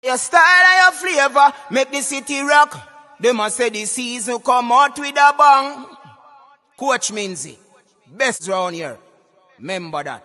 Your style and your flavor make the city rock. They must say the season come out with a bang. Coach Minzy, best round here. Remember that.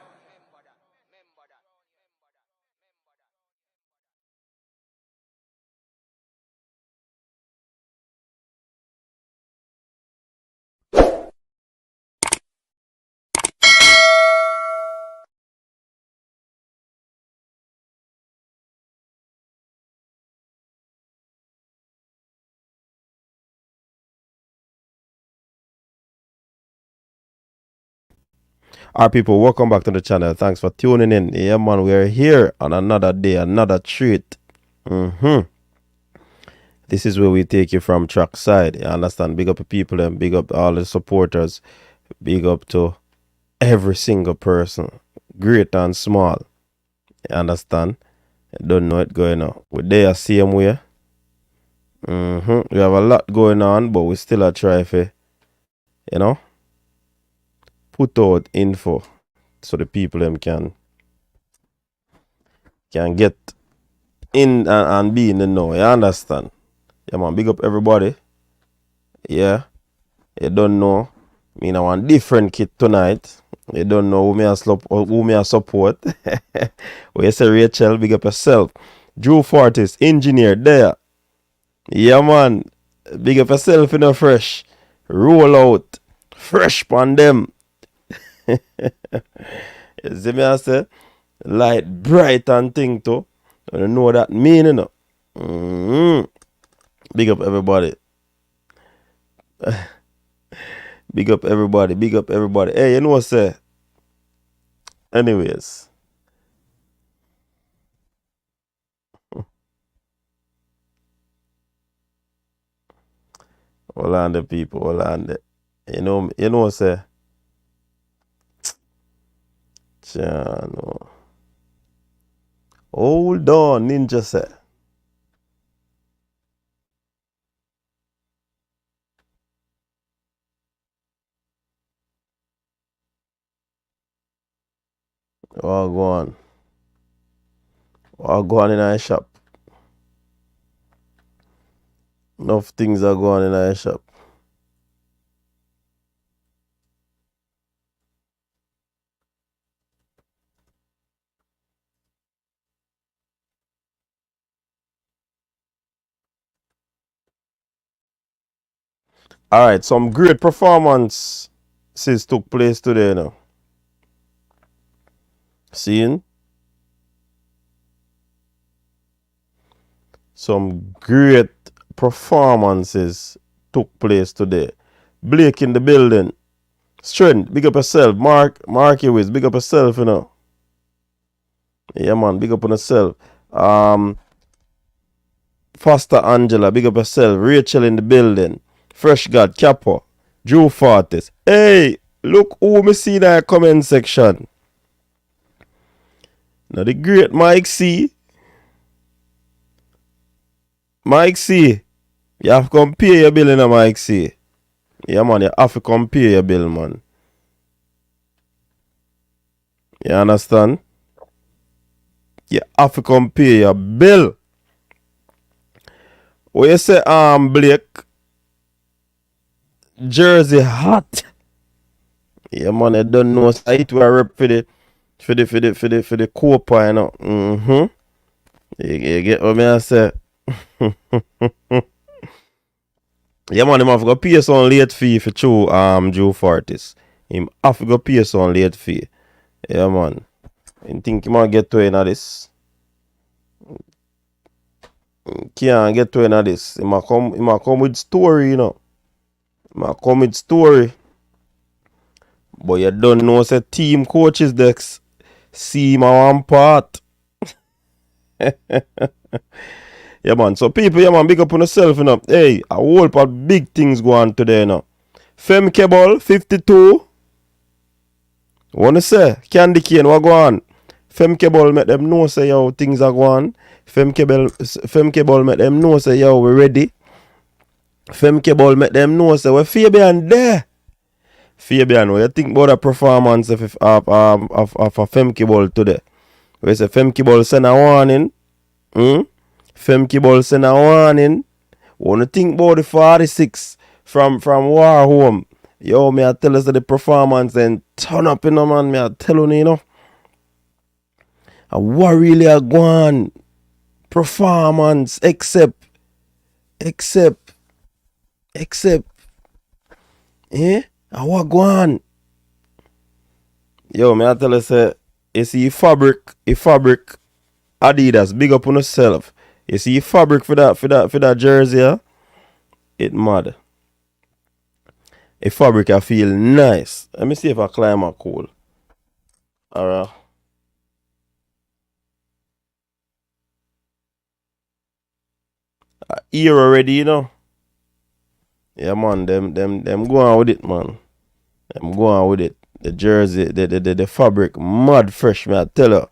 Our people, welcome back to the channel. Thanks for tuning in. Yeah, man, we're here on another day, another treat. This is where we take you from track side. You understand? Big up the people and big up all the supporters. Big up to every single person, great and small. You understand? You don't know it going on. We're there same way. We have a lot going on, but we still are trying to, put out info so the people them can get in and be in the know. You understand? Yeah, man, big up everybody. Yeah, you don't know. I want different kit tonight. You don't know who me a support. When you say Rachel, big up yourself. Drew Fortis, engineer there. Yeah, man, big up yourself in a fresh. Roll out. Fresh on them. You see me I say? Light bright and thing too. You know that meaning, you know. Big up everybody. Big up everybody. Big up everybody. Hey, you know what I say? Anyways. Hold on the people. Hold on the. You know what I say? Chano. Hold on, Ninja say. What go on? What go on in our shop? Enough things are going on in our shop. Alright, some great performances took place today now. Seeing? Some great performances took place today. Blake in the building. Strength, big up yourself. Mark you big up yourself, you know. Yeah, man, big up on yourself. Foster Angela, big up yourself. Rachel in the building. Fresh God, Capo. Drew Fortis. Hey, look who me see in that comment section. Now the great Mike C. Mike C. You have to come pay your bill in a Mike C. Yeah, man, you have to come pay your bill, man. You understand? You have to come pay your bill. What you say, Blake? Jersey hot. Yeah, man, I don't know. It will rep for the Copa, you know. You get what I say? Yeah, man, him have to go pay some late fee for Drew Fortis. Him have to go pay some late fee. Yeah, man. I think he might get to in this. Can't get to in this. He might come with story, you know. He might come with story. But you don't know say team coaches decks see him one part. Yeah, man. So people, yeah, man, big up on yourself, you know. Hey, a whole lot of big things go on today, you know. Fem Cable 52. Wanna say? Candy Cane, what go on? Fem Cable make them know say yo things are going. Fem Cable make them know say yo we ready. Fem Cable make them know say we Fabian there. Fabian, what you think about the performance of a Fem Cable today? We say Fem Cable send a warning. Femke Ball send a warning. Wanna think about the 46 from War Home. Yo, me I tell us that the performance then turn up, you know, man. Me I tell you, know. And what really a go on? Performance, except, eh? And what go on? Yo, me I tell us, you see fabric Adidas, big up on yourself. You see fabric for that jersey, yeah? It mad. A fabric I feel nice. Let me see if I climb a cool. Alright. Here already, you know. Yeah, man, them go on with it, man. Them go on with it. The jersey, the fabric, mad fresh, man. I tell you.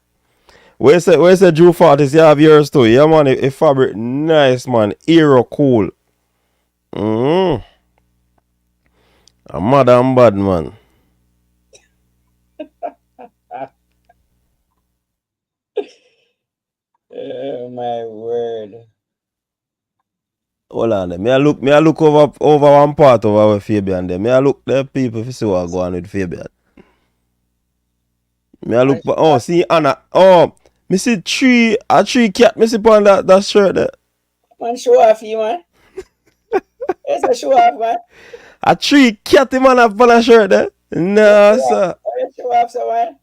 Where's the Drew Fortis? You have yours too. Yeah, man. A fabric nice, man. Hero cool. I'm mad and bad, man. Oh my word. Hold on, me I look over one part of our Fabian there. Me I look the people if see what go on with Fabian. Me I look, see Anna. Oh, me see a tree cat. Me see on that shirt there. Man, show off you, man. It's a show off, man. A tree cat, man, have on a shirt there. Nah, sir. Show off, so, man.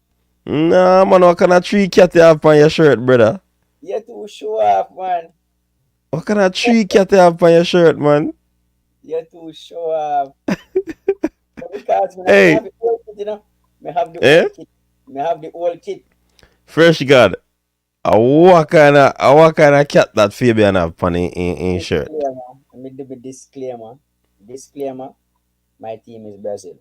Nah, man, what kind of tree cat you have on your shirt, brother? You too show off, man. What kind of tree cat you have on your shirt, man? You too show off. Because Hey. I have the old kit, you know. I have the Eh? old kit. I have the old kit. Fresh God. What kind of cat that Fabian have on in shirt? Disclaimer. Let me do the disclaimer. Disclaimer. My team is Brazil.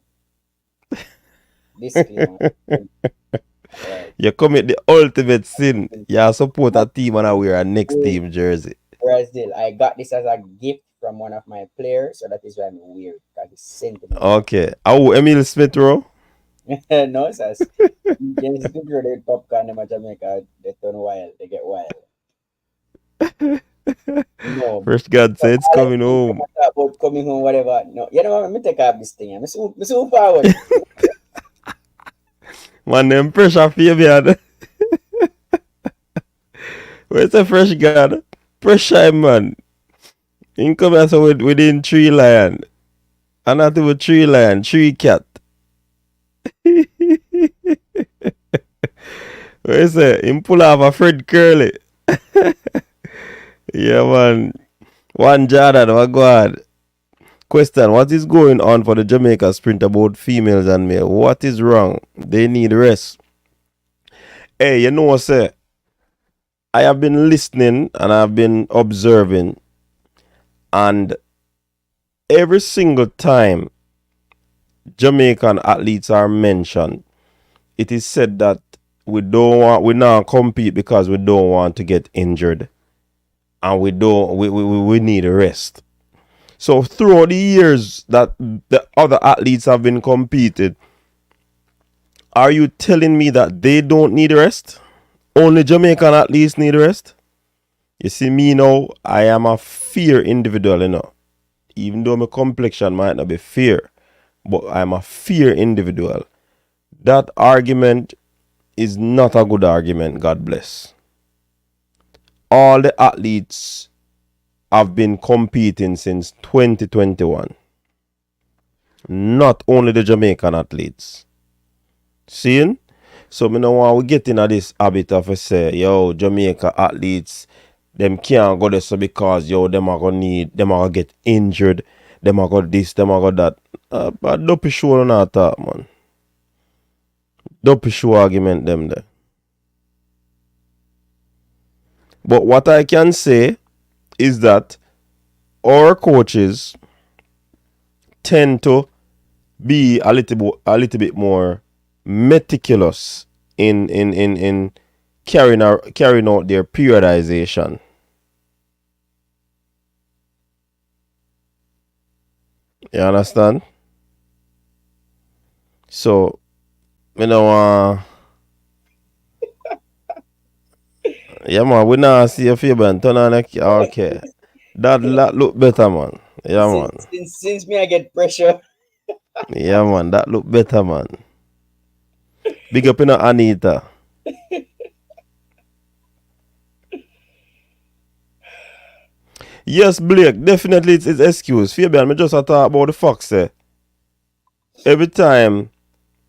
Disclaimer. Right. You commit the ultimate sin. You support a team and I wear a next team jersey. Brazil. I got this as a gift from one of my players, so that is why I'm weird. Because it's sentiment. Okay. Oh, Emil Smith Rowe? No, sas. Yes, it's good for the popcorn in Jamaica. They turn wild. They get wild. No. Fresh God said it's coming home. About coming home, whatever. No, you know what? Let me take off this thing. I'm so forward. Man, them pressure Fabian. Where's the Fresh God? Pressure him, man. He come here so within 3 lion. And not even 3 lion, 3 cat. Where's it? Him pull off a Fred Kerley. Yeah, man. One Jordan, what God? Question, what is going on for the Jamaica sprint about females and male? What is wrong? They need rest. Hey, you know what, sir? I have been listening and I've been observing, and every single time Jamaican athletes are mentioned, it is said that we now compete because we don't want to get injured, and we need a rest. So throughout the years that the other athletes have been competed, are you telling me that they don't need rest? Only Jamaican athletes need rest? You see me now, I am a fair individual, you know. Even though my complexion might not be fair, but I'm a fair individual. That argument is not a good argument, God bless. All the athletes have been competing since 2021. Not only the Jamaican athletes. Seeing? So me no want we get into this habit of say, yo, Jamaica athletes, them can't go there so because yo, them are gonna get injured, them are gonna this, them are gonna that. But don't be sure on that talk, man. Don't be sure argument them there. But what I can say is that our coaches tend to be a little bit more meticulous in carrying out their periodization. You understand? So, you know, Yeah, man, we now see your Fabian turn on the okay. That look better, man. Yeah, man. Since me I get pressure. Yeah, man, that look better, man. Big up in Anita. Yes, Blake, definitely it's excuse. Fabian, me just a talk about the facts, every time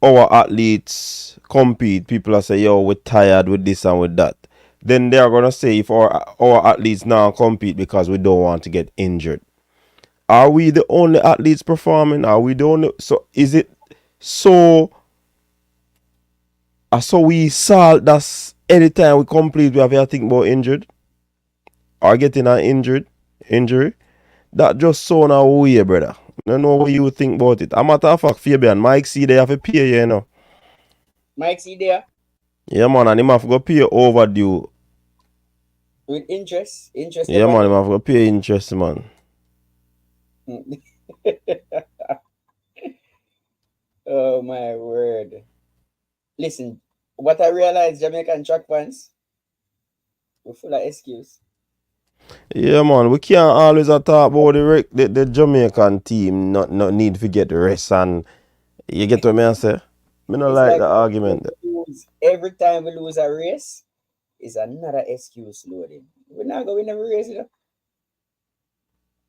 our athletes compete, people are say, yo, we're tired with this and with that. Then they are gonna say if our athletes now compete because we don't want to get injured. Are we the only athletes performing? Are we the only? So is it so? So we salt that's anytime we complete we have to think about injured or getting an injury. That just sound a way, brother. I don't know what you think about it. A matter of fact, Fabian, Mike see they have to pay you, know. Mike see there Yeah, man, and him have to go pay overdue. with interest. Interest Yeah, man, him have to go pay interest, man. Oh my word. Listen, what I realized, Jamaican track fans, we're full of excuse. Yeah, man, we can't always talk about the Jamaican team not need to get rest and you get what me I say? Me not It's like like the argument. every time we lose a race, is another excuse loading. We're not going to win every race, you know.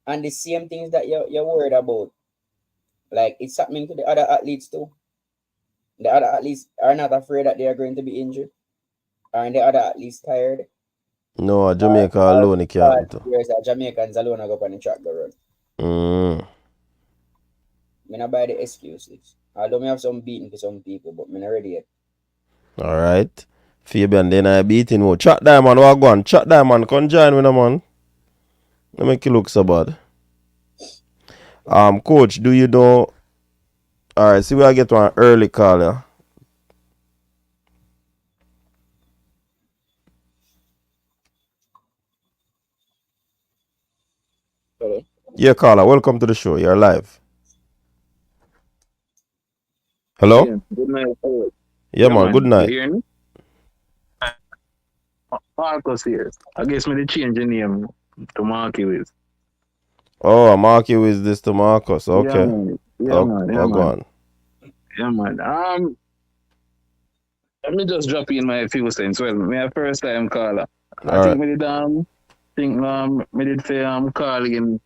And the same things that you're worried about, like it's happening to the other athletes too. The other athletes are not afraid that they are going to be injured. Are the other athletes tired? No, Jamaica alone it can't do. There's a Jamaicans alone go up on the track go run. Me not buy the excuses. Although me have some beating for some people, but me not ready yet. Alright. Fabian then I beating more. Chat Diamond, what go on? Chat Diamond, come join with man. Don't make you look so bad. Coach, do you know? Alright, see where I get one early call, yeah? Hello. Yeah, caller, welcome to the show. You're live. Hello? Yeah, good night. Yeah, man, good You night. hear me? Marcus here. I guess me to change the name to Marky with. Oh, Marky is this to Marcus. Okay. Yeah, man. Yeah, Oh, man. Yeah, oh, go man. on. Yeah, man. Let me just drop in my few cents. Well, me a first time caller. I think me did say call in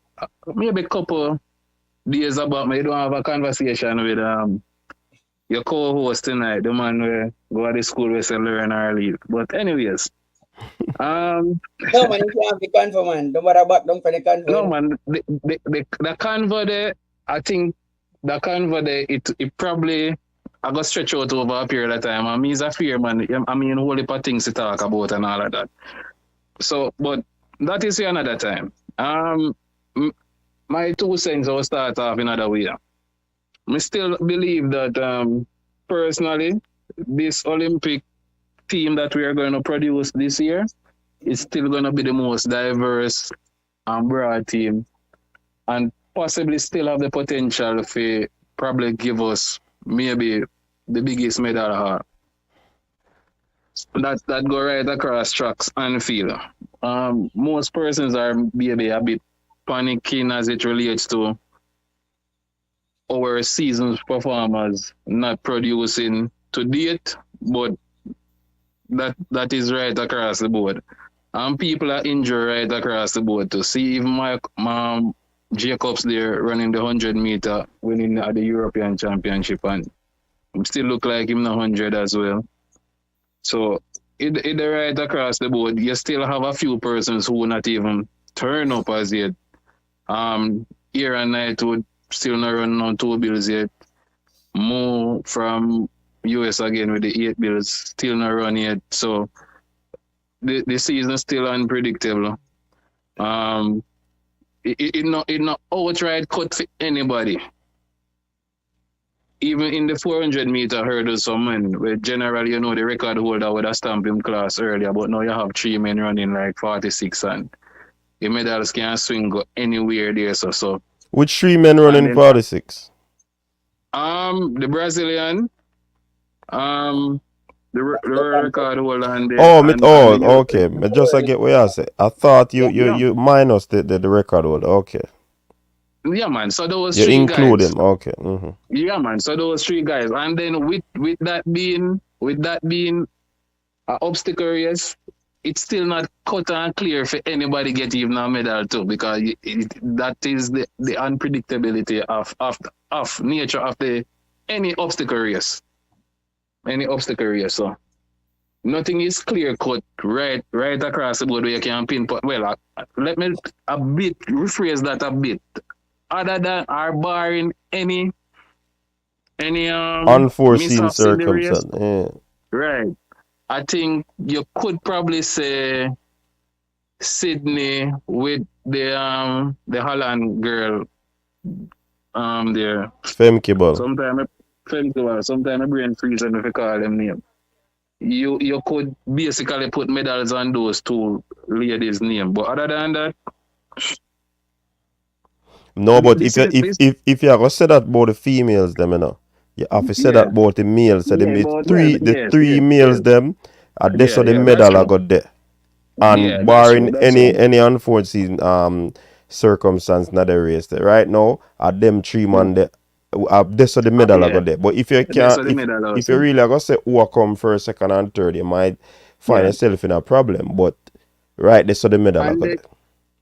maybe a couple days about me don't have a conversation with your co-host tonight, the man where go to the school where say learn or leave. But anyways, No man, you can't be convo, man. Don't worry about don't for the convo. no man, the convo there, I think the convo there, it probably I got stretch out over a period of time. I mean, it's a fear, man. I mean, whole heap of things to talk about and all of that. So, but that is another time. My 2 cents will start off in another way. I still believe that personally, this Olympic team that we are going to produce this year is still going to be the most diverse and broad team, and possibly still have the potential to probably give us maybe the biggest medal that go right across tracks and field. Most persons are maybe a bit panicking as it relates to our season's performers not producing to date, but that is right across the board. People are injured right across the board to see even my Jacobs there running the 100-meter, winning at the European Championship, and still look like him the 100 as well. So it right across the board. You still have a few persons who not even turn up as yet. Here and night would still not run on 2 bills yet. More from US again with the 8 bills, still not run yet. So the season is still unpredictable. It not outright cut for anybody. Even in the 400-meter hurdles, some men, where generally, the record holder would have stamped him class earlier, but now you have 3 men running like 46, and the medals can swing go anywhere there. So which 3 men running 46? The Brazilian, That's the record context. holder and Oh, the okay. Me just I get what you say. I thought you Yeah. you yeah, you minus the record holder. Okay. yeah, man. So those You three include guys. him. Okay. Mm-hmm. Yeah, man. So those three guys, and then with that being an obstacle race, it's still not cut and clear for anybody get even a medal too, because that is the unpredictability of nature of the any obstacle race, So nothing is clear cut right across the board where you can pinpoint. Well, let me rephrase that a bit. Other than or barring any Unforeseen mishaps in the race, circumstance. Yeah. right? I think you could probably say Sydney with the Holland girl there. Femkeball. Sometimes my brain freeze when if you call them name. You could basically put medals on those two ladies' name, but other than that, No, but this is this if you are gonna say that about the females, them, you have to say that yeah about the males. So yeah but well the three yes males them, are this so the that's medal I true, got there. yeah And that's true, barring that's any true. any unforeseen circumstance not the race there. Right now, at them three man there, this so the medal I Yeah, got there. But if you that's can't what the medal if you also. really are gonna say who are come first, second and third, you might find Yeah, yourself in a problem. But right, this so the medal I and got then there.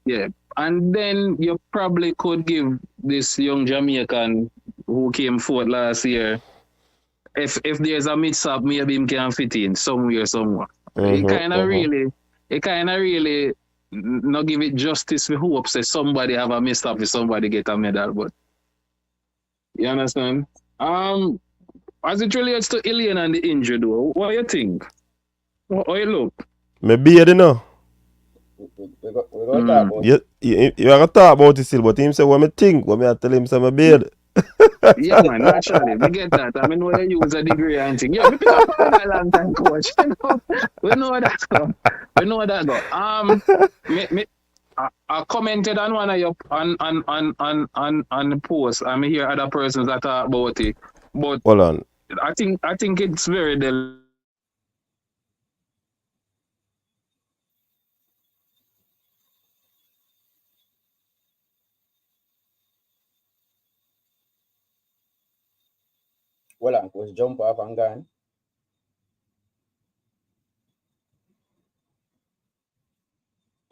yeah, and then you probably could give this young Jamaican who came forth last year. If there's a mix-up, maybe him can fit in somewhere. It Mm-hmm, kind of mm-hmm. really, it kind of really not give it justice. We hope say somebody have a mix-up if somebody get a medal, but you understand? As it relates to Elaine and the injury, though, what you think? How you look? Maybe you know. We go talk Mm. about You are gonna talk about it still, but him say what me think, what me I tell him say my beard. Yeah, man, naturally. We get that. I mean, we use a degree and thing. Yeah, we pick up on that long time, coach. We know that. We know that, though. I commented on one of your on the post. I mean, hear other persons that talk about it, but Hold on. I think it's very well, Uncle, jump off and gone.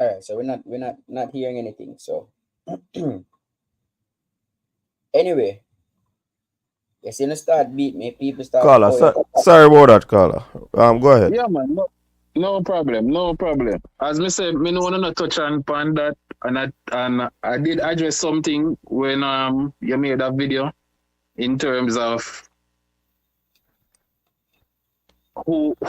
All right, so we're not hearing anything. So anyway, you see, the start beat me. People start to Caller, call you. sorry about that, caller. Go ahead. yeah, man. No problem, no problem. As me said, me no want to touch on that, and I did address something when you made that video in terms of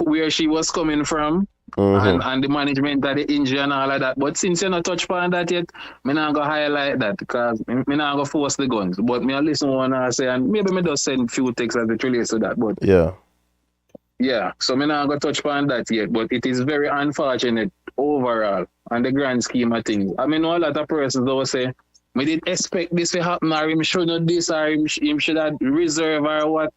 where she was coming from Mm-hmm. and the management of the injury and all of that. But since you're not touched upon that yet, me not go highlight that because me not go force the guns. But me I listen one and say, and maybe me just send few texts as it relates to that. But Yeah. yeah, so me not go touch upon that yet. But it is very unfortunate overall on the grand scheme of things. I mean, a lot of persons will say, we did expect this to happen, or him should not this, or him should have reserve or what.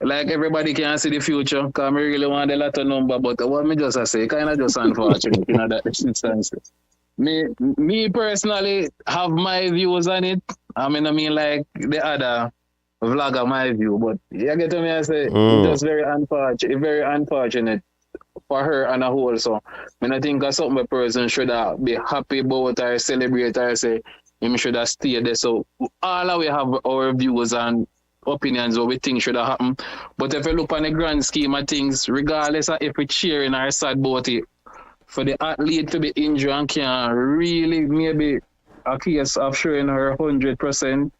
Like everybody can see the future, because I really want a lot of number, but what me just say, kind of just unfortunate in that instance. Me personally have my views on it. I mean like the other vlogger my view, but you get to me, I say it's just very unfortunate for her and a whole. So I think that's something a person should be happy about or celebrate or say him should have stayed there. So all of we have our views and opinions what we think should have happened. But if you look on the grand scheme of things, regardless of if we cheering or sad about it, for the athlete to be injured and can really maybe a case of showing her 100%,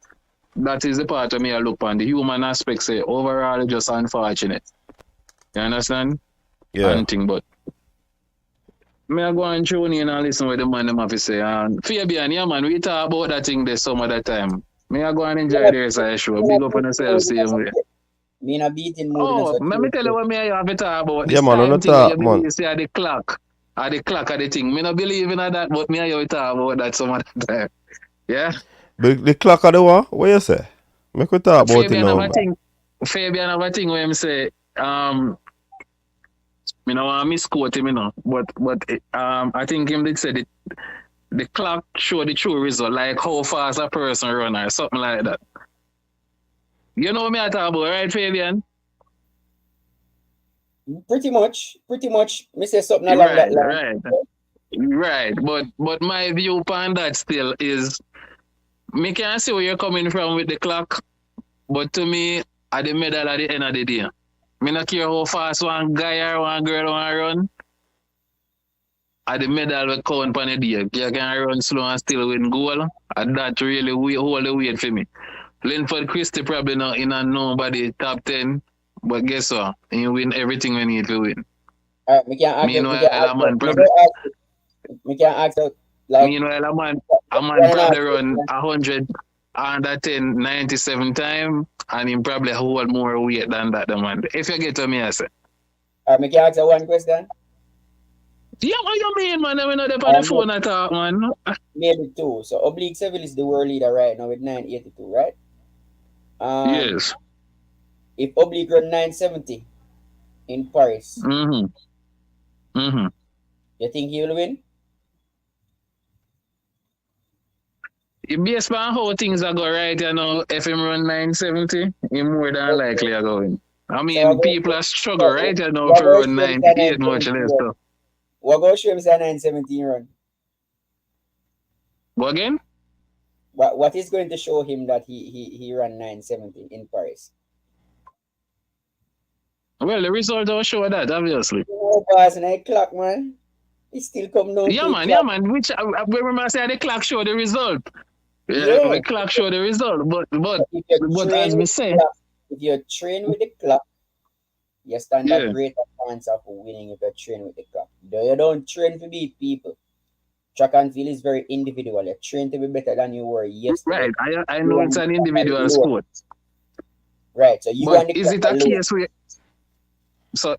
that is the part of me I look on. The human aspect say overall just unfortunate. You understand? Yeah. Anything but me I go and tune in and listen what the man them have to say. And Fabian, yeah man, we talk about that thing there some other time. Me I go and enjoy the rest of the show. Big up on yourself same way. Me in a beating mood. Oh, So let me tell you what me I have to talk about. Yeah, This man, on the time thing where you top, man. believe say at the clock. At the clock of the thing. Me not believe in that, but me I have to talk about that some other time. Yeah? The clock of the what? What you say? Make we talk about it Fabian now. have a thing where him say, Me no want misquote him, but I think him did say the clock show the true result, like how fast a person run or something like that. You know me I talk about, right, Fabian? Pretty much. Me say something along that Right, line. right, right. But my view on that still is me can see where you're coming from with the clock, but to me, at the middle at the end of the day, me not care how fast one guy or one girl want to run. At the middle we count on the day. You can run slow and still win goal. And that really hold the weight for me. Linford Christie probably not in a nobody top 10, but guess what? He win everything we need to win. All right, me can ask Meanwhile, a man probably me can ask out, like meanwhile a man one and a half probably run 100 110 97 times and he probably hold more weight than that the man. If you get to me, I say. All right, me can ask you one question. Yeah, what you mean, man? I'm not up on the phone at all, man. Maybe two. So Oblique Seville is the world leader right now with 982, right? Yes. If Oblique run 970 in Paris, Mm-hmm. Mm-hmm. you think he will win? Based on how things are going right, you know, if him run 970, he more than likely are going. I mean, people are struggle, right? You know, if you run 98 much less. So. What go show him say 917 run? Go again? What is going to show him that he ran 970 in Paris? Well, the result will show that, obviously. No pass in a clock, man. It still come down Yeah, to man, clock. yeah, man. Which remember say the clock show the result. Yeah. The clock show the result. But as we say, if you train with the clock, you stand a greater chance of winning if you train with the clock. Though you don't train to beat people. Track and field is very individual. You train to be better than you were yesterday. Right. I know it's an individual sport. Right. So you but is it a case where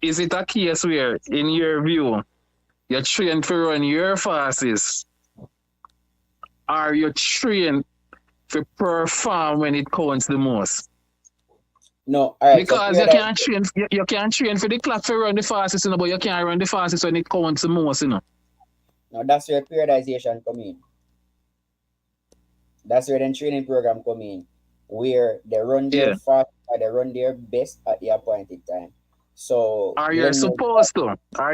is it a case where, in your view, you're trained to run your fastest? Or you're trained to perform when it counts the most? No, all right. Because you can't train for the clock to run the fastest, but you can't run the fastest when it counts the most, No, that's where periodization come in. That's where the training program come in, where they run their fast or they run their best at the appointed time. So are you supposed to? Are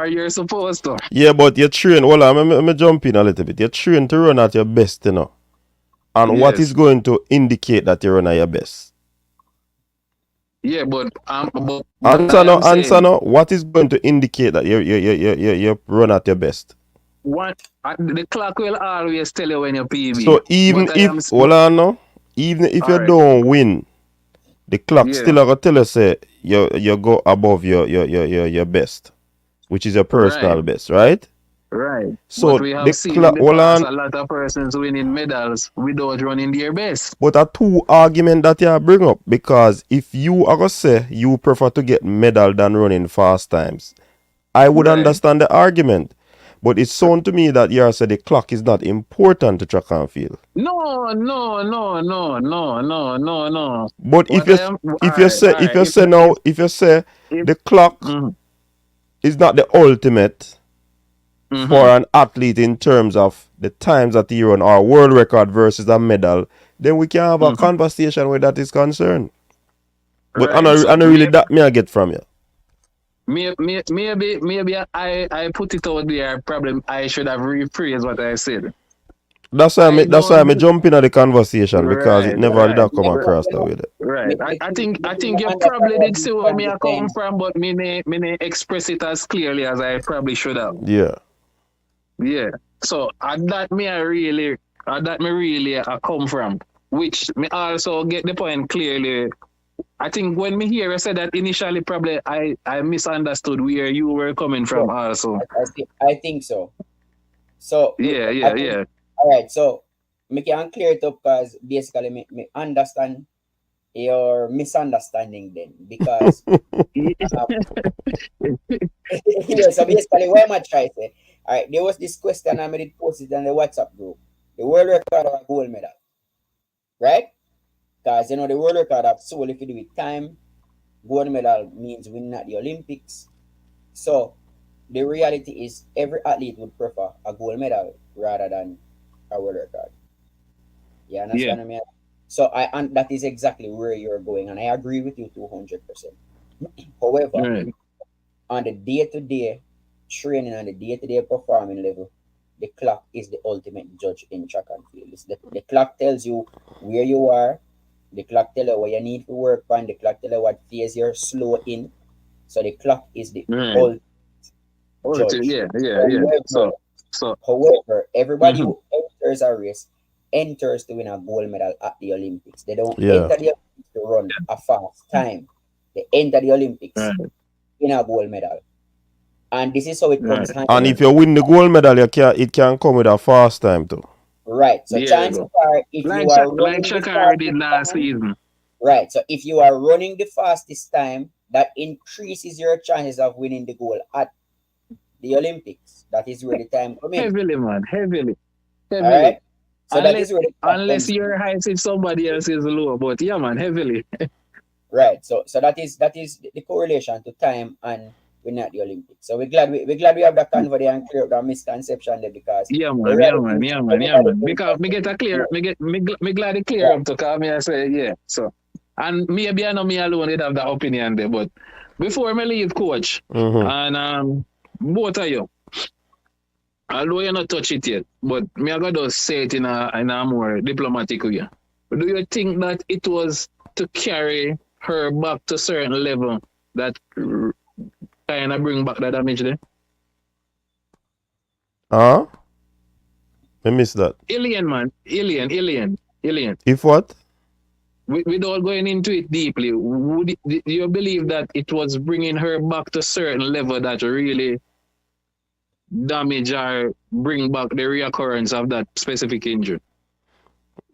you supposed to? Yeah, but you're trained. Hold on, let me jump in a little bit. You're trained to run at your best, And what is going to indicate that you run at your best? Yeah, but answer no. What is going to indicate that you run at your best? What the clock will always tell you when you're PB. So even if you don't win, the clock still gonna tell you say you go above your best, which is your personal best, right? Right. So but we have seen in the past a lot of persons winning medals without running their best. But a two argument that you bring up, because if you are gonna say you prefer to get medal than running fast times, I would understand the argument. But it sounds to me that you say the clock is not important to track and field. No. But if you say the clock is not the ultimate for an athlete in terms of the times that he run or world record versus a medal, then we can have a conversation where that is concerned. But I don't really that me I get from you. Maybe I put it out there. Probably I should have rephrased what I said. That's why I jump in at the conversation, because it never did come across that way. Right. I think you probably did see where me I come from, but me express it as clearly as I probably should have. Yeah. Yeah. So that me really I come from, which me also get the point clearly. I think when me hear you said that initially, probably I misunderstood where you were coming from also. I think so. So yeah. All right, so me can clear it up, because basically me understand your misunderstanding then, because so basically what am I trying to say? All right, there was this question I made posted on the WhatsApp group. The world record of a gold medal, right? Because the world record of soul, if you do it time, gold medal means winning at the Olympics. So the reality is every athlete would prefer a gold medal rather than a world record. You Yeah. understand what I mean? So and that is exactly where you're going, and I agree with you 200%. However, Right. on the day-to-day training and the day-to-day performing level, the clock is the ultimate judge in track and field. The clock tells you where you are, the clock tells you what you need to work on, the clock tells you what phase you're slow in. So the clock is the Right. ultimate judge. Yeah. However, So. everybody Mm-hmm. who enters a race enters to win a gold medal at the Olympics. They don't Yeah. enter the Olympics to run a fast time. They enter the Olympics Right. in a gold medal. And this is how it comes Right. hand And in if hand. you win the gold medal, it can come with a fast time too. Right. So There you chances go. are if you are Like running the Shakari did fastest last time, season. right. So if you are running the fastest time, that increases your chances of winning the gold at the Olympics. That is where the time come in. Heavily, man. Heavily. All right. So that Unless is where the clock unless comes in. your height if somebody else is low. But yeah, man, heavily. Right. So that is the correlation to time and winning at the Olympics. So we're glad we have that convo there and clear up that misconception there because Yeah, the man, reality is everybody thinks Because that me get a clear, me glad it clear right. up to call me and say, yeah. So, and maybe I know me alone did have that opinion there, but before me leave, coach, Mm-hmm. and both of you, although you not touch it yet, but me I got to say it in a more diplomatic way. Do you think that it was to carry her back to certain level that kind of bring back the damage there? Huh? I missed that. Alien, man. Alien. If what? Without going into it deeply, do you believe that it was bringing her back to a certain level that really damage or bring back the reoccurrence of that specific injury?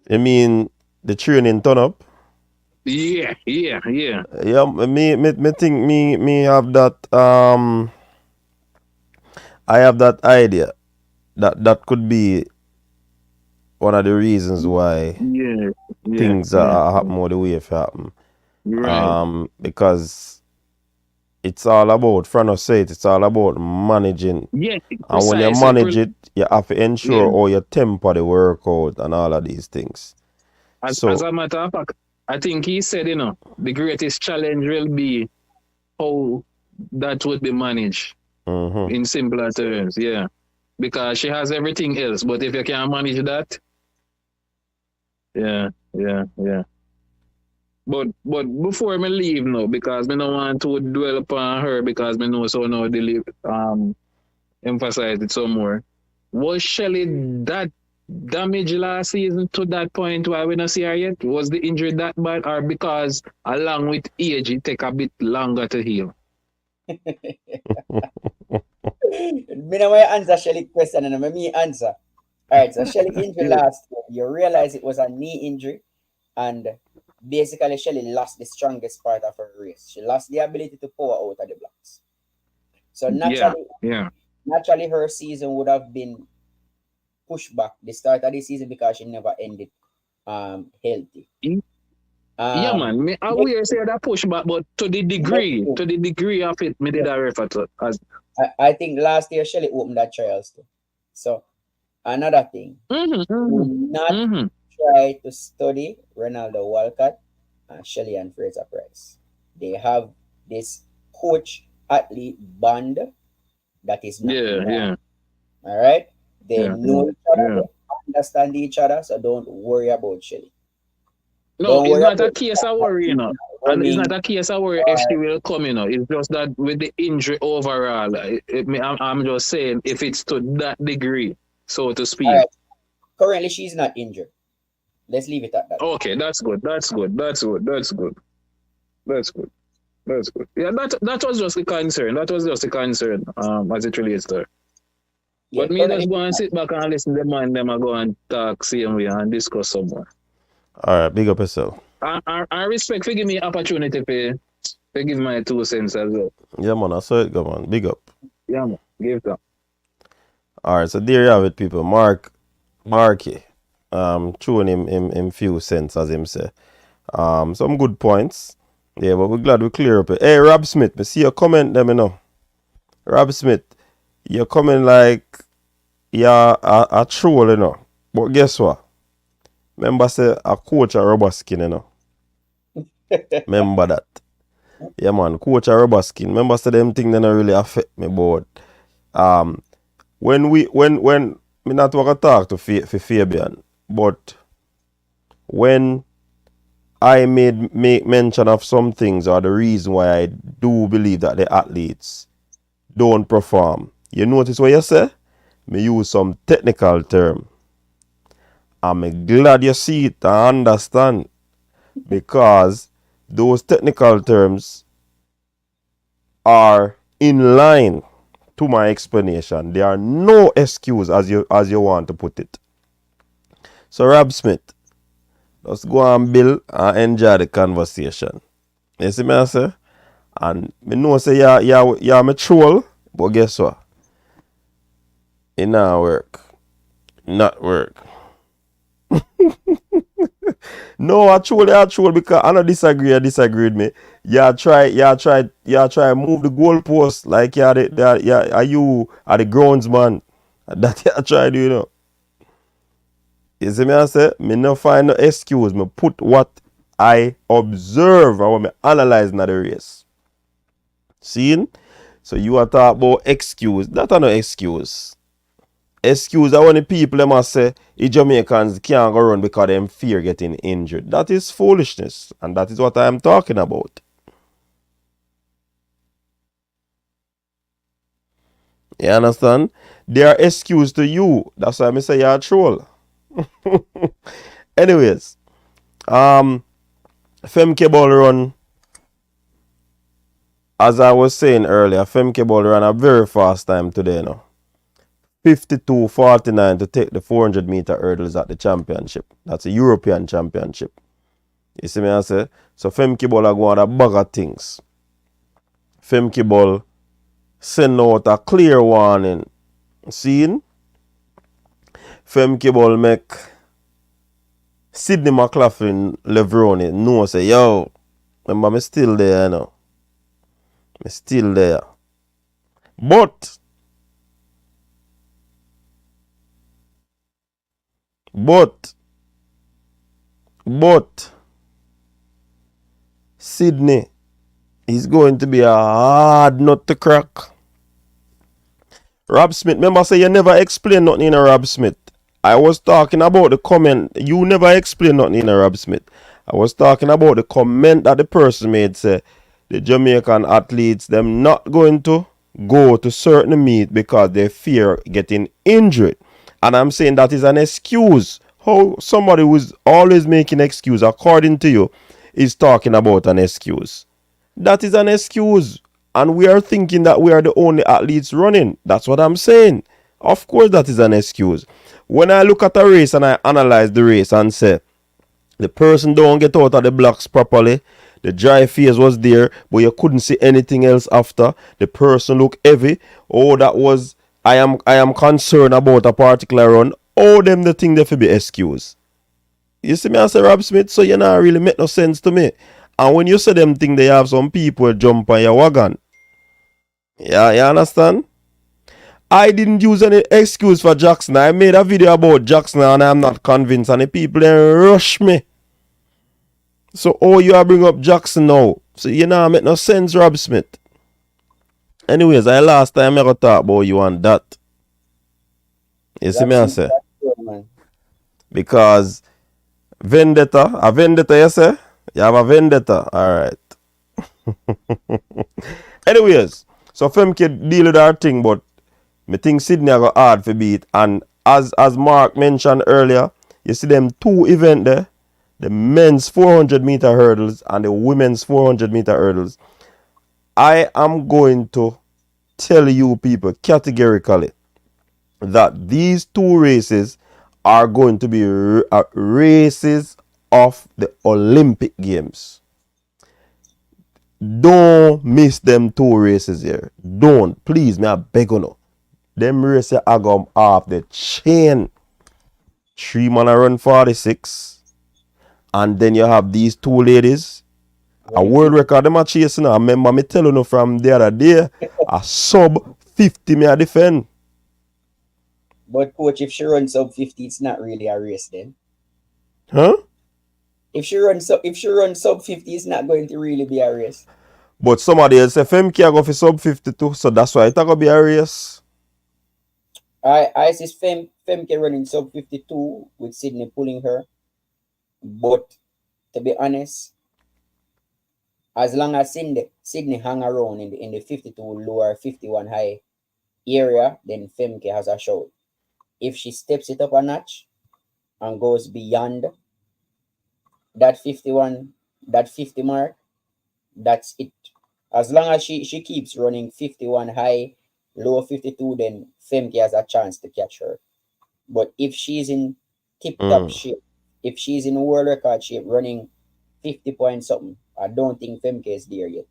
I mean, the training turn up. Yeah. Yeah, me think me have that I have that idea that could be one of the reasons why Yeah. things are happen more the way it happen. Right. Because it's all about, Frano say it's all about managing. Yeah, And when you precisely. manage it, you have to ensure Yeah. all your temper the workout and all of these things. As So a matter of fact, I think he said, the greatest challenge will be how that would be managed in simpler terms. Yeah. Because she has everything else, but if you can't manage that, yeah. But before me leave now, because me don't want to dwell upon her because me know so now they emphasize it some more. Was Shelly that damaged last season to that point why we don't see her yet? Was the injury that bad, or because along with age it take a bit longer to heal? Me know my answer Shelly question and me answer. All right, so Shelly injury last year, you realize it was a knee injury, and basically Shelly lost the strongest part of her race. She lost the ability to power out of the blocks. So naturally her season would have been pushed back the start of the season because she never ended healthy. Yeah, man. Me aware say that push back, but to the degree of it, me did I refer to as. I think last year Shelly opened that trials too. So another thing, do not try to study Ronaldo Walcott and Shelly and Fraser Price. They have this coach athlete bond that is not wrong. All right, they know each other, they understand each other, so don't worry about Shelly. No, it's not a case of worry, and it's not a case of worry if she will come, It's just that with the injury overall, I'm just saying if it's to that degree, so to speak. Right. Currently, she's not injured. Let's leave it at that. Okay, that's good. Yeah, that was just the concern. As it relates to her. Yeah, but me just go and sit back and listen to them and go and talk same way and discuss some more. All right, big up yourself. I respect for give me opportunity to give my 2 cents as well. Yeah, man, I saw it go, man. Big up. Yeah, man. Give it up. All right, so there you have it, people. Marky, throwing him few cents, as him say. Some good points. Yeah, but we're glad we clear up it. Hey, Rob Smith, me see your comment, let me know. Rob Smith, you're coming like you're a troll, you know. But guess what? Remember say a coach a rubber skin, you know. Remember that. Yeah man, coach a rubber skin. Remember say them thing they don't really affect me, but when me not want to talk to Fabian, but when I make mention of some things or the reason why I do believe that the athletes don't perform. You notice what you say? Me use some technical term. I'm glad you see it and understand because those technical terms are in line to my explanation. There are no excuse as you want to put it. So Rob Smith, let's go and build and enjoy the conversation. You see me I say? And me know say yeah me troll, but guess what? It not work. Not work. No, I troll because I don't disagree with me. Yeah, try move the goalpost like you are the groundsman. That you try do, you know. You see me I say? Me no find no excuse. Me put what I observe and what me analyze in the race. Seeing? So you are talk about excuse. That are no excuse. Excuse that when the people them must say the Jamaicans can't go run because them fear getting injured. That is foolishness. And that is what I am talking about. You understand? They are excuse to you. That's why I say you're a troll. Anyways, Femke ball run, as I was saying earlier, Femke ball ran a very fast time today now. 52:49 to take the 400 meter hurdles at the championship. That's a European championship. You see me I say? So Femke ball are going a bag of things. Femke ball send out a clear warning. Seeing? Femke ball make Sidney McLaughlin Levroni know say, yo, remember me still there, you know. Me still there. But Sydney is going to be a hard nut to crack. Rob Smith, remember say you never explain nothing in a Rob Smith. I was talking about the comment. You never explain nothing in a Rob Smith. I was talking about the comment that the person made say the Jamaican athletes them not going to go to certain meet because they fear getting injured. And I'm saying that is an excuse. How somebody who's always making excuse, according to you, is talking about an excuse. That is an excuse. And we are thinking that we are the only athletes running. That's what I'm saying. Of course that is an excuse. When I look at a race and I analyze the race and say, the person don't get out of the blocks properly, the dry phase was there, but you couldn't see anything else after, the person looked heavy, oh that was, I am concerned about a particular run, oh them the thing they should be excused. You see me I say Rob Smith, so you not really make no sense to me. And when you say them thing, they have some people jump on your wagon. Yeah, you understand? I didn't use any excuse for Jackson. I made a video about Jackson and I'm not convinced. And the people then rush me. So, oh, you are bring up Jackson now. So, you know, make no sense, Rob Smith. Anyways, last time I got talk about you and that. You see me I say? Because a vendetta, you say? You have a vendetta. Alright. Anyways, so Femke deal with our thing, but I think Sydney got hard for beat. And as Mark mentioned earlier, you see them two events there, the men's 400 meter hurdles and the women's 400 meter hurdles. I am going to tell you people categorically that these two races are going to be races of the Olympic Games. Don't miss them two races here. Don't. Please, me I beg you no. Them races are going off the chain. 3 man a run 46. And then you have these two ladies. A world record them are chasing. I remember me telling you from the other day. A sub 50 me a defend. But coach, if she runs sub 50, it's not really a race then. Huh? If she runs sub 50, it's not going to really be a race. But somebody else say Femke go for sub 52, so that's why it's gonna be a race. I see Femke running sub 52 with Sydney pulling her. But to be honest, as long as Sydney hang around in the 52 lower 51 high area, then Femke has a shot. If she steps it up a notch and goes beyond that 51, that 50 mark, that's it. As long as she keeps running 51 high, low 52, then Femke has a chance to catch her. But if she's in tip-top shape, if she's in world record shape running 50 point something, I don't think Femke is there yet.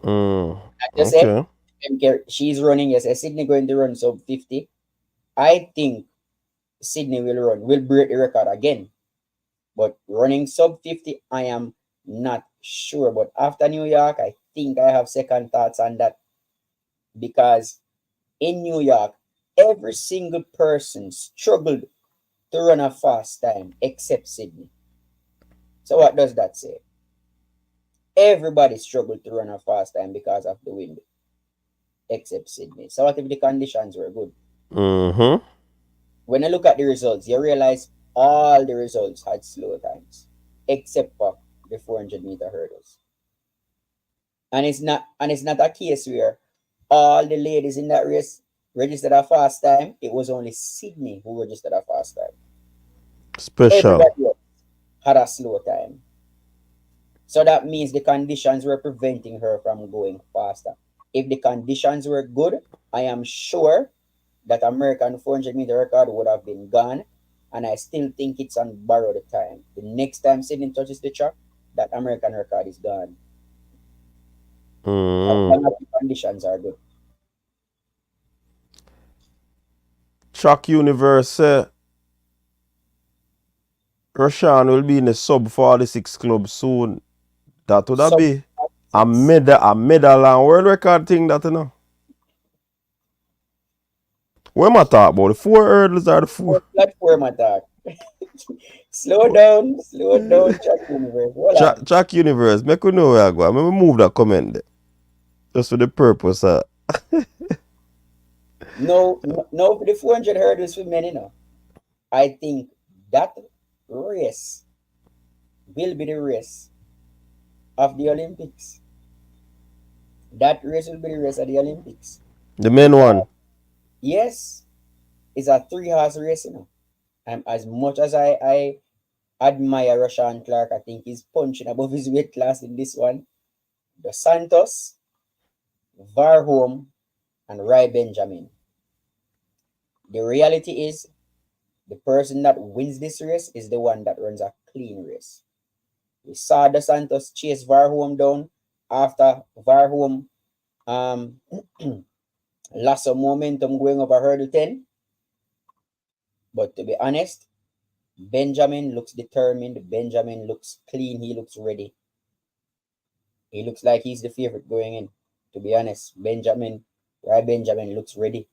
I just said Femke, she's running, yes, Sydney going to run sub 50. I think Sydney will break the record again. But running sub 50, I am not sure. But after New York, I think I have second thoughts on that. Because in New York, every single person struggled to run a fast time except Sydney. So what does that say? Everybody struggled to run a fast time because of the wind except Sydney. So what if the conditions were good? When I look at the results, you realize all the results had slow times except for the 400-meter hurdles. And it's not a case where all the ladies in that race registered a fast time. It was only Sydney who registered a fast time. Special. Everybody else had a slow time. So that means the conditions were preventing her from going faster. If the conditions were good, I am sure that American 400-meter record would have been gone. And I still think it's on borrowed time. The next time Sydney touches the track, that American record is gone. As long as the conditions are good. Track Universe Rashawn will be in the sub 46 club soon. That would be a medal and world record thing, that you know. What am I talking about? The 4 hurdles or the 4? Platform attack. Slow down, Track Universe. Track Universe, make you know where I go. I'm going to move that comment there. Just for the purpose. No, for the 400 hurdles for men, you know. I think that race will be the race of the Olympics. That race will be the race of the Olympics. The men one? Yes. It's a 3-horse race, you know. And as much as I admire Rashawn Clark, I think he's punching above his weight class in this one. The Santos, Varholm, and Rai Benjamin. The reality is, the person that wins this race is the one that runs a clean race. We saw the Santos chase Varholm down after Varholm lost some momentum going over hurdle 10. But to be honest, Benjamin looks determined. Benjamin looks clean. He looks ready. He looks like he's the favorite going in. To be honest, Benjamin looks ready.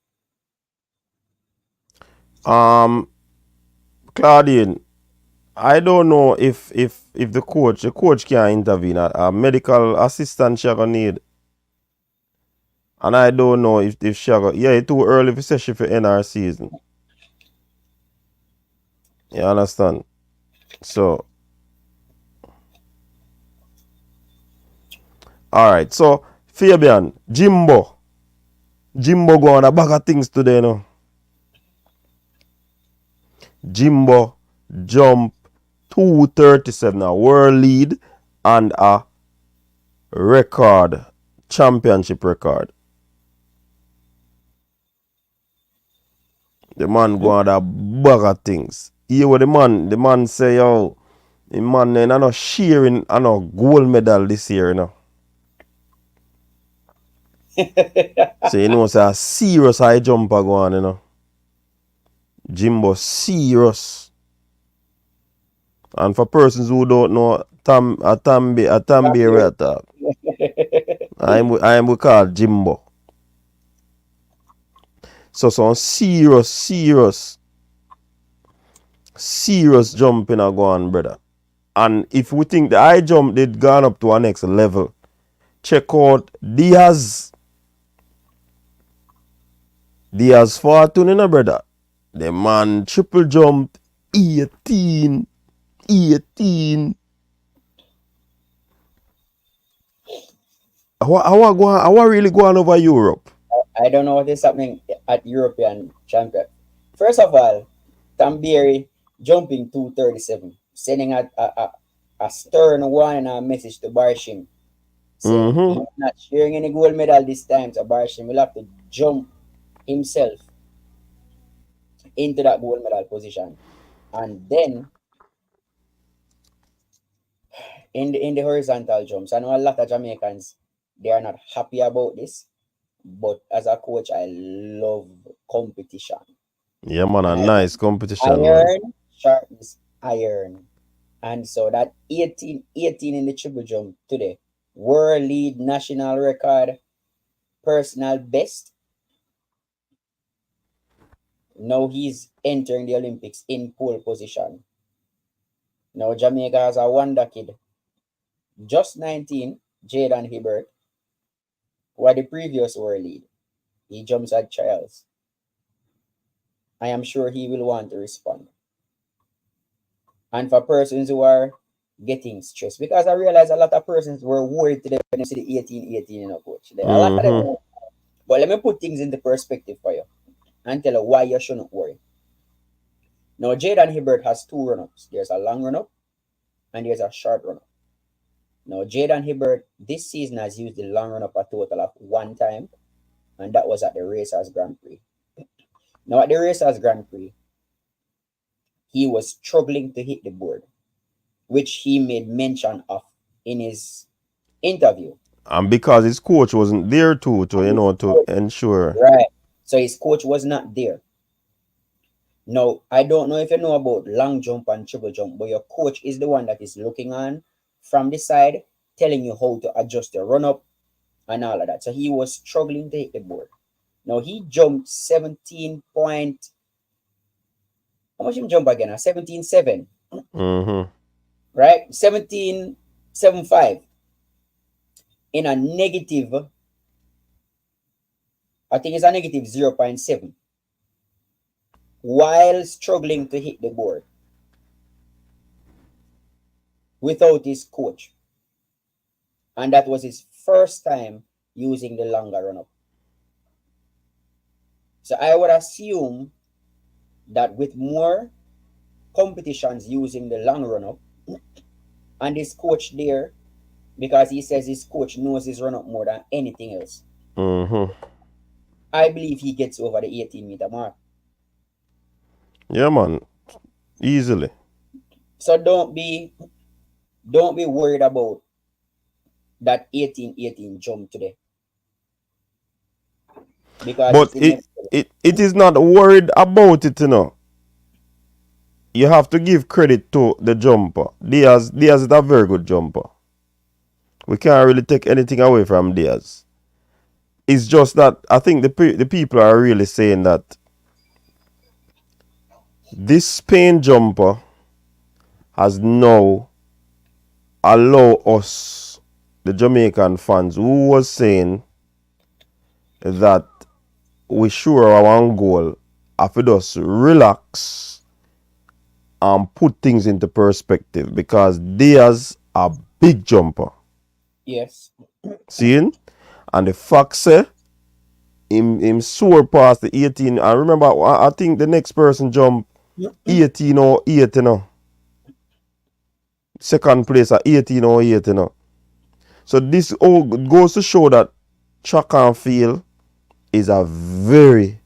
Claudine, I don't know if the coach can intervene. A medical assistant she gonna need. And I don't know if she gonna, it's too early for say she for end her season. You understand? So alright, so Fabian, Jimbo go on a bag of things today, no? Jimbo jump 2:37, a world lead and a record, championship record. The man go on a bag of things. Hear what the man say, yo, the man ain't no sharing a no gold medal this year, you know. So you know it's a serious high jumper go on, you know. Jimbo serious. And for persons who don't know, Tambi Rata, I am we call Jimbo. So some serious jumping are going, brother. And if we think the high jump did gone up to our next level, check out Diaz Fortune, brother. The man triple jump 18. How really going over Europe? I don't know what is happening at European Champion. First of all, Tambieri jumping 237, sending a stern one and a message to Barshim saying Mm-hmm. he's not sharing any gold medal this time. So Barshim will have to jump himself into that gold medal position. And then in the horizontal jumps, I know a lot of Jamaicans, they are not happy about this, but as a coach, I love competition. Yeah, man, a I, nice competition, man. iron sharpens iron. And so that 18 in the triple jump today, world lead, national record, personal best. Now he's entering the Olympics in pole position. Now Jamaica has a wonder kid, just 19, Jaden Hibbert, who had the previous world lead. He jumps at trials. I am sure he will want to respond. And for persons who are getting stressed, because I realize a lot of persons were worried today when they see the 18, coach. A lot of Mm-hmm. them. But let me put things into perspective for you and tell you why you shouldn't worry. Now, Jaden Hibbert has two run-ups. There's a long run-up and there's a short run-up. Now, Jaden Hibbert this season has used the long run-up a total of one time, and that was at the Racers Grand Prix. Now, at the Racers Grand Prix, he was struggling to hit the board, which he made mention of in his interview. And because his coach wasn't there to ensure. Right. So his coach was not there. Now, I don't know if you know about long jump and triple jump, but your coach is the one that is looking on from the side, telling you how to adjust your run up and all of that. So he was struggling to hit the board. Now he jumped 17 point. How much him jump again? 17.7. Mm-hmm. Right? 17.75 in a negative, I think it's a negative 0.7, while struggling to hit the board without his coach. And that was his first time using the longer run up. So I would assume that with more competitions using the long run up and his coach there, because he says his coach knows his run up more than anything else, Mm-hmm. I believe he gets over the 18-meter mark. Yeah, man. Easily. So don't be worried about that 18 jump today. Because But it's it is not worried about it, You have to give credit to the jumper. Diaz is a very good jumper. We can't really take anything away from Diaz. It's just that I think the people are really saying that this Spain jumper has now allowed us, the Jamaican fans, who was saying that we sure our one goal, if we just relax and put things into perspective, because Diaz a big jumper. yes. Seeing? And the fact say him soar past the 18. I remember I think the next person jump 18 or 8, Second place at 18 or 8, So this all goes to show that track and field is a very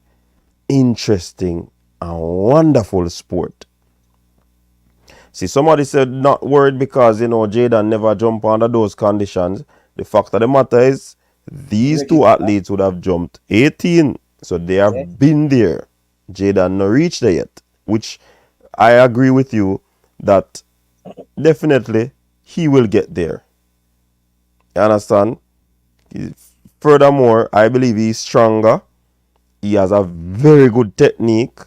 interesting and wonderful sport. See, somebody said not worried because, Jaden never jump under those conditions. The fact of the matter is, these two athletes would have jumped 18. So they have been there. Jaden not reached there yet. Which I agree with you that definitely he will get there. You understand? Furthermore, I believe he's stronger he has a very good technique.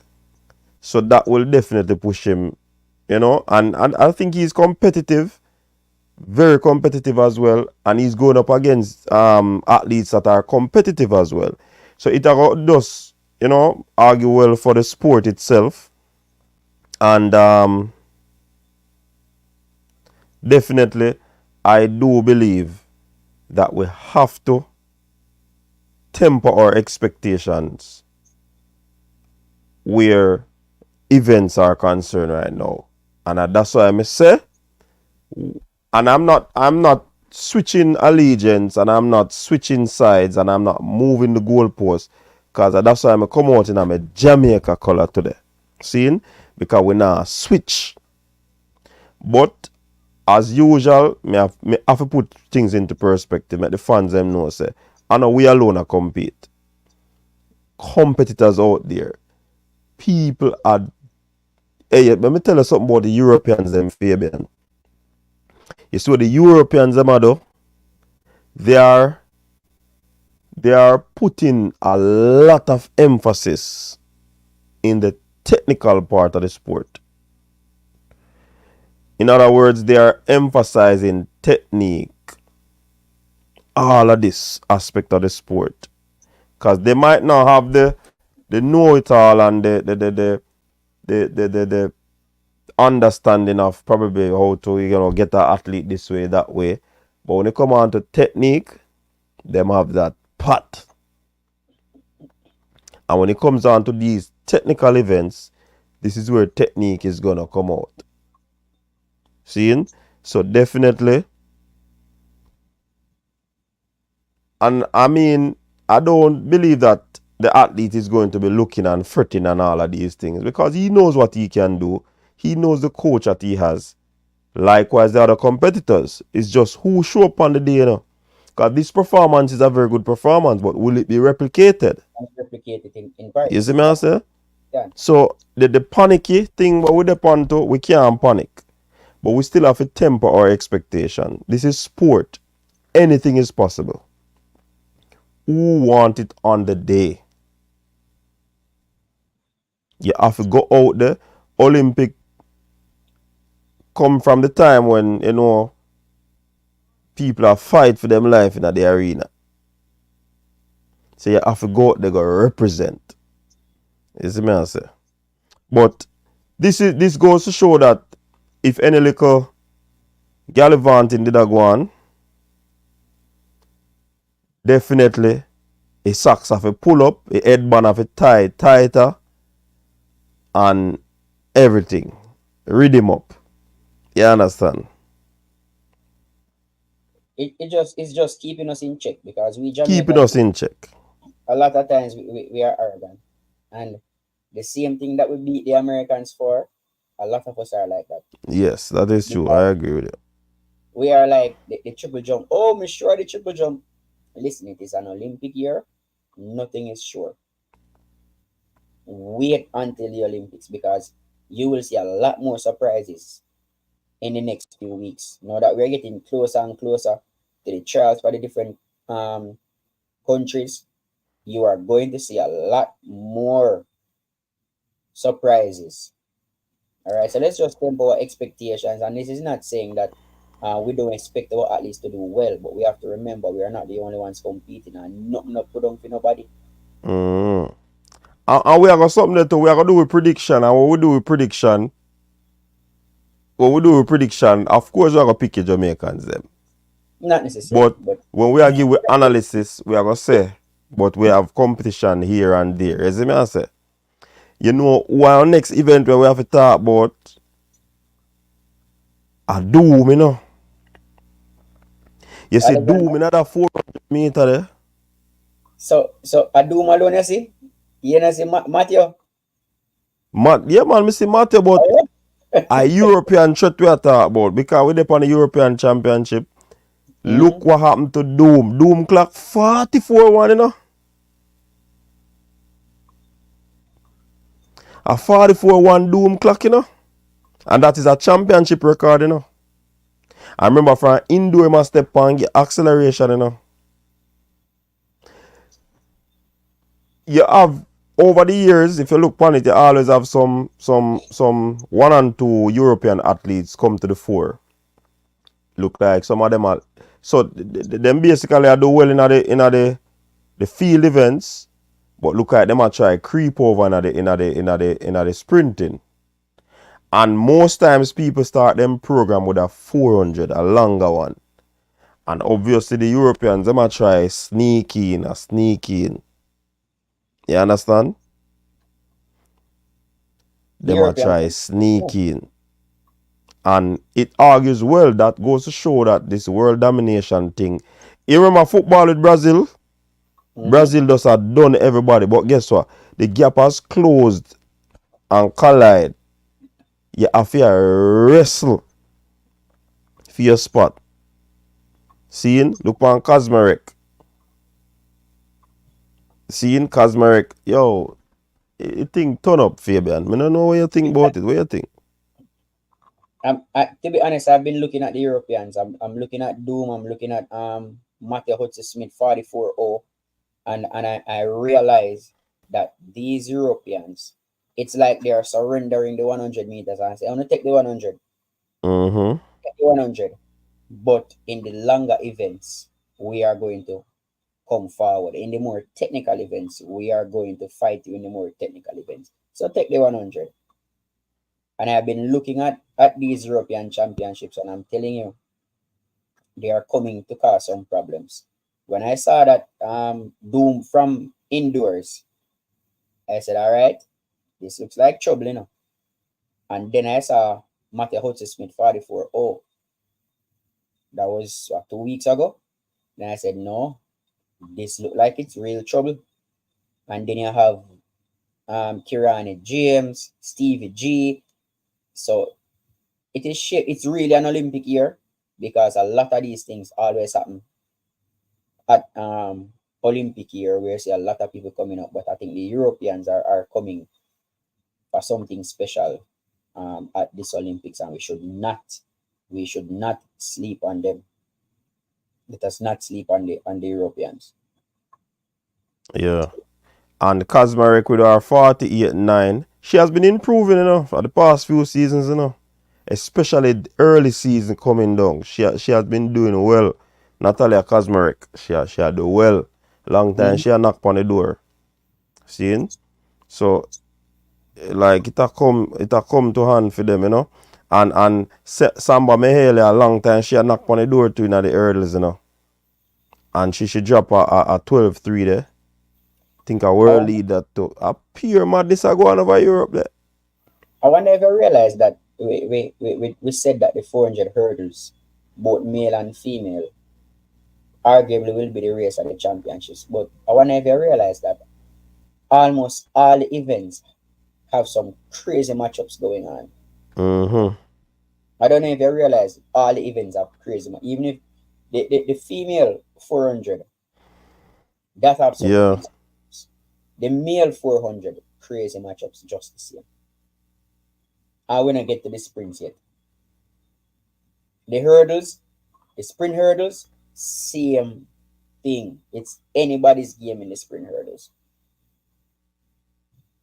So that will definitely push him, you know. And I think he's competitive, very competitive as well. And he's going up against athletes that are competitive as well. So it does, you know, argue well for the sport itself. And definitely, I do believe that we have to temper our expectations where events are concerned right now. And that's why I say, and I'm not switching allegiance, and I'm not switching sides, and I'm not moving the goalposts, because that's why I'm come out in a Jamaica color today. Seeing? Because we now switch. But as usual, me have to put things into perspective. Make the fans them know say, I know we alone are compete. Competitors out there. People are. Hey, let me tell you something about the Europeans, them, Fabian. You see what the Europeans, them, do? They are putting a lot of emphasis in the technical part of the sport. In other words, they are emphasizing technique, all of this aspect of the sport. Because they might not have the know-it-all and the understanding of probably how to, you know, get an athlete this way, that way. But when it come on to technique, them have that pat. And when it comes on to these technical events, this is where technique is gonna come out. Seeing? So definitely. And I mean, I don't believe that the athlete is going to be looking and fretting and all of these things, because he knows what he can do. He knows the coach that he has. Likewise, the other competitors. It's just who show up on the day, you know. Because this performance is a very good performance, but will it be replicated? Replicated in Paris. You see me, I say? Yeah. So the panicky thing, what we depend to, we can't panic. But we still have to temper our expectation. This is sport. Anything is possible. Who want it on the day? You have to go out there. Olympic come from the time when, you know, people are fight for them life in the arena. So you have to go out there, go represent. You see me, I say? But this goes to show that if any little gallivanting did go on, definitely a socks have to pull up, a headband have to tie tighter, and everything. Read him up. You understand? It's just keeping us in check, because we Jamaicans, Keeping us in check. a lot of times we are arrogant, and the same thing that we beat the Americans for, a lot of us are like that. Yes, that is true. I agree with you. We are like the triple jump. Oh, me sure the triple jump. Listen, it is an Olympic year. Nothing is sure. Wait until the Olympics, because you will see a lot more surprises in the next few weeks. Now that we're getting closer and closer to the trials for the different countries, you are going to see a lot more surprises. All right, so let's just temper our expectations. And this is not saying that we don't expect our athletes to do well, but we have to remember we are not the only ones competing, and nothing up put on for nobody. And we have got something that we are going to do with prediction. And what we do with prediction, of course, we are going to pick the Jamaicans them. Not necessarily. But when we are giving analysis, we are going to say, but we have competition here and there. You see me, I say? You know, our next event where we have to talk about a doom, you know. You see doom in that 400 meter there. So a doom alone, you see? You know, see Matthew? Yeah, man, I see Matthew, but a European threat we are talking about, because we're on the European Championship. Look what happened to Doom. Doom clock 44-1, you know. A 44-1 Doom clock, you know. And that is a championship record, you know. I remember from indoor, must step on get acceleration, you know. you have over the years, if you look on it, you always have some 1 and 2 European athletes come to the fore. Look like some of them are so them basically are do well in the field events, but look like them are try creep over in the sprinting. And most times people start them program with a 400, a longer one. And obviously the Europeans, them a try sneak in. You understand? Them a European. try sneak in. And it argues well, that goes to show that this world domination thing. You remember football with Brazil? Brazil just had done everybody. But guess what? The gap has closed and collide. You have to wrestle for your spot. Seeing? Look on Kazmarek. Seeing Kazmarek. Yo, you think turn up, Fabian. I don't know what you think about it. What you think? To be honest, I've been looking at the Europeans. I'm looking at Doom. I'm looking at Matthew Hudson-Smith 44-0, and I realize that these Europeans, it's like they are surrendering the 100 meters. And I say, I want to take the 100. Mm-hmm. Take the 100. But in the longer events, we are going to come forward. In the more technical events, we are going to fight you in the more technical events. So take the 100. And I've been looking at these European championships, and I'm telling you, they are coming to cause some problems. When I saw that Doom from indoors, I said, all right, this looks like trouble, you know. And then I saw Matthew Hudson-Smith 44-0. That was 2 weeks ago. Then I said, no, this look like it's real trouble. And then you have Kirani James, Stevie G. So it's really an Olympic year, because a lot of these things always happen at Olympic year, where you see a lot of people coming up. But I think the Europeans are coming for something special at this Olympics, and we should not sleep on them. Let us not sleep on the Europeans. Yeah. And Kazmarek with her 48-9, she has been improving, for the past few seasons, Especially the early season coming down. She has been doing well. Natalia Kazmarek, she had do well. Long time she had knocked on the door. Seeing? So like it a come to hand for them, And Samba Mihele, a long time she had knocked on the door too in the hurdles, And she should drop a 12-3 there. Think a world leader to a pure madness are going over Europe there. I wonder if you realize that we said that the 400 hurdles, both male and female, arguably will be the race at the championships. But I wonder if you realize that almost all the events have some crazy matchups going on. Mm-hmm. I don't know if you realize all the events have crazy matchups. Even if the female 400, that have some crazy matchups. The male 400, crazy matchups just the same. I will not get to the sprints yet. The hurdles, the sprint hurdles, same thing. It's anybody's game in the sprint hurdles.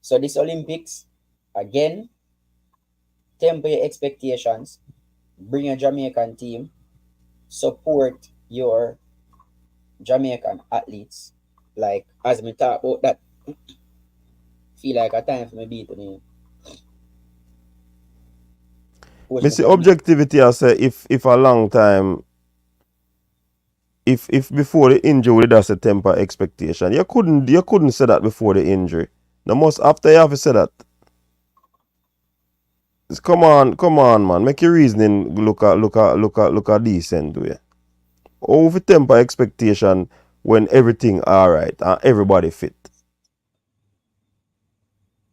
So this Olympics, again, temper your expectations, bring a Jamaican team, support your Jamaican athletes. Like, as we talk about that, feel like a time for me beat me. Me see objectivity, I say if a long time, if before the injury that's a temper expectation. You couldn't say that before the injury. No most after you have to say that. Come on, man. Make your reasoning look at decent way. Over temper expectation when everything alright and everybody fit.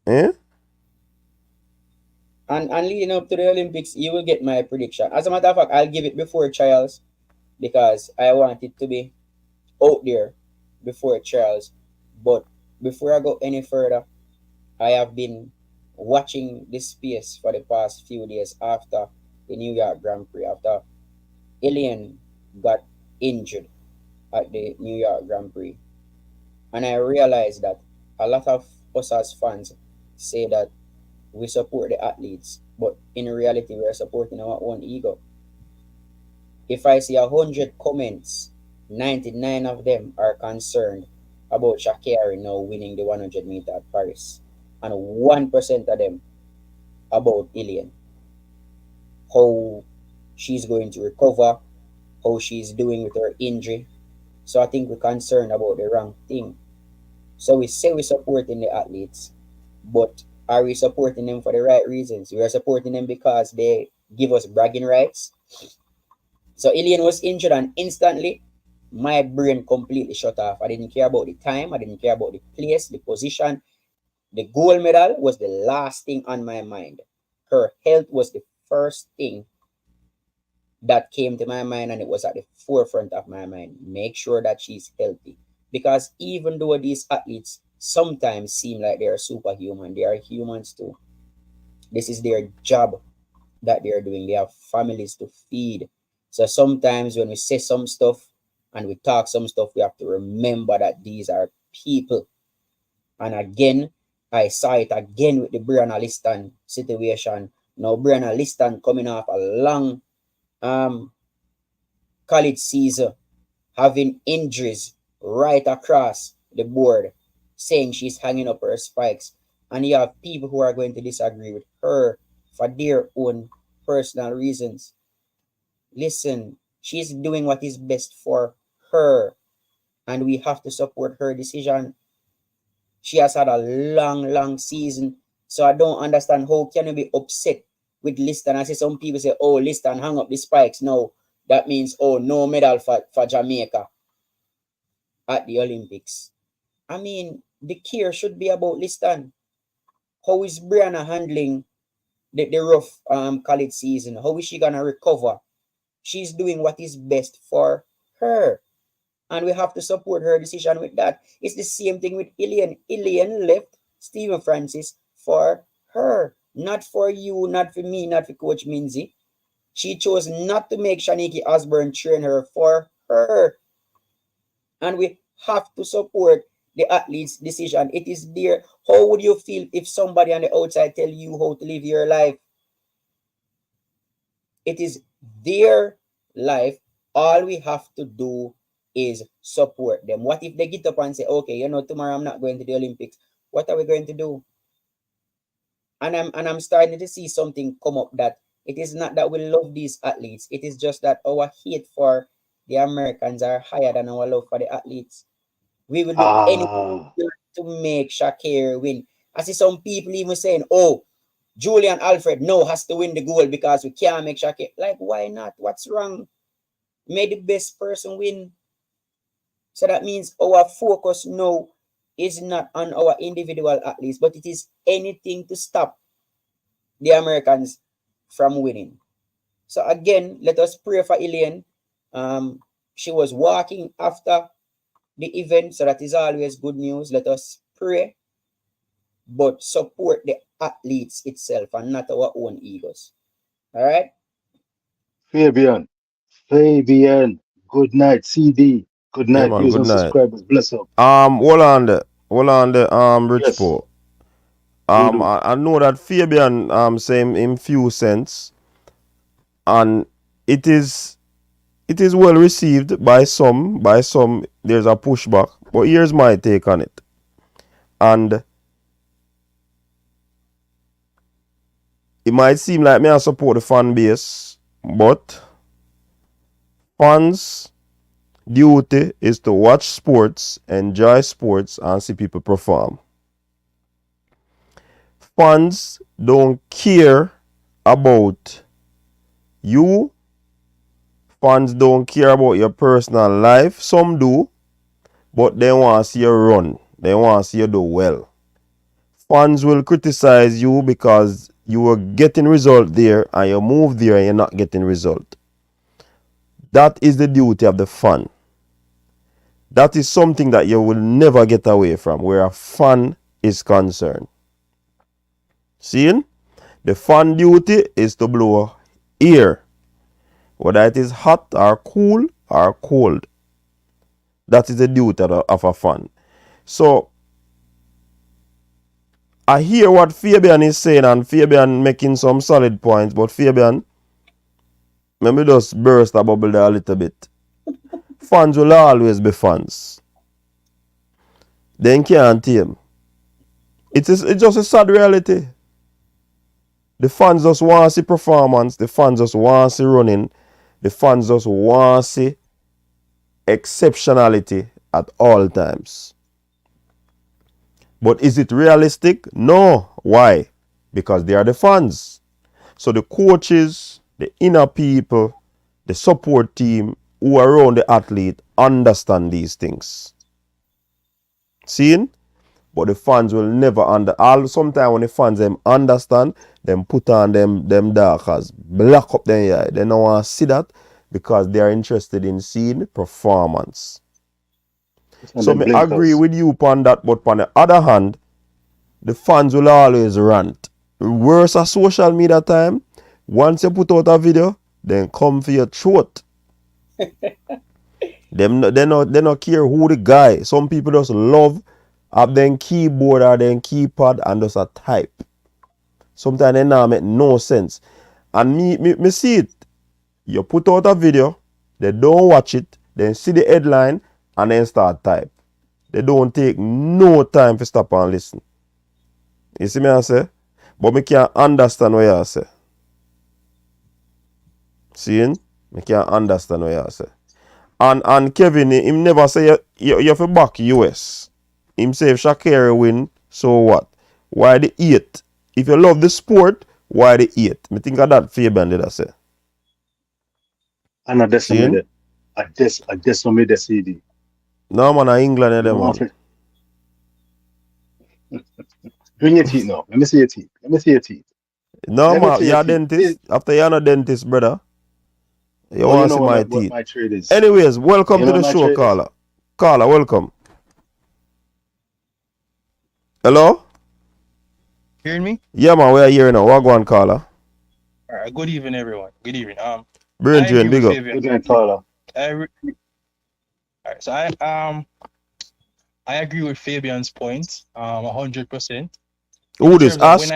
Eh? And leading up to the Olympics, you will get my prediction. As a matter of fact, I'll give it before trials, because I want it to be out there before trials. But before I go any further, I have been watching this space for the past few days after the New York Grand Prix, after Elaine got injured at the New York Grand Prix. And I realized that a lot of us as fans say that we support the athletes, but in reality, we are supporting our own ego. If I see 100 comments, 99 of them are concerned about Shakira now winning the 100-meter at Paris, and 1% of them about Elaine, how she's going to recover, how she's doing with her injury. So I think we're concerned about the wrong thing. So we say we're supporting the athletes, but are we supporting them for the right reasons? We are supporting them because they give us bragging rights. So Elaine was injured and instantly my brain completely shut off. I didn't care about the time, I didn't care about the place, the position. The gold medal was the last thing on my mind. Her health was the first thing that came to my mind, and it was at the forefront of my mind. Make sure that she's healthy. Because even though these athletes sometimes seem like they are superhuman, they are humans too. This is their job that they're doing. They have families to feed. So sometimes when we say some stuff and we talk some stuff, we have to remember that these are people. And again, I saw it again with the Brianna Liston situation. Now Brianna Liston coming off a long college season, having injuries right across the board, saying she's hanging up her spikes. And you have people who are going to disagree with her for their own personal reasons. Listen, she's doing what is best for her, and we have to support her decision. She has had a long season, so I don't understand how can you be upset with Liston. I see some people say, oh, Liston hang up the spikes. No, that means, oh, no medal for Jamaica at the Olympics. I mean, the care should be about Liston. How is Brianna handling the rough college season? How is she gonna recover? She's doing what is best for her, and we have to support her decision with that. It's the same thing with Elaine. Elaine left Stephen Francis for her, not for you, not for me, not for Coach Minzy. She chose not to make Shaniki Osborne train her for her, and we have to support the athlete's decision. It is there. How would you feel if somebody on the outside tell you how to live your life? It is their life. All we have to do is support them. What if they get up and say, okay, you know, tomorrow I'm not going to the Olympics? What are we going to do? And I'm starting to see something come up that it is not that we love these athletes. It is just that our hate for the Americans are higher than our love for the athletes. We will do anything to make Shakir win. I see some people even saying, oh, Julian Alfred no has to win the gold because we can't make Shakir. Like, why not? What's wrong? May the best person win. So that means our focus now is not on our individual athletes, but it is anything to stop the Americans from winning. So again, let us pray for Elaine. She was walking after the event, so that is always good news. Let us pray, but support the athletes itself and not our own egos. All right. Fabian, Fabian, good night, CD. Good Yeah, night, man, viewers good and night. subscribers. Bless up. Hold on there, Rich Yes, Poe. do do. I know that Fabian saying in few cents, and it is well received by some. By some, there's a pushback. But here's my take on it. And it might seem like me I support the fan base, but fans' duty is to watch sports, enjoy sports, and see people perform. Fans don't care about you. Fans don't care about your personal life. Some do, but they want to see you run. They want to see you do well. Fans will criticize you because you were getting result there and you move there and you're not getting result. That is the duty of the fan. That is something that you will never get away from where a fan is concerned. Seeing? The fan duty is to blow air, whether it is hot or cool or cold. That is the duty of a fan. So I hear what Fabian is saying, and Fabian making some solid points, but Fabian, let me just burst a bubble there a little bit. Fans will always be fans. They can't tame. It's just a sad reality. The fans just want to see performance. The fans just want to see running. The fans just want to see exceptionality at all times. But is it realistic? No. Why? Because they are the fans. So the coaches, the inner people, the support team who are around the athlete understand these things. Seeing? But the fans will never sometimes when the fans them understand, them put on them darkers, black up their eye. They don't want to see that because they are interested in seeing performance. So I agree with you upon that, but on the other hand, the fans will always rant. Worse a social media time, once you put out a video, then come for your throat. They not care who the guy. Some people just love have them keyboard or them keypad and just a type. Sometimes they not make no sense. And me see it. You put out a video, they don't watch it, then see the headline and then start type. They don't take no time to stop and listen. You see me I say? But me can't understand what you say. Seeing? Me can't understand what you say. And Kevin, him never say you have to back US. Him say if Shakira win, so what? Why the 8? If you love the sport, why the 8? Me think of that Fabian did I say. And I just made the CD. No man, England and them one. Bring your teeth now. Let me see your teeth. No man, you're a dentist. After you're not a dentist, brother. You want to see my teeth. What my trade is. Anyways, welcome to the show, Carla. Carla, welcome. Hello? Hearing me? Yeah, man, we are here now. What go on, Carla? All right. Good evening, everyone. Good evening. Brilliant, big up. Good evening, Carla. All right. So I agree with Fabian's point. 100%. Who this? Ask?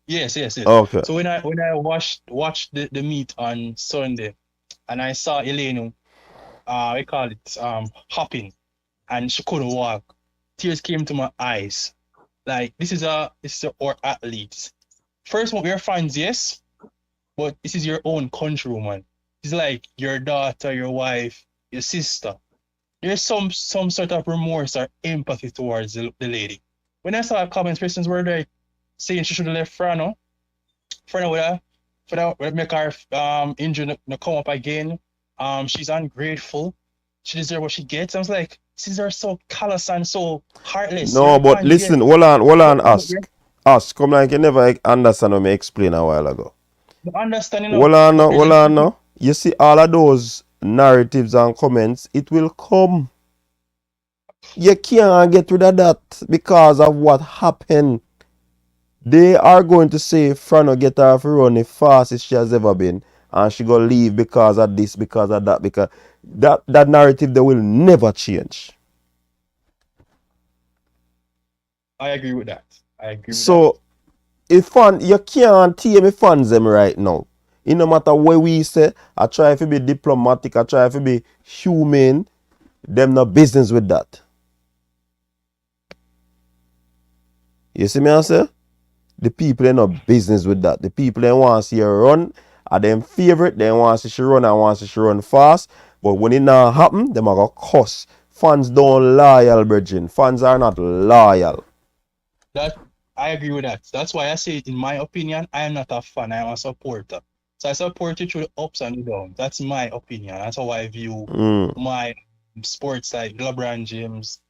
Yes. Okay. So when I watched the meet on Sunday, and I saw Elaine, we call it hopping, and she couldn't walk. Tears came to my eyes. Like this is our athletes. First one, we're fans, yes, but this is your own country, woman. It's like your daughter, your wife, your sister. There's some sort of remorse or empathy towards the lady. When I saw comments, persons were like saying she should have left Frano. Frano would make her injury no come up again. She's ungrateful. She deserves what she gets. I was like, these are so callous and so heartless. No, but listen, hold on, ask. Come like you never understand what me explained a while ago. Understanding. Hold on now. You see all of those narratives and comments, it will come. You can't get rid of that because of what happened. They are going to say Frano get her to run the fastest she has ever been, and she gonna leave because of this, because of that, because that narrative they will never change. I agree with that. So if you can't tame the fans them right now. It no matter what we say, I try to be diplomatic, I try to be humane, them no business with that. You see me I say? The people ain't no business with that. The people they want to see her run are them favorite. They want to see she run and want to see she run fast. But when it not happen, them are gonna cuss. Fans don't loyal, Virgin. Fans are not loyal. That I agree with that. That's why I say, in my opinion, I am not a fan. I am a supporter. So I support you through the ups and the downs. That's my opinion. That's how I view my sports, like LeBron James,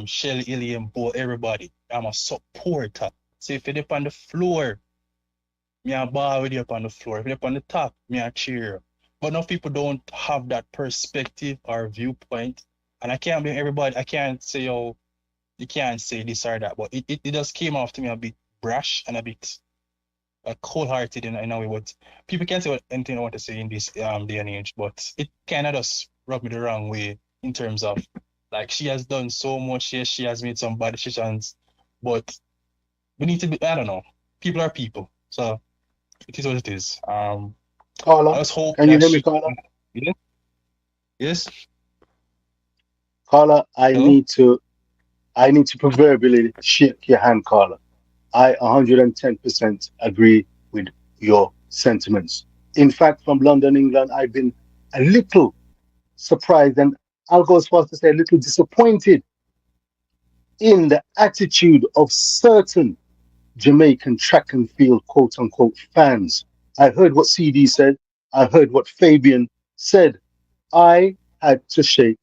Shelly, Elaine, Bo, everybody. I'm a supporter. So if you're up on the floor, me a ball with you up on the floor. If you're up on the top, me a cheer. But enough people don't have that perspective or viewpoint. And I can't blame everybody. I can't say, you can't say this or that. But it just came off to me a bit brash and a bit cold-hearted in a way. But people can't say anything I want to say in this day and age. But it kind of just rubbed me the wrong way in terms of, like, she has done so much. Yes, she has made some bad decisions. But we need to be. I don't know. People are people, so it is what it is. I Carla, just hope can you that hear me, Carla? yes, yes, Carla, hello. I need to proverbially shake your hand, Carla. I 110% agree with your sentiments. In fact, from London, England, I've been a little surprised and I'll go as far as to say a little disappointed in the attitude of certain Jamaican track and field quote unquote fans. I heard what CD said. I heard what Fabian said. I had to shake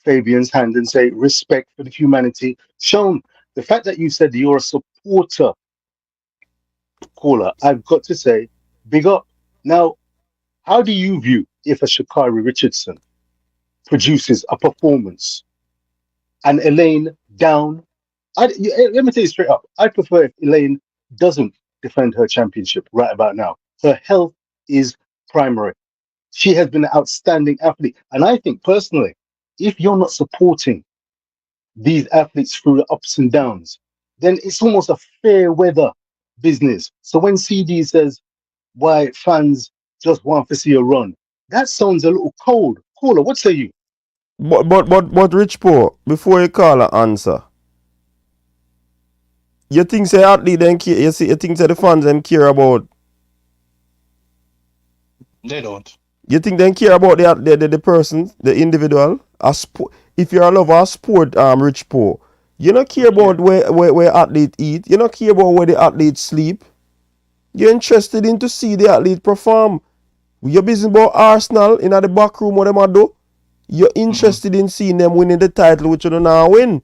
Fabian's hand and say respect for the humanity shown. The fact that you said you're a supporter, caller, I've got to say, big up. Now, how do you view if a Shakari Richardson produces a performance and Elaine down? Let me tell you straight up. I prefer if Elaine doesn't defend her championship right about now. Her health is primary. She has been an outstanding athlete. And I think personally, if you're not supporting these athletes through the ups and downs, then it's almost a fair weather business. So when CD says why fans just want to see a run, that sounds a little cold. Caller, what say you? But Rich Poor, before you call an answer, you think say athlete them care, you think say the fans them care about, They don't. you think they care about the person, the individual? If you're a lover of sport, Rich Poor, you don't care Okay. about where athlete eat, you don't care about where the athlete sleep. You're interested in to see the athlete perform. You're busy about Arsenal in the back room, what them a do. You're interested in seeing them winning the title, which you don't know win.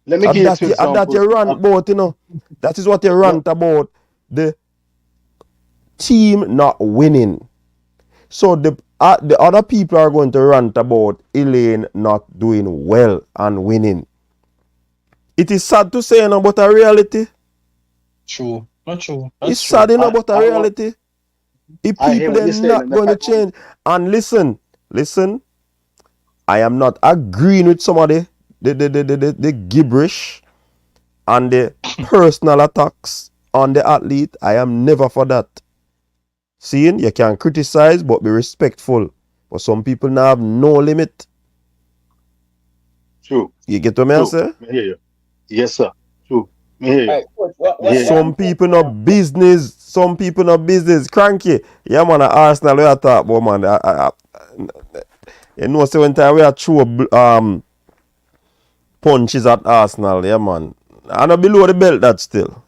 Let me And give you two that you examples. rant about, you know. That is what you No, rant about. The team not winning. So the other people are going to rant about Elaine not doing well and winning. It is sad to say, you know, but a reality. True. Not true. It's That's true. sad, you know, but a I want. reality. If I hear people what are you're saying, not and the going to fact is, change. And listen, I am not agreeing with somebody, the gibberish and the personal attacks on the athlete. I am never for that. Seeing, you can criticize but be respectful. But some people now have no limit. true, You get what I true. say? Me hear you. Yes, sir. True. Me hear you. All right, coach, what, Me what, hear what you. I'm Some saying people no now, business. Some people no business. Cranky. Yeah, man, Arsenal we are talk about, man. You know, say when time we are throw punches at Arsenal, yeah, man. And below the belt that still.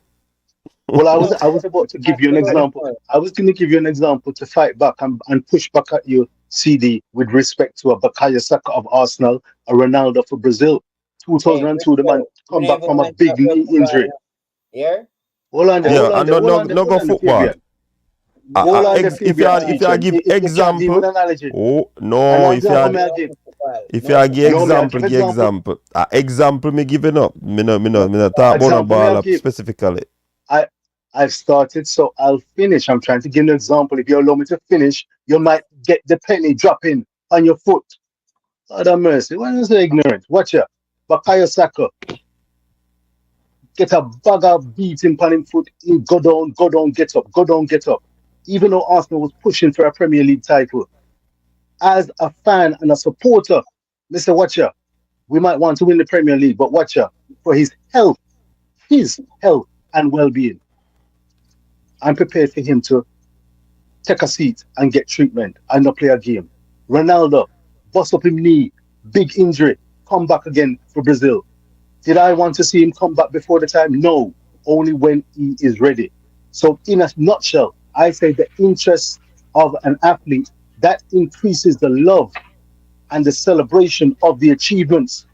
Well, you know, I was about to give you an you know the example. point. I was going to give you an example to fight back and push back at you, CD, with respect to a Bakaya Saka of Arsenal, a Ronaldo for Brazil. Hey, 2002, the man Rico, we come back never from a want to big talk about knee football injury. now. Here? Hold on there, And Yeah, hold on and there, no, hold no, on there, no hold go on there, football. Fabian. Hold on there, If Fabian, you teacher. give You can't give an example, analogy. oh An no, no example, may I no give? football. if No you give No, football. may I example, give give example? example. Example me giving up. No Me no talk football. about no Example, may I ball up give? specifically. I I've started, so I'll finish. I'm trying to give an example. If you allow me to finish, you might get the penny dropping on your foot. God have mercy. Why is so ignorant? Watch ya. Bakayo Saka get a bag of beating on him foot. He go down, get up, go down, get up. Even though Arsenal was pushing for a Premier League title, as a fan and a supporter, Mr. Watcher, we might want to win the Premier League, but Watcher, for his health and well-being, I'm prepared for him to take a seat and get treatment and not play a game. Ronaldo, bust up his knee, big injury, come back again for Brazil. Did I want to see him come back before the time? No, only when he is ready. So, in a nutshell, I say the interest of an athlete that increases the love and the celebration of the achievements.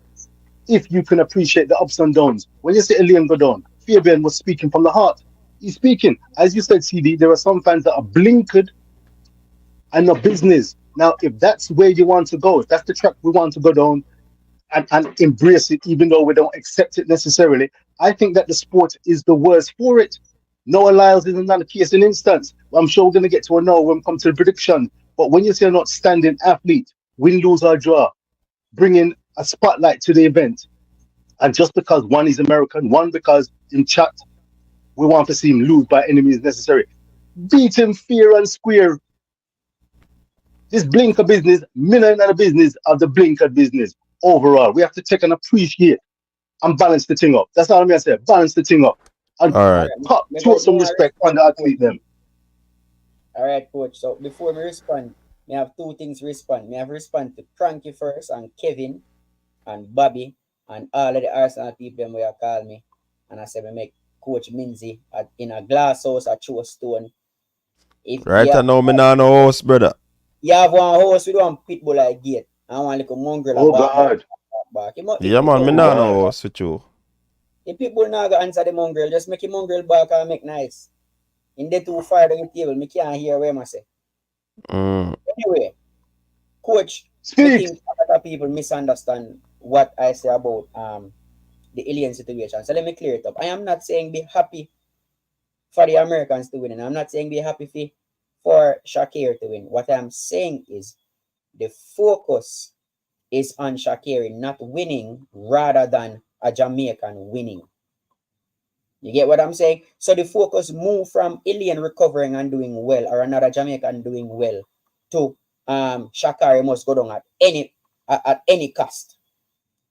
If you can appreciate the ups and downs. When you say Elaine Godon, Fabian was speaking from the heart. He's speaking. As you said, CD, there are some fans that are blinkered and not business. Now, if that's where you want to go, if that's the track we want to go down and embrace it, even though we don't accept it necessarily, I think that the sport is the worst for it. Noah Lyles is another case in instance. I'm sure we're going to get to a no when we come to the prediction. But when you say an outstanding athlete, win, lose, or draw, bringing a spotlight to the event, and just because one is American, one because in chat we want to see him lose by any means necessary. Beat him fair and square. This blinker business, million the business of the blinker business overall. We have to take and appreciate and balance the thing up. That's all I'm gonna say. Balance the thing up. And All right. show some respect on the athlete them. All right, coach. So before we respond, we have two things to respond. We have respond to Cranky first and Kevin and Bobby and all of the Arsenal people them will call me. And I said we make Coach Minzy in a glass house at True Stone. If Right now, me not no host, brother. you have one house with one pitbull like gate and one little mongrel. Oh God. Back. Yeah, man, me not no host with you. The people now go answer the mongrel, just make a mongrel back and make nice. In the too far down the table, me can't hear what I say. Anyway, coach, I think a lot of people misunderstand what I say about the alien situation. So let me clear it up. I am not saying be happy for the Americans to win, and I'm not saying be happy for Shakir to win. What I'm saying is the focus is on Shakir not winning rather than a Jamaican winning. You get what I'm saying? So the focus moved from Alien recovering and doing well, or another Jamaican doing well, to Shakari must go down at any cost.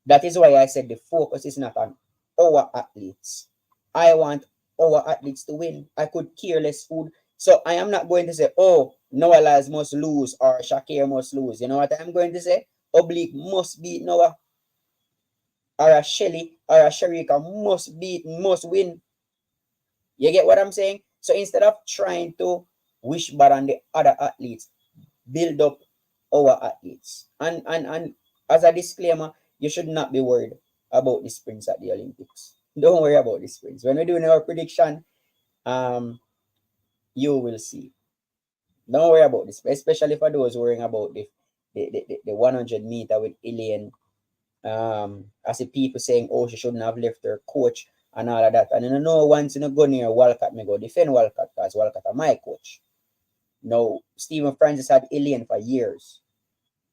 That is why I said the focus is not on our athletes. I want our athletes to win. I could care less who. So I am not going to say, oh, Noah Lyles must lose or Shakir must lose. You know what I'm going to say? Oblique must beat Noah. Or a Shelly or a Sharika must win. You get what I'm saying? So instead of trying to wish bad on the other athletes, build up our athletes. And as a disclaimer, you should not be worried about the sprints at the Olympics. Don't worry about the sprints. When we're doing our prediction, you will see. Don't worry about this, especially for those worrying about the 100 meter with Elaine. I see people saying, oh, she shouldn't have left her coach and all of that. And I know once in a go near Walcott, me go defend Walcott because Walcott are my coach. Now, Stephen Francis had Elaine for years.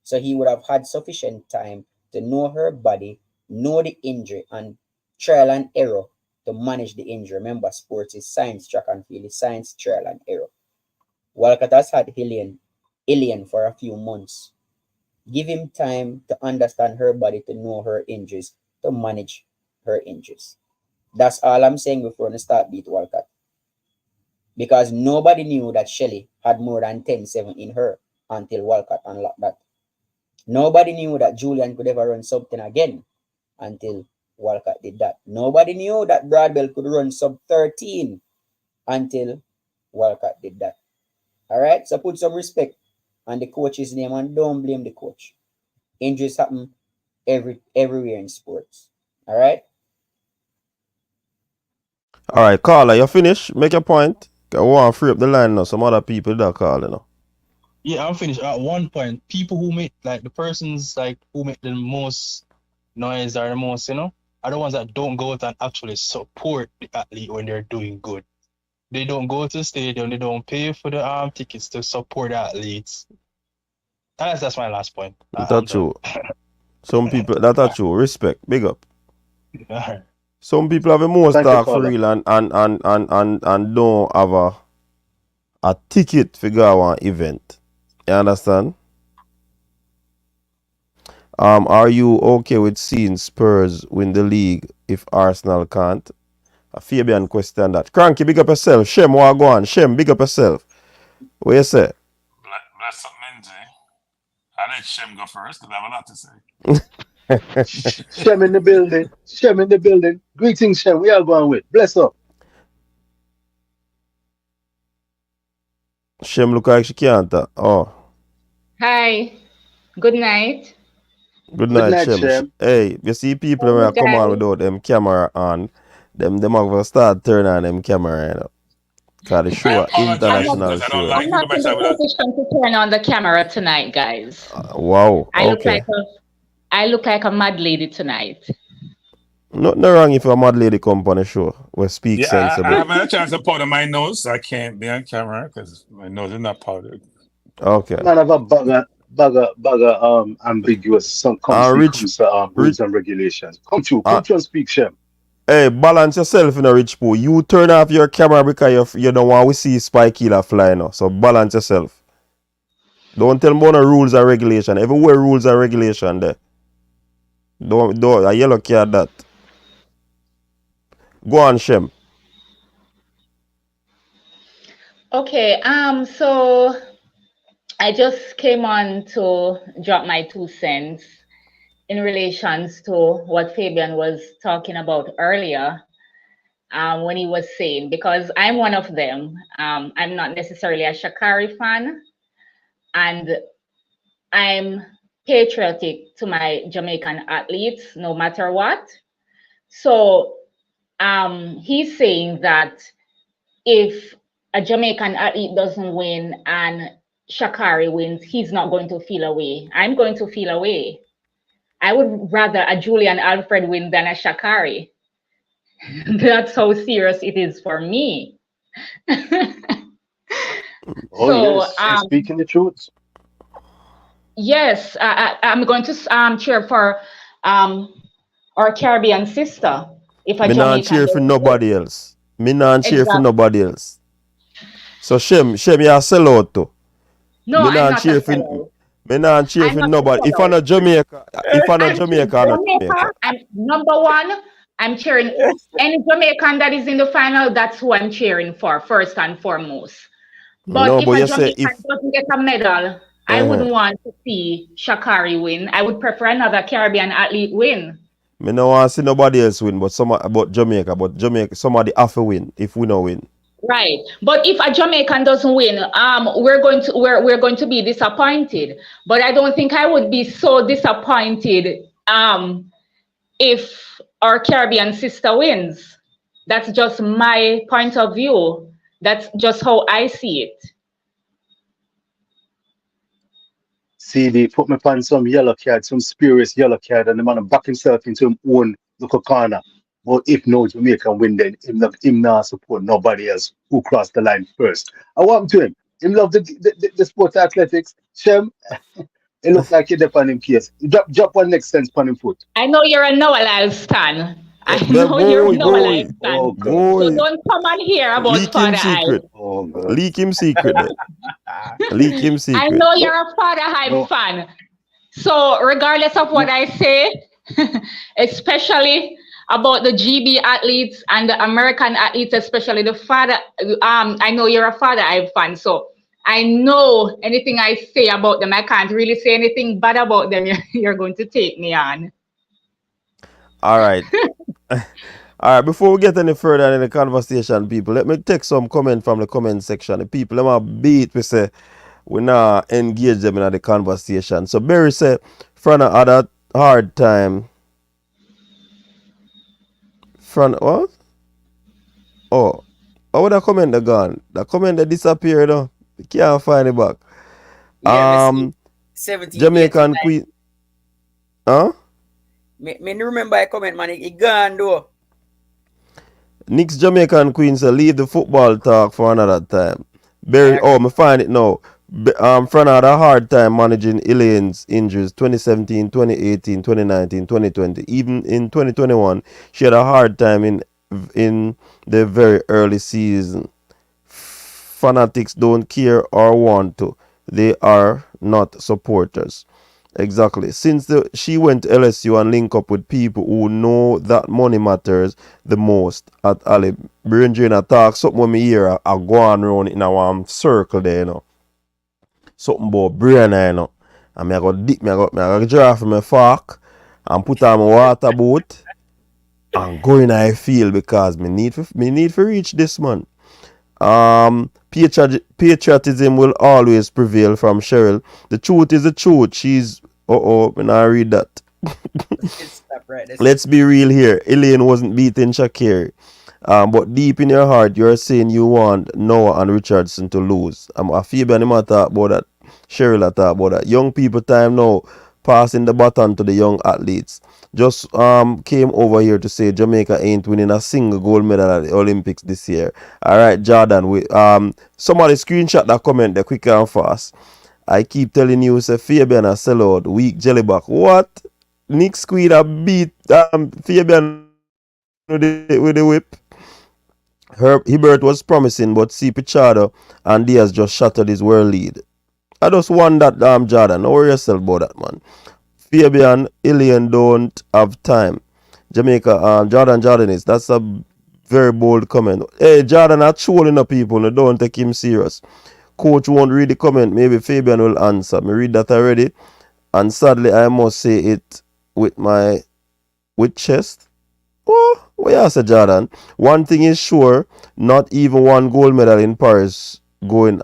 So he would have had sufficient time to know her body, know the injury, and trial and error to manage the injury. Remember, sports is science, track and field is science, trial and error. Walcott has had Elaine for a few months. Give him time to understand her body, to know her injuries, to manage her injuries. That's all I'm saying before we start beat Walcott. Because nobody knew that Shelly had more than 10-7 in her until Walcott unlocked that. Nobody knew that Julian could ever run something again until Walcott did that. Nobody knew that Bradwell could run sub 13 until Walcott did that. All right, so put some respect on the coach's name and don't blame the coach. Injuries happen everywhere in sports. All right. All right, caller, you finish? Make your point. I want to free up the line now. Some other people that call, you know. Yeah, I'm finished. At one point, people who make like the persons like who make the most noise are the most, are the ones that don't go out and actually support the athlete when they're doing good. They don't go to the stadium, they don't pay for the tickets to support the athletes. That's my last point. That's true. Some people that's true. Respect. Big up. Right. Some people have a most talk for real and don't have a ticket for go one event. You understand? Are you okay with seeing Spurs win the league if Arsenal can't? A Fabian question that. Cranky, big up yourself. Shem, what go on? Shem, big up yourself. What you say? Bless up, Minzy. I let Shem go first because I have a lot to say. Shem in the building. Shem in the building. Greetings, Shem. We are going with. Bless up. Shem look like she can't. Oh. Hi. Good night. Good night, Shem. Hey, you see people when come on without them camera on, them have to start turning on them camera, you know. Because the show international show. I'm not in the position to turn on the camera tonight, guys. Wow. I look like a mad lady tonight. Nothing wrong if a mad lady come on the show. We speak sensible. I haven't had a chance to powder my nose, so I can't be on camera because my nose is not powdered. Okay. Man have a bugger ambiguous some rules and regulations. Come to and speak, Shem. Hey, balance yourself in a rich pool. You turn off your camera because you don't want to see Spy Killer fly now. So balance yourself. Don't tell me about no rules and regulation. Everywhere rules and regulation there. Don't a yellow card that. Go on, Shem. Okay, so I just came on to drop my 2 cents in relations to what Fabian was talking about earlier, when he was saying, because I'm one of them. I'm not necessarily a Sha'Carri fan, and I'm patriotic to my Jamaican athletes, no matter what. So he's saying that if a Jamaican athlete doesn't win and Sha'Carri wins, he's not going to feel away. I'm going to feel away. I would rather a Julian Alfred win than a Sha'Carri. That's how serious it is for me. Oh So yes, she's speaking the truth. yes, I'm going to cheer for our Caribbean sister if a Me not Jamaican cheer for doesn't win. nobody else. Me not cheer for Exactly. nobody else. So Shem, you a sellout too. No, Me I'm not not a cheer for sellout. me not cheer I'm for not a nobody. If I'm sellout. not Jamaica, if I'm not I'm Jamaica, I'm not Jamaica. Jamaica. I'm number one. I'm cheering any Jamaican that is in the final. That's who I'm cheering for first and foremost. But No, if but a you say Jamaican if doesn't get a medal, I uh wouldn't want to see Sha'Carri win. I would prefer another Caribbean athlete win. me no want to see nobody else win, but Jamaica, somebody have to win if we no win. Right. But if a Jamaican doesn't win, we're going to be disappointed. But I don't think I would be so disappointed if our Caribbean sister wins. That's just my point of view. That's just how I see it. CD put me on some yellow card, some spurious yellow card, and the man back himself into his own little corner. But if no Jamaican win, then him not support nobody else who crossed the line first. I want to him. Him love the sport athletics. Shem, it look like he dep on him case. Drop one next sense on him foot. I know you're a Noah stan. I But know you're a Noah boy, Oh stan. God. So boy, don't come on here about leak him Father Hype. secret. Oh God. Leak him secret there. Leak him I secret. know No, you're a Father Hype no. fan. So regardless of what No. I say, especially about the GB athletes and the American athletes, especially the father, I know you're a Father Hype fan, so I know anything I say about them, I can't really say anything bad about them. You're going to take me on. All right. All right, before we get any further in the conversation, people, let me take some comment from the comment section. The people, them a beat, we say, we now engage them in the conversation. So Barry said, front of other hard time. Front, what? Oh, would that comment they gone? The comment they disappeared, though. You can't find it back. Yeah, me see 1789. Jamaican Queen, huh? Me no remember I comment, man. It gone though. Nick's Jamaican Queen said, leave the football talk for another time. I agree. Me find it now. Fran had a hard time managing Elaine's injuries 2017, 2018, 2019, 2020. Even in 2021, she had a hard time in the very early season. Fanatics don't care or want to. They are not supporters. Exactly. Since she went to LSU and link up with people who know that money matters the most at Ali. Brain drain attack, something when me hear I go on around in a circle there, you know. Something about brain, you know. And I go dip, I go draw from my fork and put on my water boat and go in a field because me need to reach this man. Patriotism will always prevail from Cheryl. The truth is the truth. She's when I read that. Stop right there. Let's be real here. Elaine wasn't beating Sha'Carri. But deep in your heart, you're saying you want Noah and Richardson to lose. I feel when I talk about that. Cheryl talk about that. Young people time now passing the baton to the young athletes. Just came over here to say Jamaica ain't winning a single gold medal at the Olympics this year. All right, Jordan. Somebody screenshot that comment there quick and fast. I keep telling you, say Fabian a sellout, weak jellyback. What? Nick Squid a beat Fabian with the whip. Hibbert was promising, but C. Pichado and Diaz just shattered his world lead. I just want that Jordan. Don't worry yourself about that, man. Fabian, Elaine don't have time. Jamaica, Jordan is. That's a very bold comment. Hey, Jordan are trolling the people. No, don't take him serious. Coach won't read the comment. Maybe Fabian will answer. Me read that already. And sadly, I must say it with chest. Oh, what you say, Jordan? One thing is sure, not even one gold medal in Paris going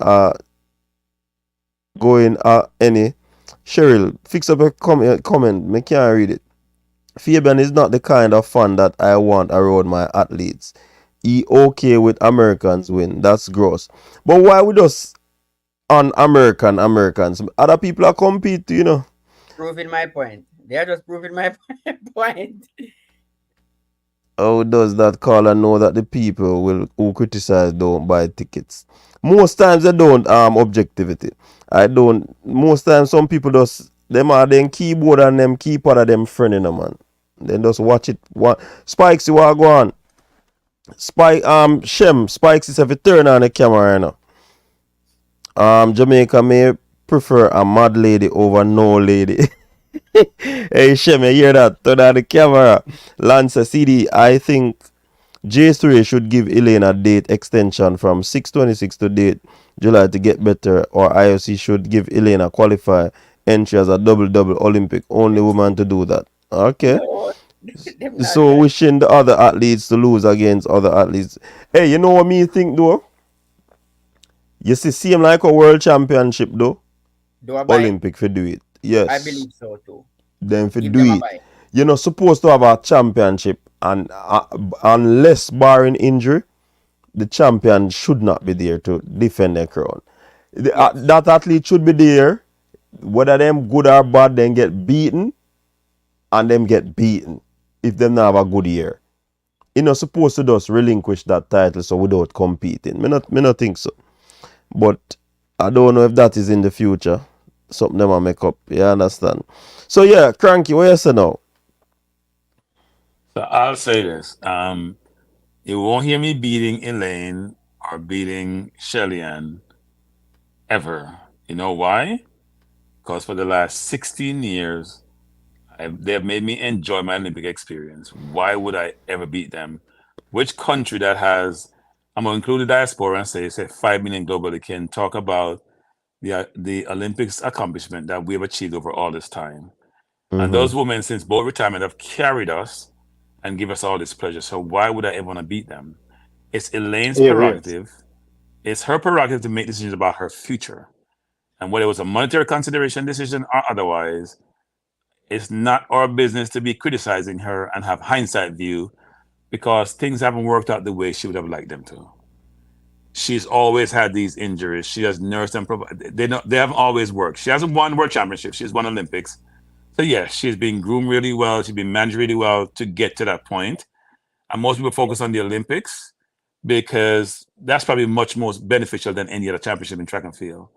any. Cheryl, fix up a comment. Me can't read it. Fabian is not the kind of fun that I want around my athletes. He okay with Americans win. That's gross. But why we just on Americans? Other people are compete, you know. Proving my point. They are just proving my point. How does that caller know that the people who criticize don't buy tickets? Most times they don't objectivity. I don't. Most times some people just them are them keyboard and them keypad of them friend in a man. Then just watch it. Spikes you are go on. Spikes is if you turn on the camera, you know. Jamaica may prefer a mad lady over no lady. Hey Shem, you hear that? Turn on the camera. Lancer CD, I think J3 should give Elaine a date extension from 6/26 to date July to get better, or IOC should give Elaine a qualify entry as a double Olympic only woman to do that. Okay. No, them not So that. wishing the other athletes to lose against other athletes. Hey, you know what me think though? You see, same like a world championship though. Do I buy? Olympic for do it. I Yes. believe so too. Them for Give do them a it. buy. You're not supposed to have a championship, and unless barring injury, the champion should not be there to defend their crown. Yes. That athlete should be there, whether them good or bad, then get beaten, and them get beaten if them not have a good year. You're not supposed to just relinquish that title so without competing. Me not think so. But I don't know if that is in the future. Something them I make up. You understand? So yeah, Cranky, what you say now? So I'll say this. You won't hear me beating Elaine or beating Shellyan ever. You know why? Because for the last 16 years, they have made me enjoy my Olympic experience. Why would I ever beat them? Which country that has, I'm going to include the diaspora and say 5 million globally can talk about the Olympics accomplishment that we have achieved over all this time. And those women, since both retirement, have carried us and give us all this pleasure. So why would I ever want to beat them? It's Elaine's Here. prerogative. It's her prerogative to make decisions about her future. And whether it was a monetary consideration decision or otherwise, it's not our business to be criticizing her and have hindsight view because things haven't worked out the way she would have liked them to. She's always had these injuries. She has nursed them. They haven't always worked. She hasn't won world championships. She's won Olympics. So yes, she's been groomed really well. She's been managed really well to get to that point. And most people focus on the Olympics because that's probably much more beneficial than any other championship in track and field.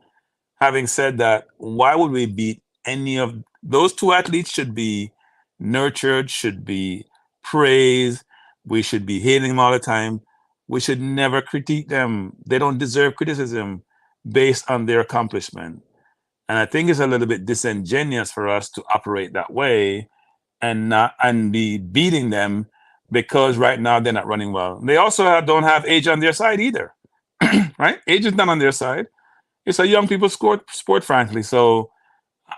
Having said that, why would we beat any of those two athletes? Should be nurtured, should be praised. We should be hating them all the time. We should never critique them. They don't deserve criticism based on their accomplishment. And I think it's a little bit disingenuous for us to operate that way and be beating them because right now they're not running well. They also don't have age on their side either, right? Age is not on their side. It's a young people sport, frankly. So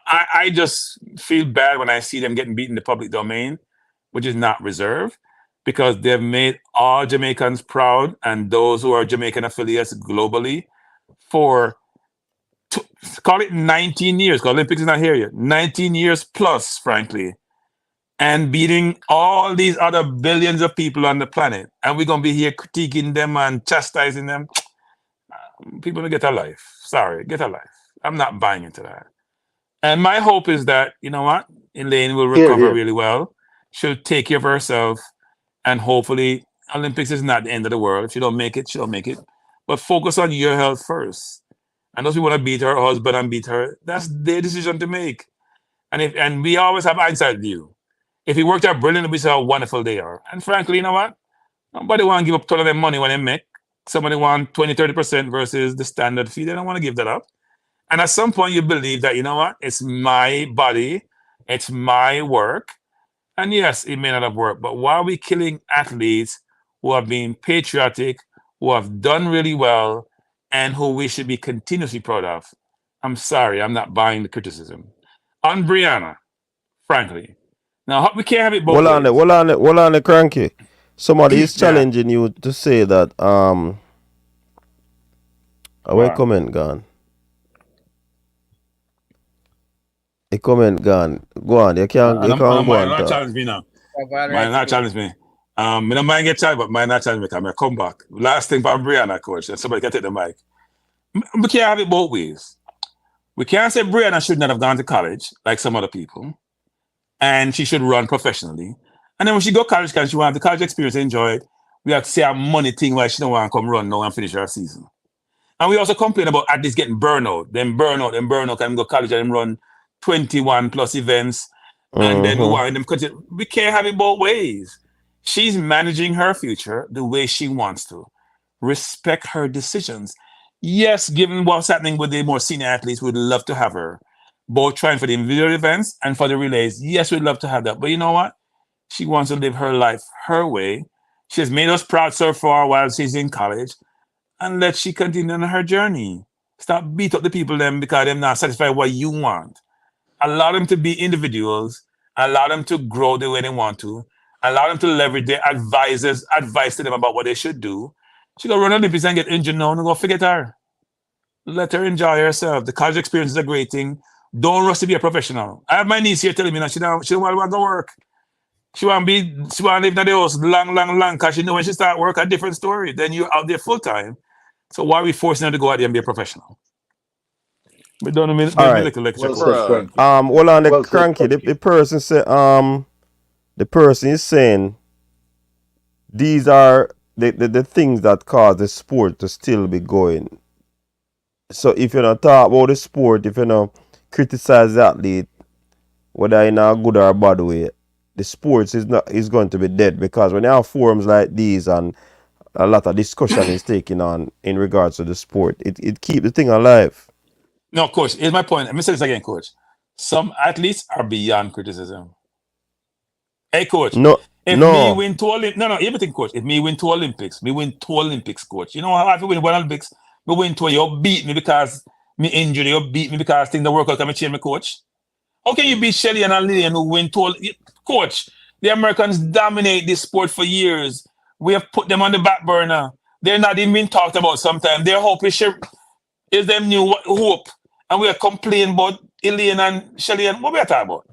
I just feel bad when I see them getting beaten in the public domain, which is not reserved, because they've made all Jamaicans proud and those who are Jamaican affiliates globally for call it 19 years, because Olympics is not here yet. 19 years plus, frankly, and beating all these other billions of people on the planet. And we're going to be here critiquing them and chastising them. People don't get a life. Sorry, get a life. I'm not buying into that. And my hope is that, you know what? Elaine will recover Here. really well. She'll take care of herself. And hopefully, Olympics is not the end of the world. If she don't make it, she don't make it. But focus on your health first. And those who want to beat her husband and beat her, that's their decision to make. And we always have hindsight view. If it worked out brilliant, we saw how wonderful they are. And frankly, you know what? Nobody want to give up a ton of their money when they make. Somebody want 20, 30% versus the standard fee. They don't want to give that up. And at some point, you believe that, you know what? It's my body. It's my work. And yes, it may not have worked. But why are we killing athletes who have been patriotic, who have done really well, and who we should be continuously proud of? I'm sorry, I'm not buying the criticism. On Brianna, frankly. Now, we can't have it both ways. Hold on, Cranky. Somebody is Yeah. challenging you to say that, where Wow. comment gone? A comment gone. Go on, you can't go on Not talk. challenge me now. Mine not challenge me. Me don't mind get challenged, but mine not challenge me because I come back. Last thing for Brianna, coach, and somebody can take the mic. We can't have it both ways. We can't say Brianna should not have gone to college like some other people, and she should run professionally. And then when she go to college, because she want the college experience, enjoy it, we have to say a money thing why she don't want to come run now and finish her season. And we also complain about athletes getting burnout, then burnout, and go to college and run 21 plus events, and then we want them continue. We can't have it both ways. She's managing her future the way she wants to. Respect her decisions. Yes, given what's happening with the more senior athletes, we'd love to have her both trying for the individual events and for the relays. Yes, we'd love to have that. But you know what? She wants to live her life her way. She has made us proud so far while she's in college. And let she continue on her journey. Stop beat up the people them because they're not satisfied what you want. Allow them to be individuals. Allow them to grow the way they want to. Allow them to leverage their advisors' advice to them about what they should do. She go run Olympics and get injured now and go forget her. Let her enjoy herself. The college experience is a great thing. Don't rush to be a professional. I have my niece here telling me that she don't want to work. She want to live in the house long, because she know when she start work, a different story. Then you're out there full time. So why are we forcing her to go out there and be a professional? We don't know. All right. Well said, Cranky. Hold on, Well said, Cranky. The person said, the person is saying these are the things that cause the sport to still be going. So if you don't talk about the sport, if you don't criticize the athlete, whether in a good or a bad way, the sports is going to be dead, because when you have forums like these and a lot of discussion is taken on in regards to the sport, it keeps the thing alive. No, coach, here's my point. Let me say this again, coach. Some athletes are beyond criticism. Hey, coach. Me win 2 Olympics, everything, coach. If me win 2 Olympics, coach. You know how I win 1 Olympics? Me win 2, you beat me because me injured, you beat me because things don't work out, can me change me, coach? How can you beat Shelly and Elaine who win 2? Coach, the Americans dominate this sport for years. We have put them on the back burner. They're not even being talked about sometimes. Their hope is them new hope. And we are complaining about Elaine and Shelly and what we are talking about?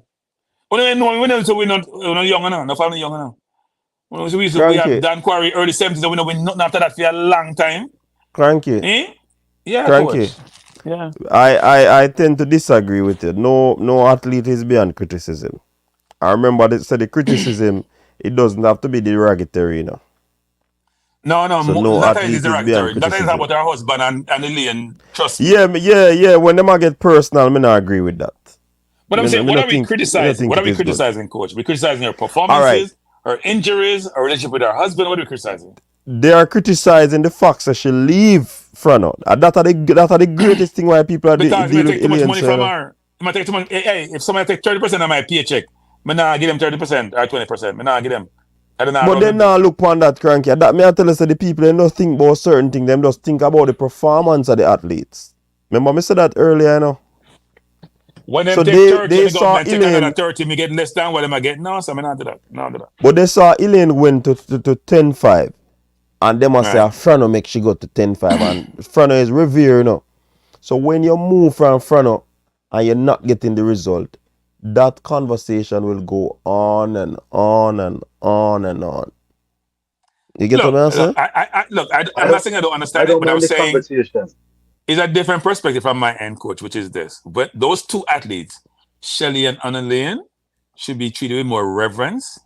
We're not young enough. No family young enough. We have Dan Quarry early 70s and we know nothing after that for a long time. Cranky. Yeah, Cranky. coach. Yeah. I tend to disagree with it. No athlete is beyond criticism. I remember they said the criticism, it doesn't have to be derogatory, you know. No, So that is derogatory. That is about our husband and Elaine. Trust me. Yeah. When them get personal, I not agree with that. But I'm saying, what are we criticizing? What are we criticizing, coach? We're criticizing her performances, her injuries, her relationship with her husband. What are we criticizing? They are criticizing the fact that she leave Frano. That are the greatest thing why people are because dealing take too much aliens, money from her. It might take too much. Hey, if somebody take 30% of my paycheck, I not give them 30% or 20%. I not give them. But they now look on that, Cranky. That may I tell us that the people, they don't think about certain things. Them just think about the performance of the athletes. Remember me said that earlier, you know. When them take 30, the government take another 30, me get less than what am I getting now, so I'm not do that. But they saw Elaine went to 10-5. And they must say, Frano make she go to 10-5. And Frano is revered, you know. So when you move from Frano and you're not getting the result, that conversation will go on and on and on and on. You get what I'm saying? I'm not saying I don't understand it, but I'm saying it's a different perspective from my end, coach, which is this. But those 2 athletes, Shelly and Elaine, should be treated with more reverence,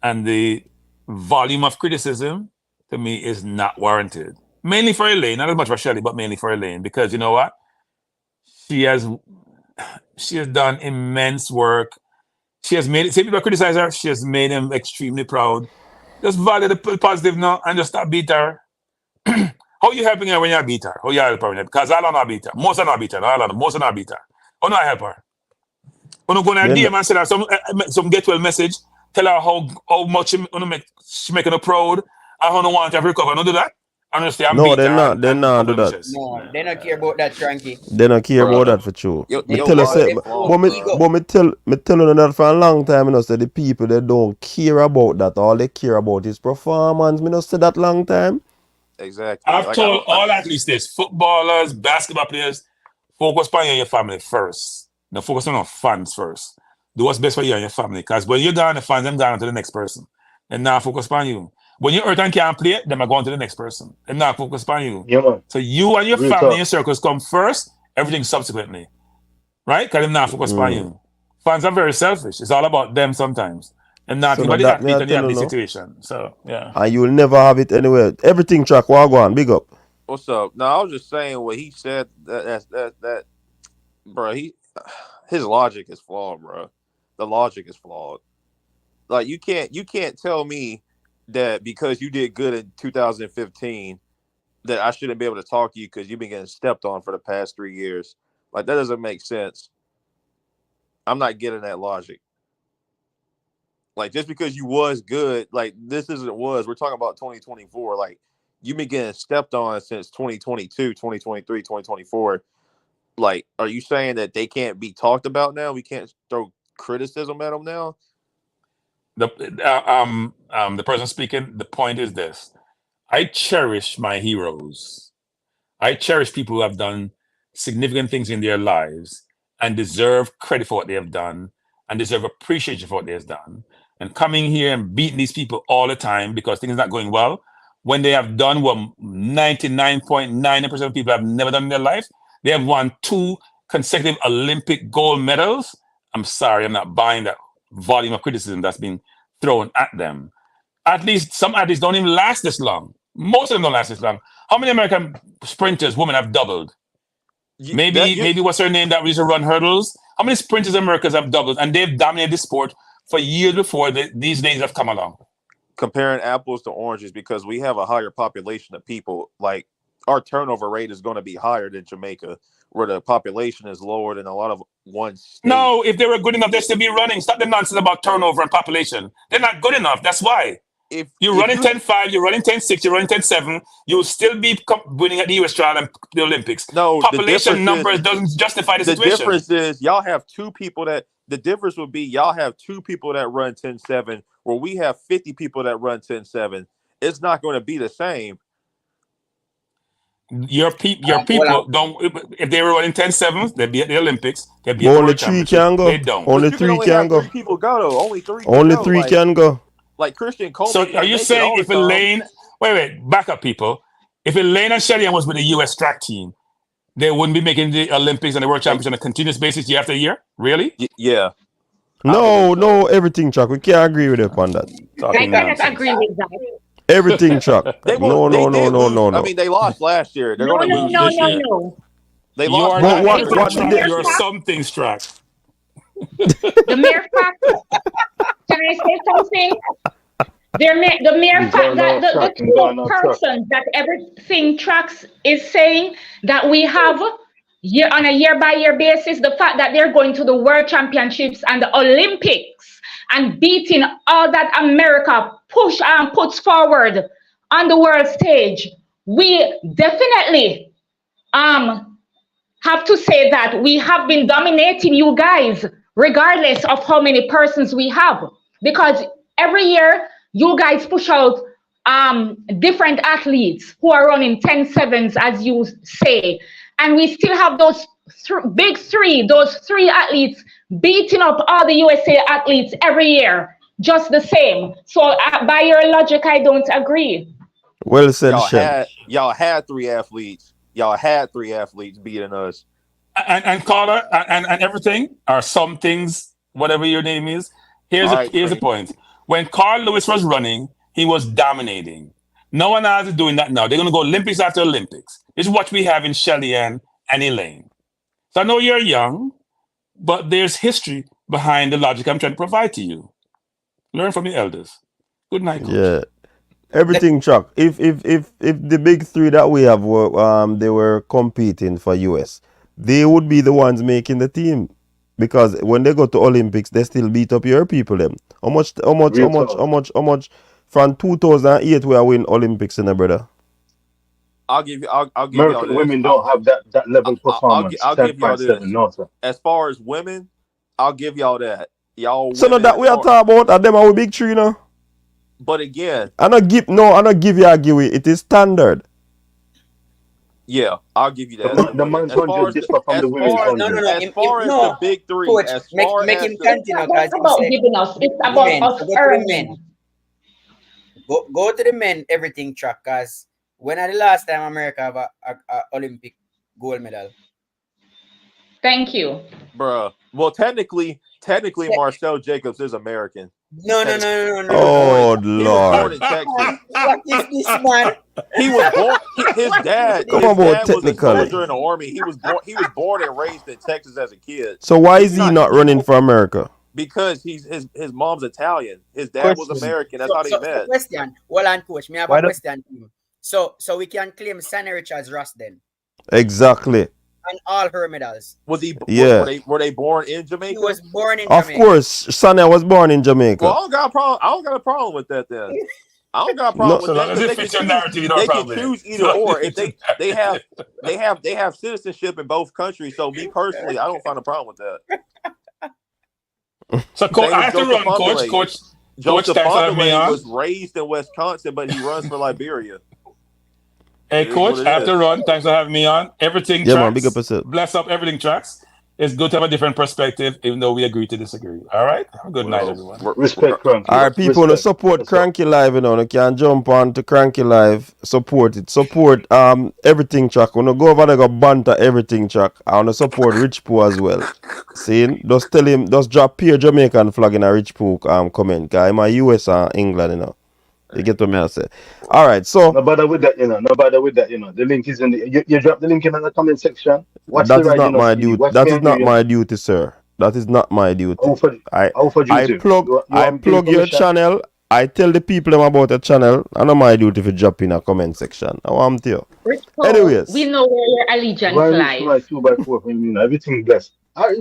and the volume of criticism, to me, is not warranted. Mainly for Elaine, not as much for Shelly, but mainly for Elaine, because you know what? She has done immense work. She has made it. Say people criticize her. She has made him extremely proud. Just value the positive now and just stop beat her. How you helping her when you beat her? How you help her? Because I don't know beat her. Most are not beat her. Most are not beat her. How do I help her? When I go in her DM and send her some get well message, tell her how much she making her proud and how no want her to recover. Don't do that. Understand? No, they're not. They're not do that. No, they don't care about that, Cranky. They don't care about that for true. Me tell logic you, but me tell you that for a long time. You know, say the people they don't care about that. All they care about is performance. Me not say that long time. Exactly. I've told all athletes this: footballers, basketball players, focus on you and your family first. Now focus on your fans first. Do what's best for you and your family. Because when you're gone, the fans them gone to the next person. And now focus on you. When you hurt and can't play, them are going to the next person. And now focus on you. Yeah, man. So you and your Real family talk. and your circles come first, everything subsequently. Right? Because them now focus on you. Fans are very selfish. It's all about them sometimes. And not about the athlete and the athlete situation. So, yeah. And you will never have it anywhere. Everything track, go on, big up. What's up? No, I was just saying what he said. That bro, his logic is flawed, bro. The logic is flawed. Like you can't tell me that because you did good in 2015 that I shouldn't be able to talk to you because you've been getting stepped on for the past 3 years. Like that doesn't make sense. I'm not getting that logic. Like just because you was good, like this isn't was. We're talking about 2024. Like you've been getting stepped on since 2022, 2023, 2024. Like, are you saying that they can't be talked about now? We can't throw criticism at them now? The person speaking, the point is this. I cherish my heroes. I cherish people who have done significant things in their lives and deserve credit for what they have done and deserve appreciation for what they have done. And coming here and beating these people all the time because things are not going well, when they have done what 99.9% of people have never done in their life, they have won 2 consecutive Olympic gold medals. I'm sorry, I'm not buying that volume of criticism that's been thrown at them. Some athletes don't even last this long. Most of them don't last this long. How many American sprinters, women, have doubled? Maybe what's her name that used to run hurdles? How many sprinters Americans have doubled? And they've dominated the sport for years before these days have come along. Comparing apples to oranges because we have a higher population of people. Like our turnover rate is going to be higher than Jamaica, where the population is lower than a lot of one state. No, if they were good enough, they'd still be running. Stop the nonsense about turnover and population. They're not good enough. That's why. If you're running 10.5, you're running 10.6, you're running 10.7, you'll still be winning at the US trial and the Olympics. No, population numbers doesn't justify the situation. The difference is y'all have 2 people that the difference would be y'all have 2 people that run 10.7, where we have 50 people that run 10.7. It's not going to be the same. Your people don't. If they were running 10.7, they'd be at the Olympics. They'd be But at the only World 3 Championship. can go. They don't. Only 3 can go. 3 people go though. Only 3. Only 3 can go. Like Christian Coleman. So are you saying if Elaine? Wait, back up, people. If Elaine and Shelly was with the U.S. track team, they wouldn't be making the Olympics and the World Championship on a continuous basis year after year? Really? Yeah. No, everything track. We can't agree with it on that. I cannot agree with that. Everything track. No. I mean, they lost last year. They're going to lose this year. No. They lost. You're something track. The mere fact. Can I say something? The mere fact that the 2 persons that everything tracks is saying that we have on a year-by-year basis, the fact that they're going to the World Championships and the Olympics and beating all that America puts forward on the world stage, we definitely have to say that we have been dominating you guys, regardless of how many persons we have, because every year you guys push out different athletes who are running 10.7s, as you say, and we still have those big 3, those 3 athletes beating up all the USA athletes every year, just the same. So by your logic, I don't agree. Well said, y'all had 3 athletes. Y'all had 3 athletes beating us. And Carter and everything, or some things, whatever your name is. Here's the point. When Carl Lewis was running, he was dominating. No one else is doing that now. They're going to go Olympics after Olympics. This is what we have in Shelly and Elaine. So I know you're young, but there's history behind the logic I'm trying to provide to you. Learn from the elders. Good night, coach. Yeah. Everything Chuck. If the big three that we have were they were competing for US, they would be the ones making the team. Because when they go to Olympics, they still beat up your people them. How much from 2008 we are win Olympics in the brother. I'll give y'all American this. women don't have that level of performance. I'll give y'all this. 10.7, no, sir. As far as women, I'll give y'all that. Y'all So women now that we are talking about and them are big three now. But again, I not give you a give it. It is standard. yeah, I'll give you that. The man's 100 differ from the women's 100. As far as the big three, Coach, as make far him as continue, It's about giving us. It's about us earning. Go to the men everything track, cause when are the last time America have a Olympic gold medal? Thank you, bruh. Well, technically, Marcel Jacobs is American. No. Oh Lord! He was born in Texas. What is this, man? He was born. His dad. Come his on, dad was a technically. soldier in the army. He was born and raised in Texas as a kid. So why is he not running for America? Because his mom's Italian. His dad was American. That's how they met. Question. Well, and coach, me have a question. So we can claim Sandy Richards Ross then. Exactly. And all her medals. Was he? Yeah. Were they born in Jamaica? He was born in Jamaica. Of course, Sanya was born in Jamaica. Well, I don't got a problem with that then. I don't got a problem with that. They can choose either or. If they have citizenship in both countries. So me personally, I don't find a problem with that. So coach, I have to run, coach. Joseph Thanks for having me on. was raised in Wisconsin, but he runs for Liberia. Hey, coach, I have to run. Thanks for having me on. Everything tracks. Man, big up yourself. Bless up, everything tracks. It's good to have a different perspective, even though we agree to disagree. All right? Have a good night, everyone. Respect, Cranky. All right, people, want to support Cranky Live, you know. You can jump on to Cranky Live, support it. Support Everything Track. Want to go over there, go banter Everything Track. I want to support Rich Poo as well. See? Just tell him, just drop pure Jamaican flag in a Rich Poo comment. Because I'm a US and England, you know. You get what I say. All right, so no bother with that, you know. The link is in the. You drop the link in the comment section. That is not my duty. That is not my duty, sir. That is not my duty. I plug your channel. I tell the people about the channel. I know my duty to drop in a comment section. I want to. Anyways, we know where your allegiance lies. Right, 2x4 from you know. Everything blessed.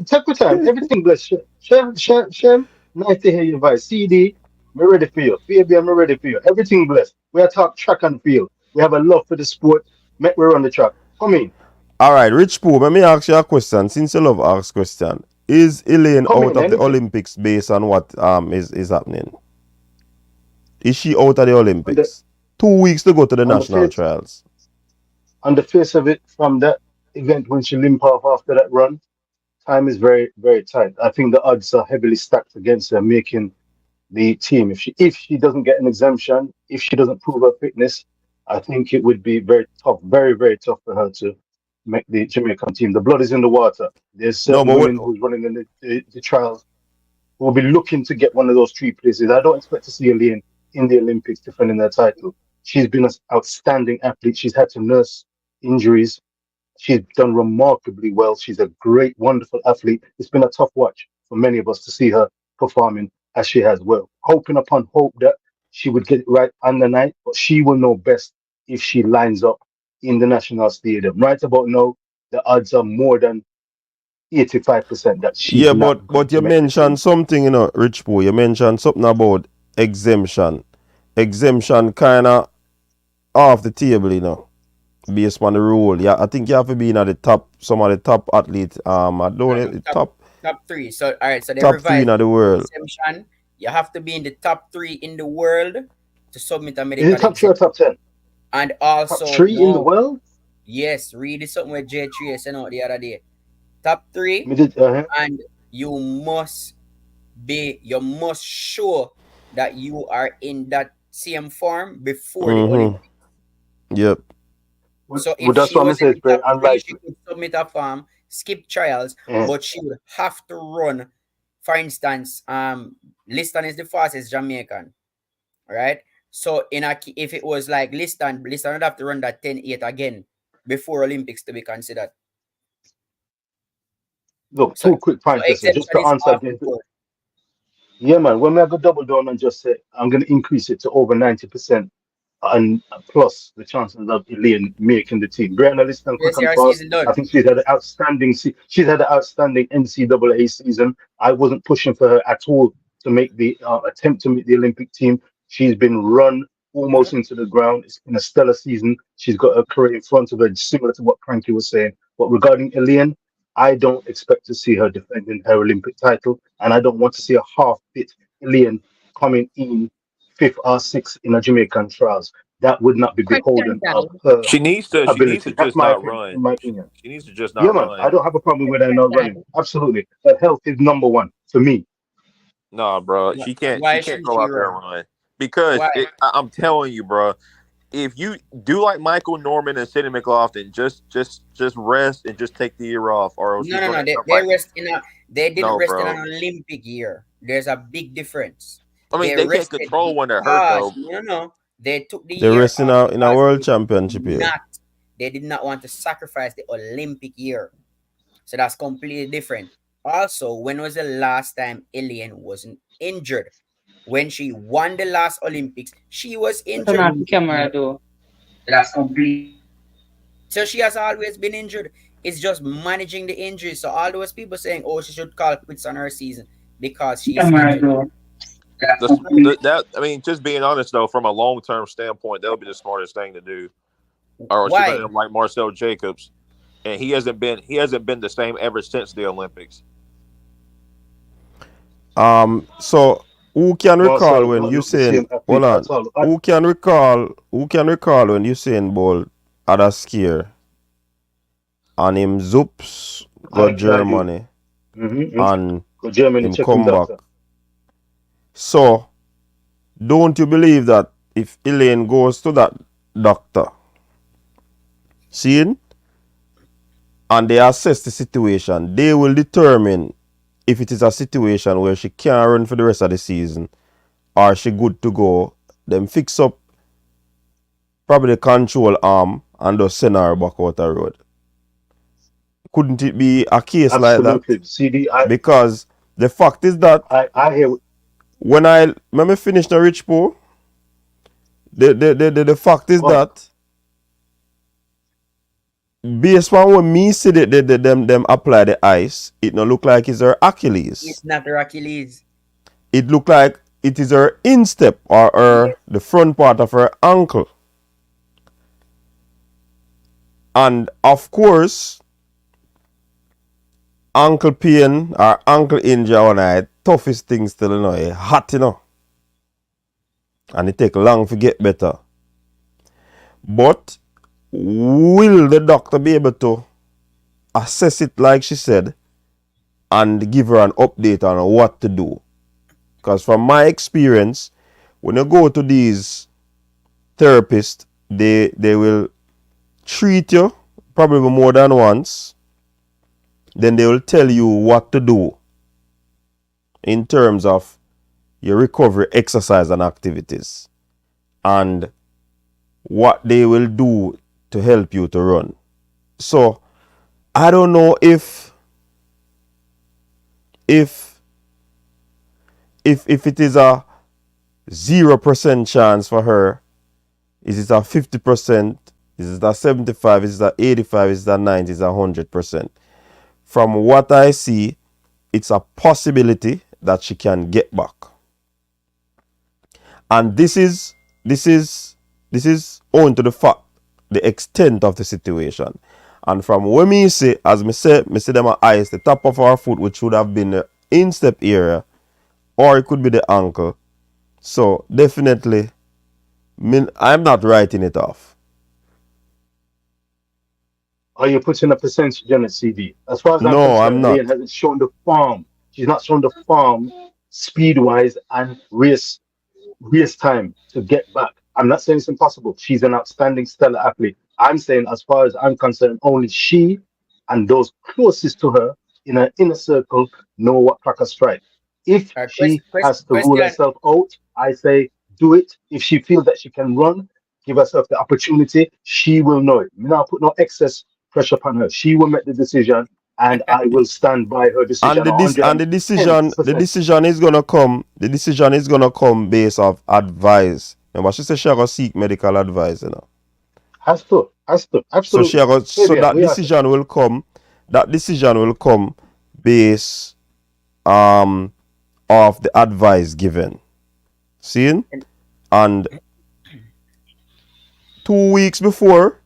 Take your time. Everything blessed. Shem. Nice to hear your voice. CD. We're ready for you. Fabian, we're ready for you. Everything blessed. We are talk track and field. We have a love for the sport. We're on the track. Come in. All right, Rich Poo, let me ask you a question. Since you love ask question, is Elaine out of the Olympics based on what is happening? Is she out of the Olympics? 2 weeks to go to the national trials. On the face of it, from that event when she limped off after that run, time is very, very tight. I think the odds are heavily stacked against her making the team. If she doesn't get an exemption, if she doesn't prove her fitness, I think it would be very tough, very, very tough for her to make the Jamaican team. The blood is in the water. There's certain women who's running in the trials who will be looking to get one of those 3 places. I don't expect to see Elaine in the Olympics defending her title. She's been an outstanding athlete. She's had to nurse injuries. She's done remarkably well. She's a great, wonderful athlete. It's been a tough watch for many of us to see her performing as she has. Well, hoping upon hope that she would get it right on the night, but she will know best if she lines up in the National Stadium. Right about now, the odds are more than 85% that she. Yeah, but you mentioned something, you know, Rich Poo. You mentioned something about exemption. Exemption kind of off the table, you know, based on the rule. Yeah, I think you have to be in at the top. Some of the top athletes. I don't know, top 3. So all right, so they top 3 in the world. Exemption. You have to be in the top 3 in the world to submit a medical. Is it top 3 or top 10? And also top 3 in the world. Yes, read it something with J3 sent out the other day. Top 3, and you must show that you are in that same form before the Olympics. Yep. So if that's she what was I'm in the top 3, she could submit a form, skip trials, but she would have to run. For instance, Liston is the fastest Jamaican, right? So if it was like Liston would have to run that 10.8 again before Olympics to be considered. Look, So two quick so pointers, sir, just exemption to is answer off again. the board. Yeah, man. When I go double down and just say I'm going to increase it to over 90%, and plus the chances of Elaine making the team. Brianna, listen quick Yes, and your fast. season I done. think she's had an outstanding NCAA season. I wasn't pushing for her at all to make the attempt to make the Olympic team. She's been run Mhm. almost into the ground. It's been a stellar season. She's got a career in front of her, similar to what Cranky was saying. But regarding Elaine, I don't expect to see her defending her Olympic title, and I don't want to see a half fit Elaine coming in fifth or sixth in a Jamaican trials. That would not be Question beholden of time. her She needs to ability. That's just my not opinion. run. In my opinion, She needs to just yeah, not man, I run. don't have a problem with her Question not running. time. Absolutely, her health is number one for me. Nah, bro. She Why can't should go she out there run? and run. Because Why? I'm telling you, bro, if you do like Michael Norman and Sidney McLaughlin, just rest and just take the year off, or else No, you're no, gonna no. end They, up they like rest in a. They didn't no, rest in bro. an Olympic year. There's a big difference. I mean, They they can't rested control when they're hurt because though. no, no, no. They took the They year rest in off a because world they did championship here. not. They did not want to sacrifice the Olympic year. So that's completely different. Also, when was the last time Elaine wasn't injured? When she won the last Olympics, she was Turn injured. off the camera though. That's complete. So she has always been injured. It's just managing the injuries. So all those people saying, "Oh, she should call quits on her season because she's Camera injured." though. That's complete. That I mean, just being honest though, from a long term standpoint, that would be the smartest thing to do. Or else you're gonna Why? end up like Marcel Jacobs, and he hasn't been the same ever since the Olympics. So who can recall Marcel when don't you look the same saying hold athlete on? at all. Who can recall when you saying Bolt had a scare and him Zoops got I do. Germany Mm-hmm. and Go Germany, him check him, come back. doctor. So don't you believe that if Elaine goes to that doctor, seeing, and they assess the situation, they will determine if it is a situation where she can't run for the rest of the season or she good to go. Them fix up probably the control arm and just send her back out the road. Couldn't it be a case like that? Absolutely. CD, Because the fact is that I hear. when I finish the rich pool, the fact is Go on. that based on when me see them apply the ice, it no look like it's her Achilles. It's not her Achilles. It look like it is her instep or Yes. the front part of her ankle. And of course, ankle pain or ankle injury one of the toughest things still, hot, and it take long to get better. But will the doctor be able to assess it like she said and give her an update on what to do? Because from my experience, when you go to these therapists, they will treat you probably more than once. Then they will tell you what to do in terms of your recovery exercise and activities and what they will do to help you to run. So I don't know if it is a 0% chance for her. Is it a 50%? Is it a 75? Is it a 85? Is it a 90? Is it a 100%? From what I see, it's a possibility that she can get back. And this is owing to the fact, the extent of the situation. And from what me see, as me see them eyes, the top of our foot, which would have been the instep area, or it could be the ankle. So definitely, I'm not writing it off. Are you putting a percentage on it, CD? As far as I'm No, I'm concerned, Lane not. hasn't shown the farm. She's not shown the farm speed wise and race time to get back. I'm not saying it's impossible. She's an outstanding stellar athlete. I'm saying, as far as I'm concerned, only she and those closest to her in her inner circle know what cracker strike. If she has to rule Question. herself out, I say do it. If she feels that she can run, give herself the opportunity, she will know it. Me not put no excess pressure upon her. She will make the decision. and I will stand by her decision. And the decision is gonna come. The decision is gonna come based off advice. Remember, she said she gonna seek medical advice, you know. Has to, So she absolutely. gonna, so Fabian, that we are. decision will come. That decision will come based of the advice given. Seeing? And 2 weeks before,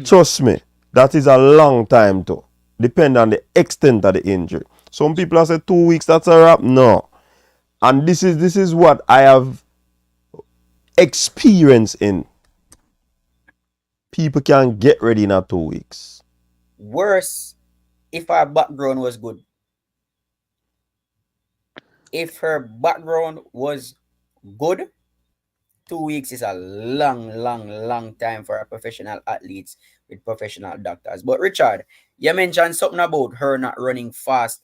trust me, that is a long time too. Depend on the extent of the injury. Some people have said 2 weeks, that's a wrap. No. And this is what I have experience in. People can get ready in 2 weeks. Worse, if her background was good. If her background was good, 2 weeks is a long time for a professional athletes with professional doctors. But Richard, you mentioned something about her not running fast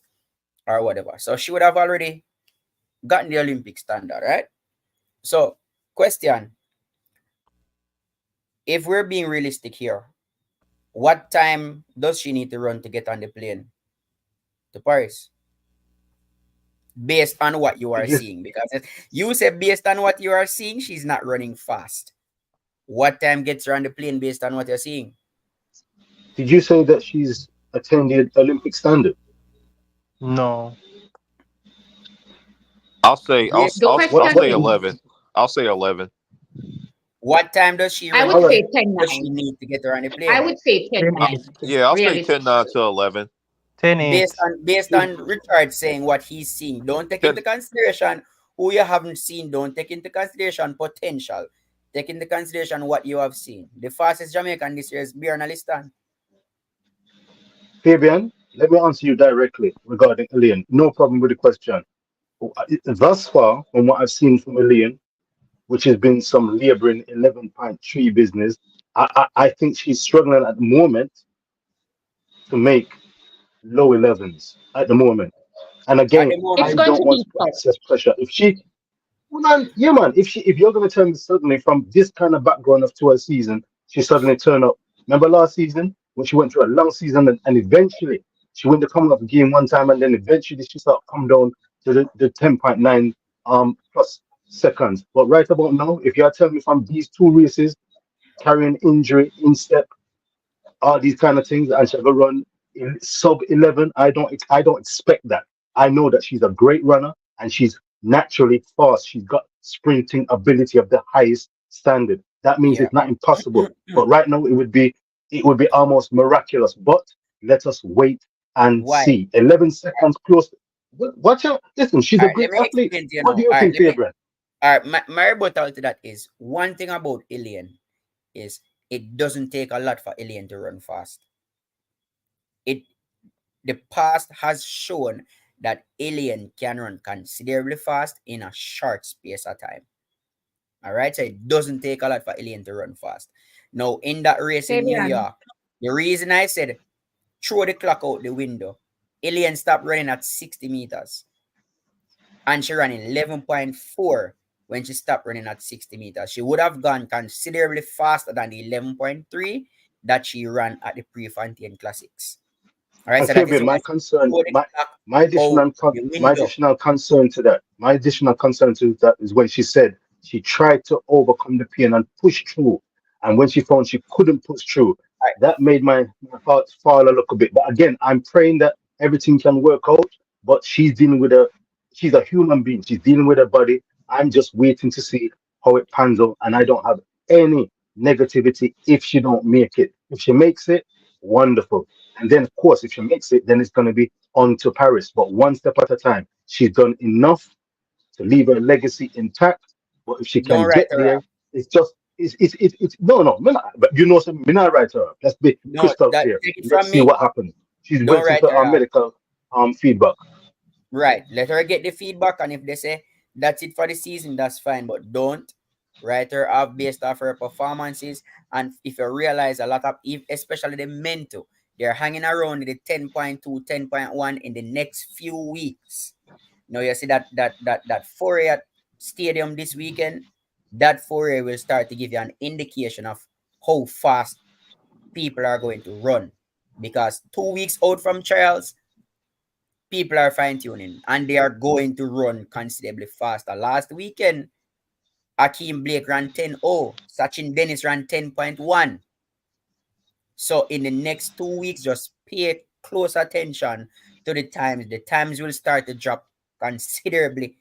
or whatever. So she would have already gotten the Olympic standard, right? So, question, if we're being realistic here, what time does she need to run to get on the plane to Paris? Based on what you are seeing, because you said based on what you are seeing, she's not running fast. What time gets her on the plane based on what you're seeing? Did you say that she's attended Olympic standard? No. I'll say I'll Based, The I'll question I'll say is, 11. I'll say 11. what time does she I run? would All right. say 10 Does she 9. need to get her on the I plane? would say 10 9. Yeah, I'll say 10 Realistically. to 11. 10-8. Based on Richard saying what he's seeing, don't take 10, into consideration who you haven't seen. Don't take into consideration potential. Take into consideration what you have seen. The fastest Jamaican this year is Bjorn Alistan. Fabian, let me answer you directly regarding Elaine. No problem with the question. Thus far, from what I've seen from Elaine, which has been some laboring 11.3 business, I think she's struggling at the moment to make low 11s at the moment. And At again, the It's moment, I going don't to want be to put tough. excess pressure. If she, well, man, yeah, man, if you're going to tell me suddenly from this kind of background of to a season, she suddenly turn up. Remember last season when she went through a long season and eventually she went to come up game one time and then eventually she started come down to the 10.9 plus seconds. But right about now, if you're telling me from these two races, carrying injury, instep, all these kind of things, and she'll go run in sub 11. I don't expect that. I know that she's a great runner and she's naturally fast. She's got sprinting ability of the highest standard. That means yeah. it's not impossible. But right now it would be almost miraculous. But let us wait and Why? see. 11 seconds close. Watch out. Listen, she's All a right, let great me athlete. explain to you What do now. you All right, think, Fabian? my rebuttal to that is one thing about Elaine is it doesn't take a lot for Elaine to run fast. It The past has shown that Elaine can run considerably fast in a short space of time. All right, so it doesn't take a lot for Elaine to run fast. Now, in that race in New Fabian, York, the reason I said throw the clock out the window, Elaine stopped running at 60 meters and she ran 11.4 when she stopped running at 60 meters. She would have gone considerably faster than the 11.3 that she ran at the Prefontaine Classics. All right, And so that is Fabian, why my she concern, threw the my clock my out additional con- the my window. additional concern to that, my additional concern to that is when she said she tried to overcome the pain and push through, and when she found she couldn't push through, All right, that made my heart fall a little bit. But again, I'm praying that everything can work out. But she's a human being. She's dealing with her body. I'm just waiting to see how it pans out, and I don't have any negativity if she don't make it. If she makes it, wonderful. And then, of course, if she makes it, then it's going to be on to Paris. But one step at a time. She's done enough to leave her legacy intact. But if she don't can write get her there, off. it's no, me not, but you know, something, me not right her. Let's be No, crystal that clear. take it Let's from see me. what happens. She's Don't waiting write for her our off. medical feedback. Right. Let her get the feedback, and if they say that's it for the season, that's fine. But don't write her off based off her performances. And if you realize a lot of, especially the men too, they're hanging around the 10.2, 10.1 in the next few weeks. Now you see that foray at stadium this weekend. That foray will start to give you an indication of how fast people are going to run because 2 weeks out from trials, people are fine-tuning and they are going to run considerably faster. Last weekend, Akeem Blake ran 10.0. Sachin Dennis ran 10.1. So in the next 2 weeks, just pay close attention to the times. The times will start to drop considerably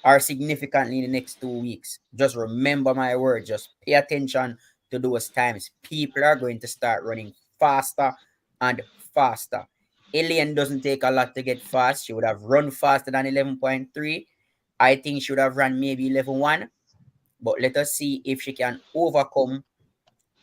or significantly in the next 2 weeks. Just remember my word. Just pay attention to those times. People are going to start running faster and faster. Elaine doesn't take a lot to get fast. She would have run faster than 11.3. I think she would have run maybe 11.1. But let us see if she can overcome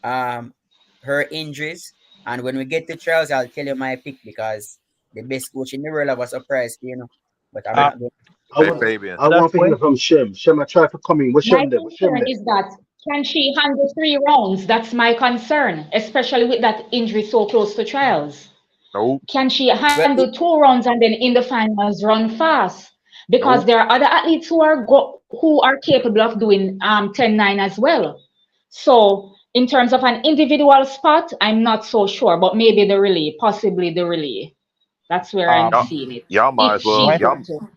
her injuries. And when we get to trials, I'll tell you my pick because the best coach in the world have a surprise, you know. But I'm not going. Hey, Fabian. I want to hear from Shem. Shem, I try to come in. What's My Shem there? What's Shem concern there? is that can she handle 3 rounds? That's my concern, especially with that injury so close to trials. Nope. Can she handle 2 rounds and then in the finals run fast? Because Nope. there are other athletes who are capable of doing 10-9 as well. So in terms of an individual spot, I'm not so sure, but maybe the relay, possibly the relay. That's where I'm seeing it. Y'all might If as well. she's able to.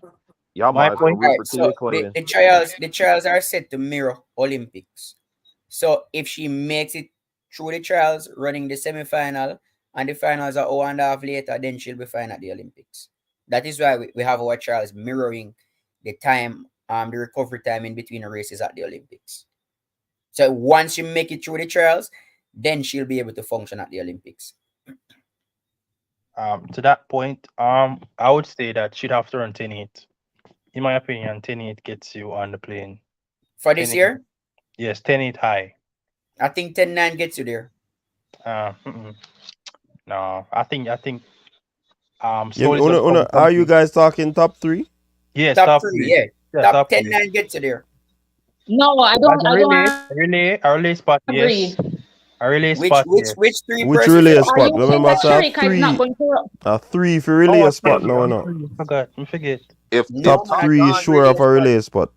Y'all might as well root for Tia So Clayton. the trials are set to mirror Olympics. So if she makes it through the trials, running the semi-final, and the finals are 1.5 later, then she'll be fine at the Olympics. That is why we have our trials mirroring the time, the recovery time in between the races at the Olympics. So once you make it through the trials, then she'll be able to function at the Olympics. To that point, I would say that she'd have to run 10-8. In my opinion, 10-8 gets you on the plane. For this year? Yes, 10-8 high. I think 10-9 gets you there. No, I think are you guys talking top 3? Yes, top 3, yeah. Top 10-9 gets you there. No, I don't a relay spot, agree. Yes. A relay spot, yes. Which 3 Which relay spot? Are you saying Remember, that Sharika is not going to... A 3 for relay spot, no. I forget. If top 3 is sure of a relay spot.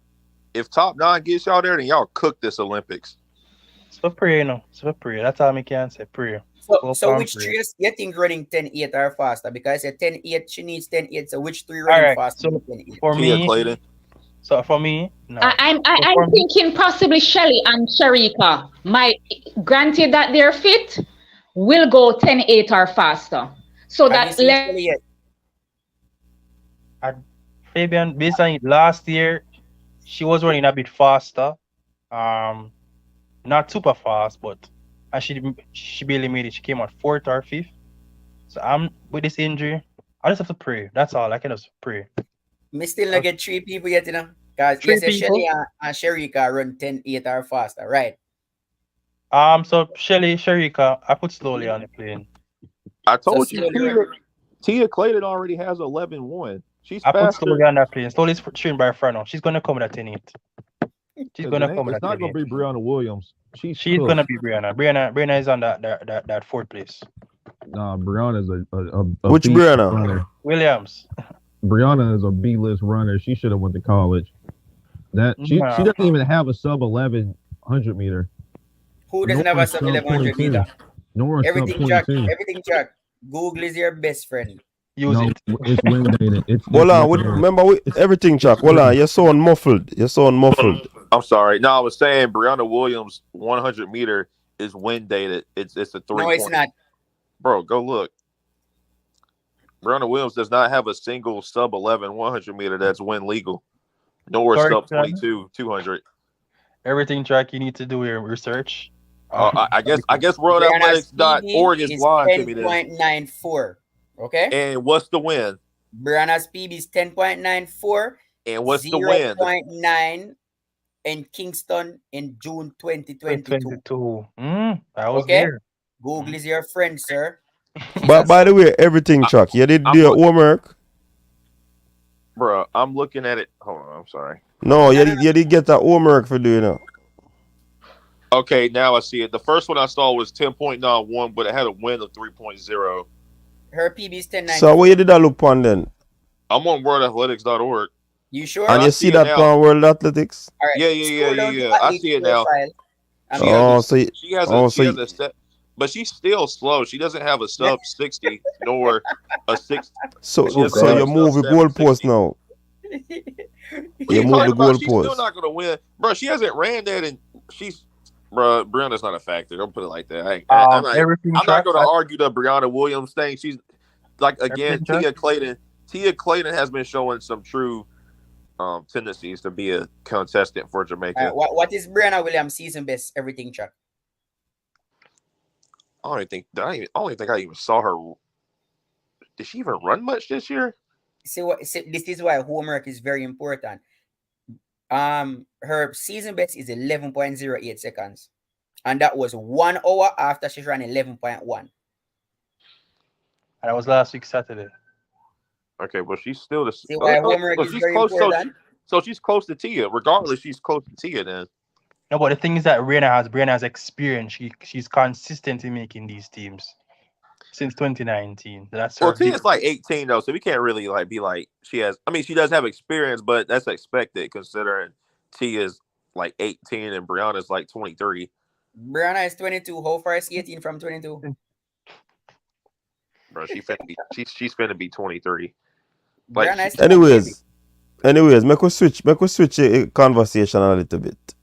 If top 9 gets y'all there, then y'all cook this Olympics. So pray, no. So pray. That's all I can say. Pray. So which 3 you think running 10-8 are faster? Because at 10-8, she needs 10-8. So which 3 running faster? So than 10-8? for Tia me, Clayton. So for me, no. I'm thinking possibly Shelly and Sharika. Granted that they're fit, will go 10-8 or faster. So that Fabian, based on it, last year, she was running a bit faster. Not super fast, but she barely made it. She came out 4th or 5th. So I'm with this injury, I just have to pray. That's all. I can just pray. Me still not get 3 people yet, you know. Because you say Shelly and Sharika run 10-8 or faster, right? So Sharika, I put slowly on the plane. I told you, Tia Clayton already has 11-1. She's faster. I put slowly on that plane. Slowly trained by Frano. She's gonna come with a 10-8. She's gonna come with a 10-8. It's not gonna be Brianna Williams. She's gonna be Brianna. Brianna is on that 4th place. Nah, Brianna's a which Brianna? Runner. Williams. Brianna is a B-list runner. She should have went to college. She doesn't even have a sub 1100 meter. Who doesn't have a sub 1100 meter? Nor everything Jack. Google is your best friend. Use it. It's wind dated. Hold on, remember everything, Chuck. Hold on, you're so muffled. I'm sorry. No, I was saying Brianna Williams 100 meter is wind dated. It's a 3. No, it's not. Bro, go look. Brianna Williams does not have a single sub 11 100 meter that's wind legal, nor sub 22 200. Everything, Jack, you need to do your research. I guess worldathletics.org is lying to me. 10.94. Okay. And what's the win? Brianna's PB is 10.94. And what's the win? 0.9 in Kingston in June 2022. I was there. Google is your friend, sir. But by the way, everything, Chuck, you did do your homework. Bro, I'm looking at it. Hold on, I'm sorry. No, you did get that homework for doing it. Okay, now I see it. The first one I saw was 10.91, but it had a win of 3.0. Her PB is 10.9. So where did that look on then? I'm on worldathletics.org. You sure? And you see that on World Athletics? All right. Yeah. I see it now. She has but she's still slow. She doesn't have a sub 60 nor a 6. So She doesn't so have you a sub move the goalpost 760. now. What are You you move the talking about? She's still goalpost. not going to win, bro. She hasn't ran that, and she's, bro. Brianna's not a factor. Don't put it like that. Everything I'm not track. going to argue the Brianna Williams thing. She's like, again, Everything track. Tia Clayton has been showing some true tendencies to be a contestant for Jamaica. What is Brianna Williams' season best everything track? I don't even think I even saw her. Did she even run much this year? See, this is why homework is very important. Her season best is 11.08 seconds, and that was 1 hour after she ran 11.1. And that was last week Saturday. Okay, well, she's still the. See why homework is she's very close. important. So she's close to Tia. Regardless, she's close to Tia then. No, but the thing is that Brianna has experience. She's consistent in making these teams since 2019. That's her. Well, Tia's like 18 though, so we can't really be like she has. I mean, she does have experience, but that's expected considering Tia's like 18 and Brianna's like 23. Brianna is 22. How far is 18 from 22? Bro, she's finna be 23. Anyways, make we switch a conversation a little bit.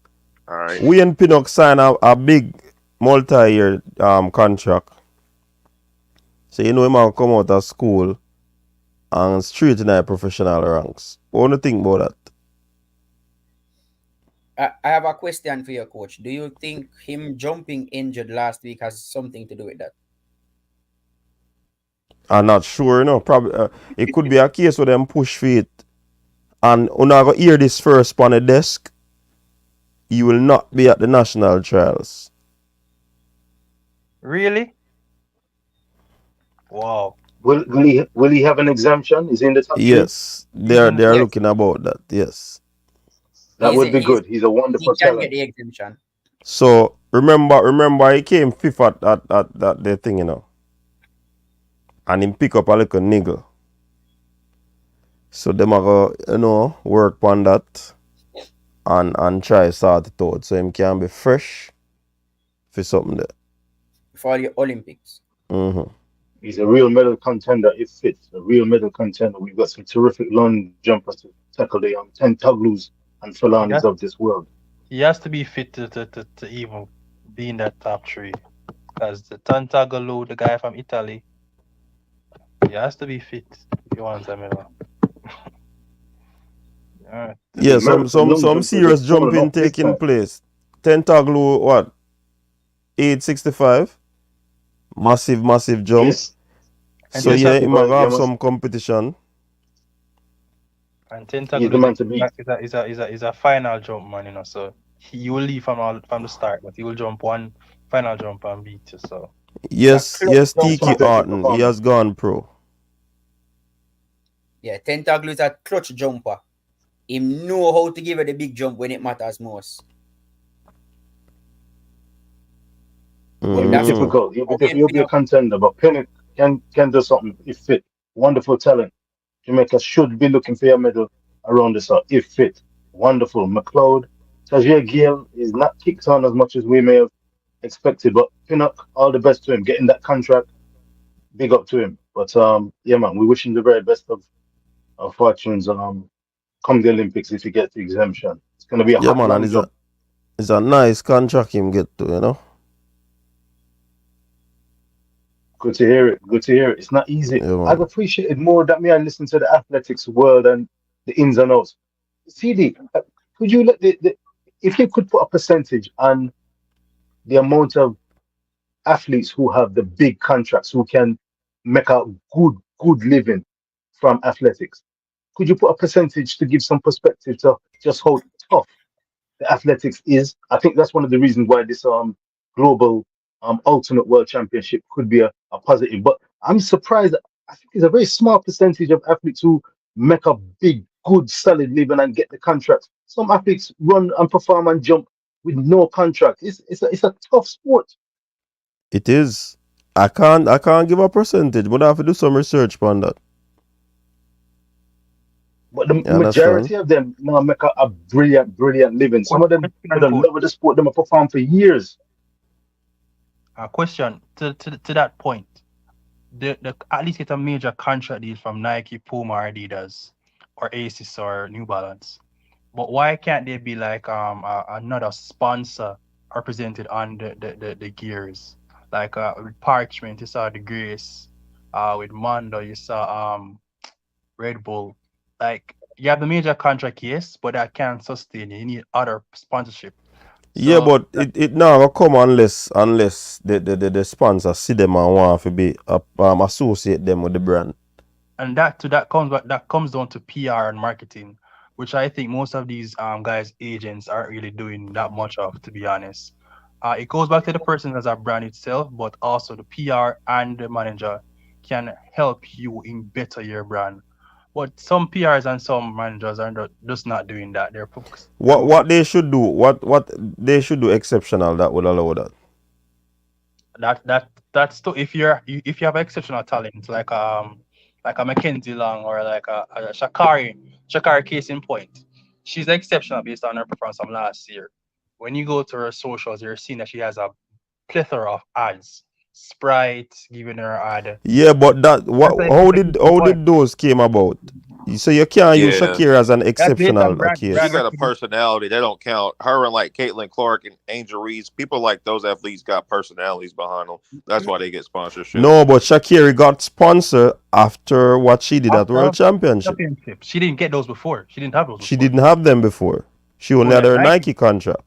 All right. We and Pinnock sign a big multi-year contract. So you know him man come out of school and straight in our professional ranks. What do you think about that? I have a question for your coach. Do you think him jumping injured last week has something to do with that? I'm not sure, Probably it could be a case where them push for it. And when I go hear this first on the desk, you will not be at the national trials. Really? Wow. Will he have an exemption? Is he in the top Yes, they're looking about that. Yes, that would be good. He's a wonderful talent. He can get the exemption. So remember, he came fifth at the thing, and him pick up a little niggle. So them are go, work on that and try sort it out so him can be fresh for something there. For the Olympics. Mm-hmm. He's a real medal contender if fit. A real medal contender. We've got some terrific long jumpers to tackle the 10 Tugloos and Falanis of this world. He has to be fit to even be in that top three. Because the Tantagalo, the guy from Italy, he has to be fit if he wants a medal. Right. Yeah, some serious jumping taking place. Tentaglu, what? 865. Massive jump. Yes. So yeah, he might have some competition. And Tentaglu is a final jump man, so he will leave from the start, but he will jump one final jump and beat you. So yes, Tiki Arton, he has gone pro. Yeah, Tentaglu is a clutch jumper. He know how to give it a big jump when it matters most. That's difficult. He'll be a contender, but Pinnock can do something if fit. Wonderful talent. Jamaica should be looking for a medal around this if fit. Wonderful. McLeod, Tajir Gill is not kicked on as much as we may have expected, but Pinnock, all the best to him. Getting that contract, big up to him. But yeah, man, we wish him the very best of fortunes. Come the Olympics if he gets the exemption. It's gonna be a hot man, and it's a nice contract him get to, Good to hear it. It's not easy. Yeah, I've appreciated more that me I listen to the athletics world and the ins and outs. CD, could you let if you could put a percentage on the amount of athletes who have the big contracts who can make a good living from athletics? Could you put a percentage to give some perspective to just how tough the athletics is? I think that's one of the reasons why this global ultimate world championship could be a positive. But I'm surprised. I think it's a very small percentage of athletes who make a big, good, solid living and get the contracts. Some athletes run and perform and jump with no contract. It's a tough sport. It is. I can't give a percentage, but I have to do some research on that. But the majority of them now make a brilliant living. Some of them for the love of the sport, them perform for years. A question to that point. The at least get a major contract deal from Nike, Puma, or Adidas, or Asus or New Balance. But why can't they be like another sponsor represented on the gears? Like with Parchment, you saw the Grace. With Mondo, you saw Red Bull. Like you have the major contract, yes, but that can't sustain you. You need other sponsorship. Yeah, So but it now go come unless the sponsor see them and want to be associate them with the brand. and that comes down to PR and marketing, which I think most of these guys agents aren't really doing that much of, to be honest. It goes back to the person as a brand itself, but also the PR and the manager can help you in better your brand. But some PRs and some managers are just not doing that. They're focused. What they should do? What they should do exceptional that would allow that? That's if if you have exceptional talent like a Mackenzie Long or like a Shakari case in point. She's exceptional based on her performance from last year. When you go to her socials, you're seeing that she has a plethora of ads. Sprite giving her ad. Yeah, but how did those came about? So you can't use Yeah. Shakira as an That's based exceptional on brand case. She got a recognition. personality. They don't count. Her and like Caitlin Clark and Angel Reese, people like those athletes got personalities behind them. That's why they get sponsorship. No, but Shakira got sponsored after what she did at World After Championship. championship. She didn't get those before. She didn't have those She before. didn't have them before. She only Only had at her Nike. Nike contract.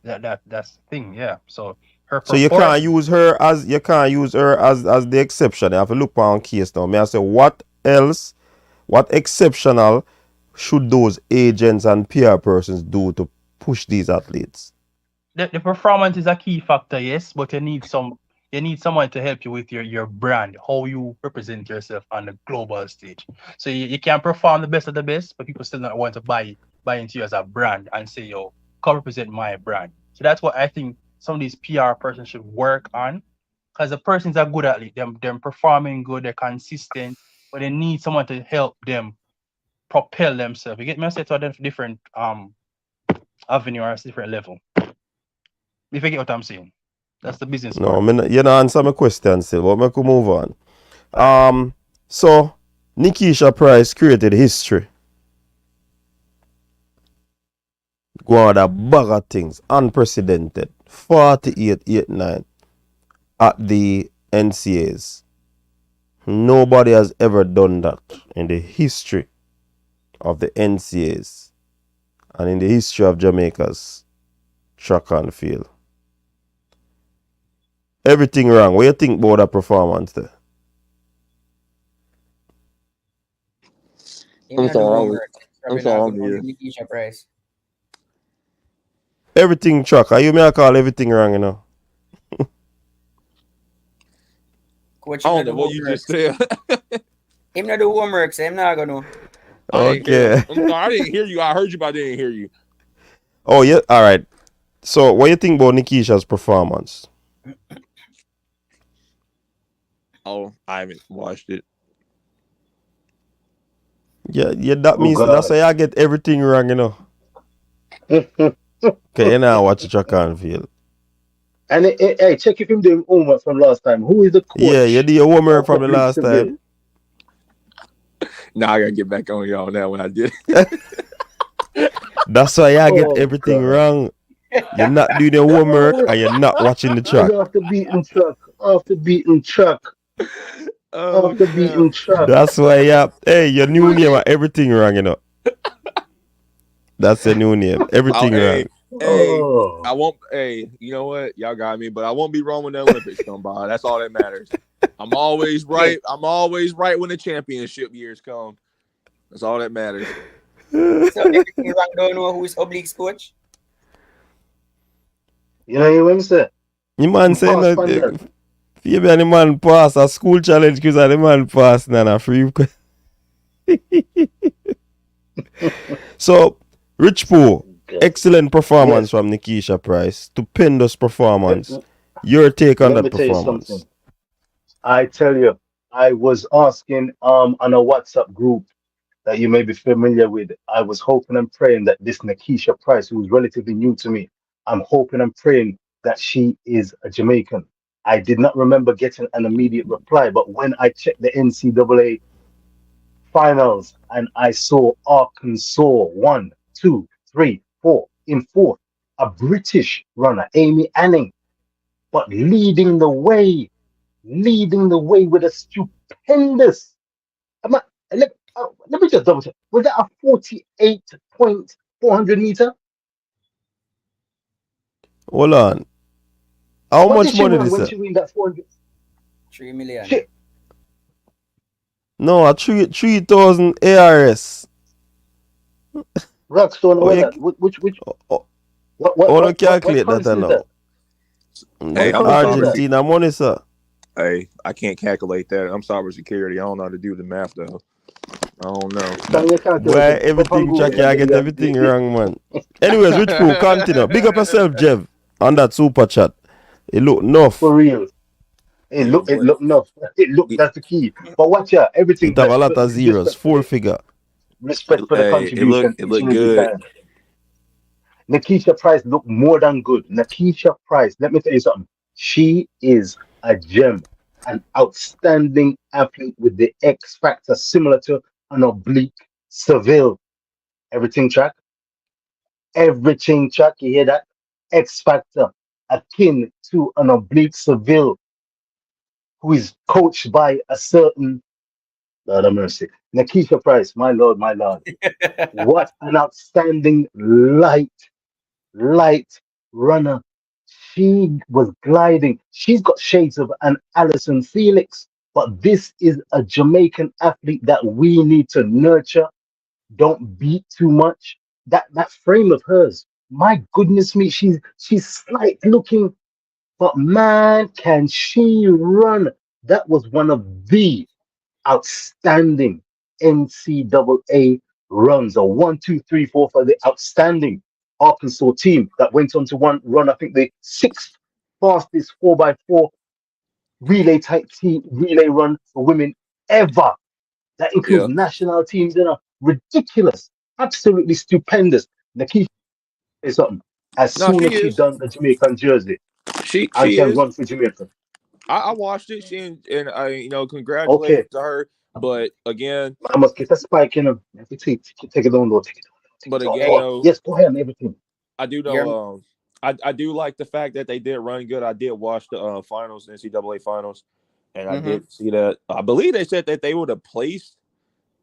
That's the thing, yeah. So her So you performance. can't use her as the exception. You have to look on case now. May I say what else? What exceptional should those agents and PR persons do to push these athletes? The performance is a key factor, yes, but you need someone to help you with your brand, how you represent yourself on the global stage. So you can perform the best of the best, but people still not want to buy into you as a brand and say, yo, come represent my brand. So that's what I think some of these PR persons should work on. Because the persons are good at it, them performing good, they're consistent, but they need someone to help them propel themselves. You get me? I say to a different avenue or a different level. If you get what I'm saying. That's the business No, part. you don't answer my question still, but I could move on. So Nickisha Price created history. Go on a bag of things, unprecedented. 48-89 at the NCAs. Nobody has ever done that in the history of the NCAs and in the history of Jamaica's track and field. Everything wrong. What do you think about that performance there? I'm sorry. Nickisha Pryce. Everything track. You may call everything wrong, you know. Coach, I don't know what you just said. Him not do homework, so him not gonna. Okay. I didn't hear you. I heard you, but I didn't hear you. Oh, yeah. All right. So, what do you think about Nickisha's performance? Oh, I haven't watched it. Yeah, that means that's why I get everything wrong, you know. Okay, you know, watch the track and field. And hey, check if him doing homework from last time. Who is the coach? Yeah, you did your homework from the last time. Now I gotta get back on y'all now when I did. That's why I get everything wrong. You're not doing your homework and you're not watching the track. Off the beaten track. Off the beaten track. Off the beaten track. That's why hey, your new name are everything wrong, you know. That's a new name. Everything wrong. Hey, I won't. Hey, you know what? Y'all got me, but I won't be wrong when the Olympics come by. That's all that matters. I'm always right. I'm always right when the championship years come. That's all that matters. So everything wrong. Don't know who is Oblique's coach. You know what I'm saying? You man saying that if the man pass a school challenge because the man pass and free. So Rich Pooh, excellent performance from Nickisha Price. Stupendous performance. Your take on that performance? I tell you, I was asking on a WhatsApp group that you may be familiar with. I was hoping and praying that this Nickisha Price, who is relatively new to me, I'm hoping and praying that she is a Jamaican. I did not remember getting an immediate reply, but when I checked the NCAA finals and I saw Arkansas 1, 2, 3, 4 in fourth, a British runner, Amy Anning, but leading the way with a stupendous. Am I- let me just double check. Was that a 48.400 meter? Hold on. How What did much she money run this when is? she win that 400? 3 million. Shit. No, a 3,000 ARS. Rockstone, Oh, what you, that? Which oh, what oh, what calculate that currency is now. that? Hey, What I'm currency is that? Argentina money, sir. Hey, I can't calculate that. I'm cybersecurity. I don't know how to do the math though. I don't know. Can you Boy, calculate it? Put up on everything Google check, I and then get everything wrong, man. Anyways, Rich Crew, continue. Big up yourself, Jev, on that super chat. It look enough. for real. Yeah, It but look enough. It look it, that's the key. But watch out, everything It have a lot of just zeros, four figure. respect for the hey, contribution it each looked and every good. time. Nikisha Price look more than good. Nikisha Price, let me tell you something. She is a gem, an outstanding athlete with the X factor similar to an oblique Seville. Everything track, everything track. You hear that? X factor akin to an oblique Seville who is coached by a certain Lord of mercy. Nikisha Price, my Lord, my Lord. What an outstanding light runner. She was gliding. She's got shades of an Alison Felix, but this is a Jamaican athlete that we need to nurture. Don't beat too much. That frame of hers, my goodness me, she's slight looking, but man, can she run? That was one of the outstanding NCAA runs, a 1, 2, 3, 4 for the outstanding Arkansas team that went on to run, I think the sixth fastest 4x4 relay run for women ever. That includes Yeah. national teams, ridiculous, absolutely stupendous. Nikisha is something. As No, soon she as she is. done the Jamaican jersey, I She can is. run for Jamaica. I watched it. And I Okay, congratulations to her. But again, I must get a spike in them. Take it down low, take it down low, take but it down again low. though, Yes, go ahead and everything. I do You're know. I do like the fact that they did run good. I did watch the finals, NCAA finals, and I mm-hmm. did see that. I believe they said that they would have placed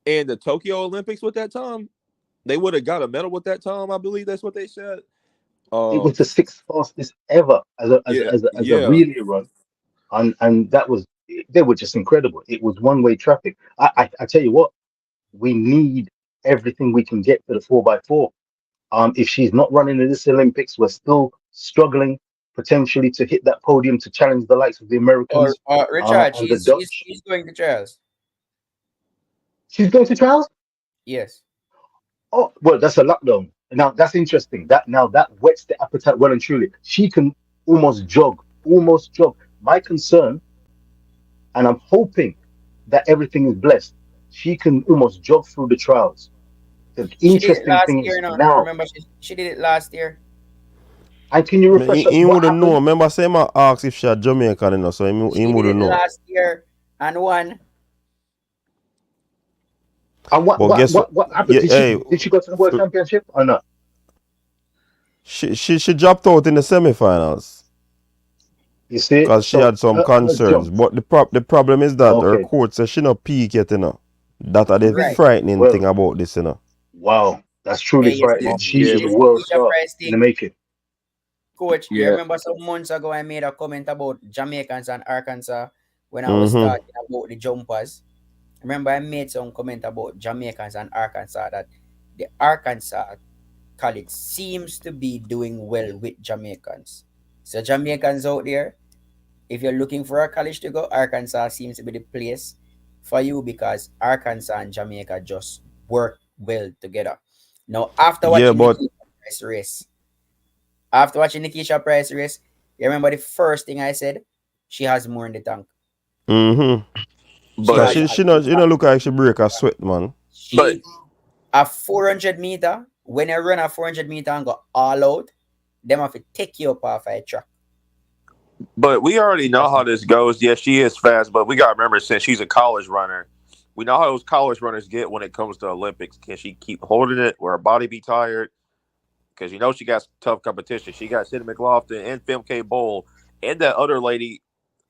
in the Tokyo Olympics with that time. They would have got a medal with that time. I believe that's what they said. It was Um, the sixth fastest ever yeah, as a yeah. relay run, and that was they were just incredible. It was one way traffic. I tell you what, we need everything we can get for the 4x4. If she's not running in this Olympics, we're still struggling potentially to hit that podium to challenge the likes of the Or Americans Richard, and the she's Dutch. she's going to trials. She's going to trials. Yes. Oh, well, that's a lockdown. Now that's interesting. That whets the appetite well and truly. She can almost jog, almost jog. My concern, and I'm hoping that everything is blessed. She can almost jog through the trials. The She did it interesting last thing year, is no? now, Remember she did it last year. and can you refresh us He what wouldn't know. happened? Remember, say my ask if she a Jamaican, so he She did wouldn't it know. last year and won. And But guess what? what happened? Yeah, hey, Did she go to the World Championship or not? she dropped out in the semifinals You see, because she so had some her concerns. jump. But the problem is that her Okay, coach says she not peak yet. That are the Right. frightening well, thing about this. wow, that's truly And you see frightening. She Yeah, is a this world Nikisha star Price in the thing, making. coach. You yeah. remember some months ago I made a comment about Jamaicans and Arkansas when I was Mm-hmm. talking about the jumpers. Remember I made some comment about Jamaicans and Arkansas that the Arkansas college seems to be doing well with Jamaicans. So Jamaicans out there, if you're looking for a college to go, Arkansas seems to be the place for you because Arkansas and Jamaica just work well together. Now, Yeah, but After watching Nikisha Price race, you remember the first thing I said? She has more in the tank. mm-hmm. She But Cause has hey, she not look like she break a sweat, man. but she a 400 meter. When you run a 400 meter and go all out, them have to take you up off a track. But we already know how this goes. Yes, she is fast, but we got to remember since she's a college runner, we know how those college runners get when it comes to Olympics. Can she keep holding it where her body be tired? Because you know she got tough competition. She got Sidney McLaughlin and Femke Bowl and that other lady.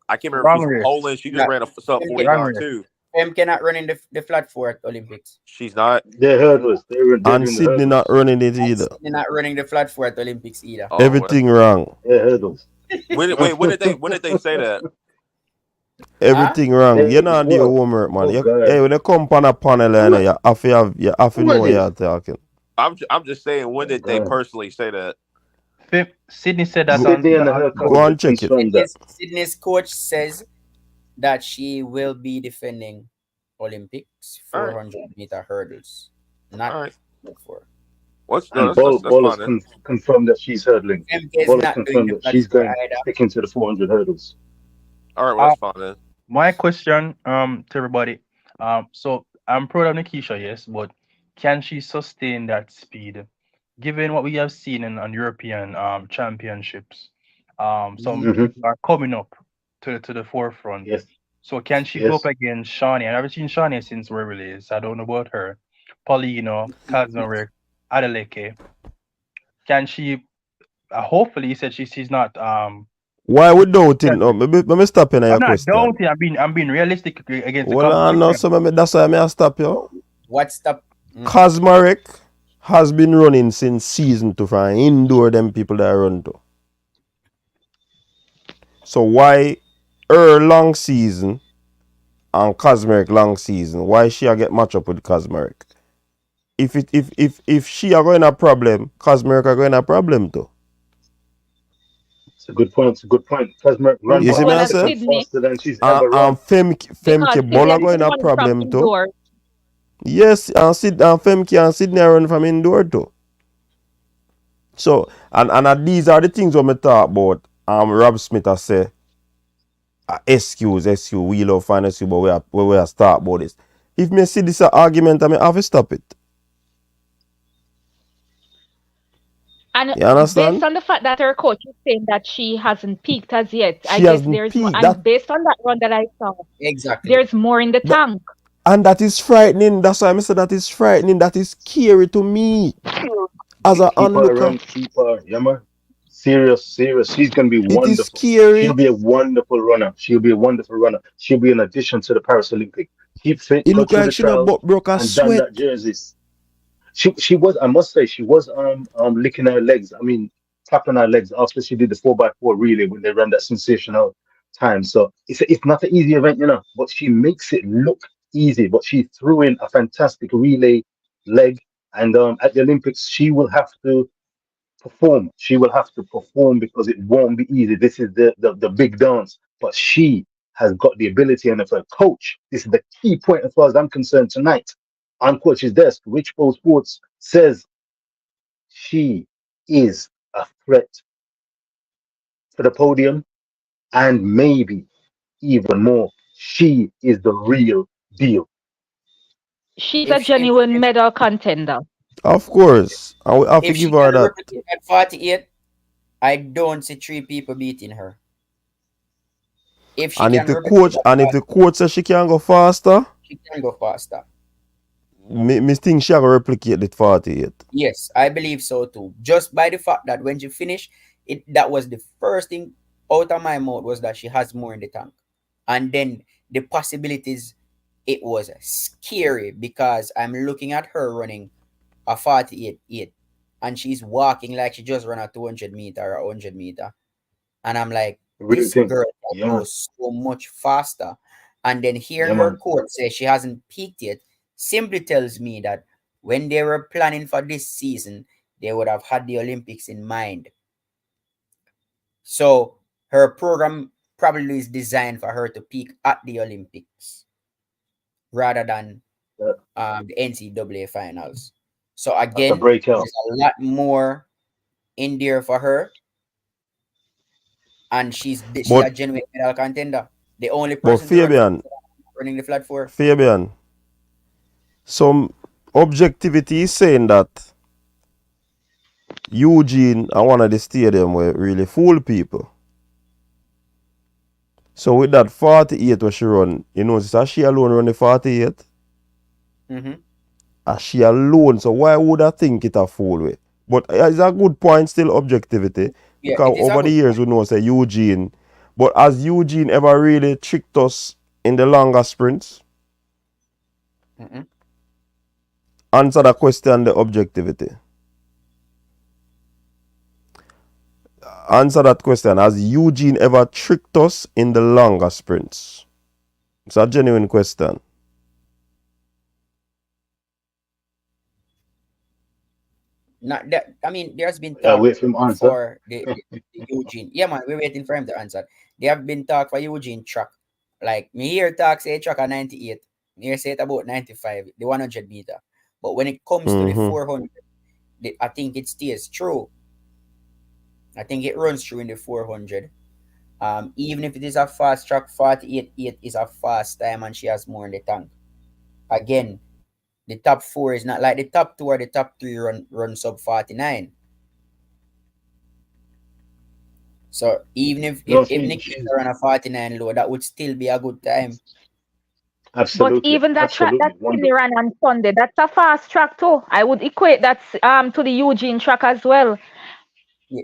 I can't remember if she's from Poland. She just ran a sub 49 too. Fem cannot run in the flat four at Olympics. She's not. They're hurdles. And Sydney not running it either. Sydney not running the flat four at Olympics either. Oh, Everything wrong. They're hurdles. When did they say that? Everything wrong. You're not doing homework, man. Hey, when you come on a panel and you have to know what you're talking. I'm just saying, when did they personally say that? Sydney said that. Go on, check it. Sydney's coach says that she will be defending Olympics 400-meter hurdles, not before. Ball has confirmed that she's hurdling. Ball has confirmed that she's going to stick into the 400 hurdles. All right, well, that's fine then. My question to everybody. So I'm proud of Nikisha, yes, but can she sustain that speed? Given what we have seen on European championships, some people are coming up to the forefront. Yes. So can she go up against Shawnee? I haven't seen Shawnee since we released. I don't know about her. Paulino, Kazmarek, Adeleke. Can she? Hopefully, you said she's not. Why we doubting? No, let me stop in your question. I'm not doubting. I'm being realistic against. Well, I know. So that's why I stop you. What stop? Kazmarek has been running since season 2 for indoor them people that run to. So why her long season and Kazmarek long season? Why she get match up with Kazmarek? If she are going a problem, Kazmarek are going a problem too. It's a good point. Kazmarek runs faster than she's ever run. And Femke Bola going a problem too. Yes, and Femke and Sydney run from indoor too. So, and these are the things when we talk about. Rob Smith has said, excuse, we love find excuse, but we are start about this. If me see this argument, I mean, I have to stop it. And you understand? based on the fact that her coach is saying that she hasn't peaked as yet, I guess there's more. And based on that run that I saw, there's more in the tank. And that is frightening. That's why I said that is frightening. That is scary to me. As an onlooker. Keep her, yeah, man. Serious. She's going to be wonderful. It is scary. She'll be a wonderful runner. She'll be an addition to the Paris Olympic. Keep fit. It looked like she broke her sweat. Done that jerseys. She was, I must say, she was licking her legs. I mean, tapping her legs after she did the 4x4 relay when they ran that sensational time. So it's not an easy event, you know, but she makes it look easy. But she threw in a fantastic relay leg. And at the Olympics, she will have to perform. She will have to perform because it won't be easy. This is the big dance. But she has got the ability, and if a coach, this is the key point as far as I'm concerned tonight, on coach's desk, Rich Paul Sports says she is a threat for the podium, and maybe even more, she is the real deal. She's a genuine medal contender. Of course. I will have to give her that. At 48, I don't see 3 people beating her. If the coach says she can go faster, she can go faster. Me think she can replicate the 48. Yes, I believe so too. Just by the fact that when she finished, that was the first thing out of my mouth was that she has more in the tank. And then the possibilities, it was scary because I'm looking at her running a 48.8 and she's walking like she just ran a 200 meter or 100 meter. And I'm like, this girl goes so much faster. And then hearing her coach say she hasn't peaked yet simply tells me that when they were planning for this season, they would have had the Olympics in mind. So her program probably is designed for her to peak at the Olympics rather than the NCAA finals. So again, there's a lot more in there for her. And she's a genuine medal contender. The only person running the flat four. Fabian, some objectivity is saying that Eugene and one of the stadium will really fool people. So with that 48 where she run, you know, that she alone run the 48? She alone, so why would I think it a fool way? But it's a good point still, objectivity. Yeah, Because it is over the years we know say Eugene. But has Eugene ever really tricked us in the longer sprints? Answer the question, the objectivity. Answer that question. Has Eugene ever tricked us in the longer sprints? It's a genuine question. Not that, I mean, there's been talk wait for him to answer. for the Eugene. Yeah, man, we're waiting for him to answer. There have been talk for Eugene track. Like, me here talk say track at 98. Me here say it about 95, the 100 meter. But when it comes to the 400, I think it stays true. I think it runs through in the 400. Even if it is a fast track, 48.8 is a fast time and she has more in the tank. Again, the top 4 is not like the top 2 or the top 3 run sub 49. So even if Nikisha run a 49 low, that would still be a good time. Absolutely. But even that track that Sydney ran on Sunday, that's a fast track too. I would equate that to the Eugene track as well. Yeah.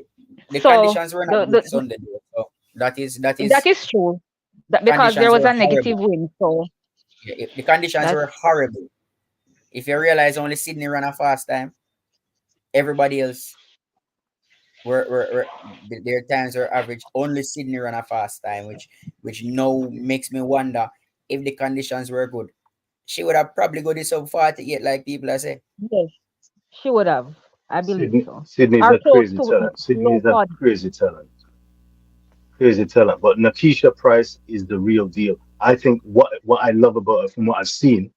The conditions were not good Sunday though. So that is true. Because there was a negative wind. So yeah, the conditions were horrible. If you realize only Sydney ran a fast time, everybody else were their times were average. Only Sydney ran a fast time, which now makes me wonder if the conditions were good. She would have probably got this sub 48, like people are saying. Yes, she would have. I believe so. Sydney's a crazy talent. Sydney is a crazy talent. Crazy talent. But Nickisha Pryce is the real deal. I think what I love about her, from what I've seen,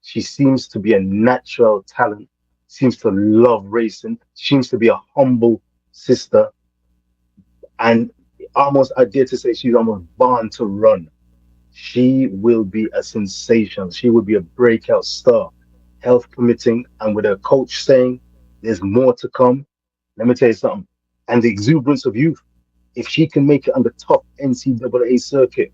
she seems to be a natural talent, seems to love racing, seems to be a humble sister, and almost, I dare to say, she's almost born to run. She will be a sensation. She will be a breakout star, health permitting, and with her coach saying there's more to come. Let me tell you something. And the exuberance of youth, if she can make it on the top NCAA circuit,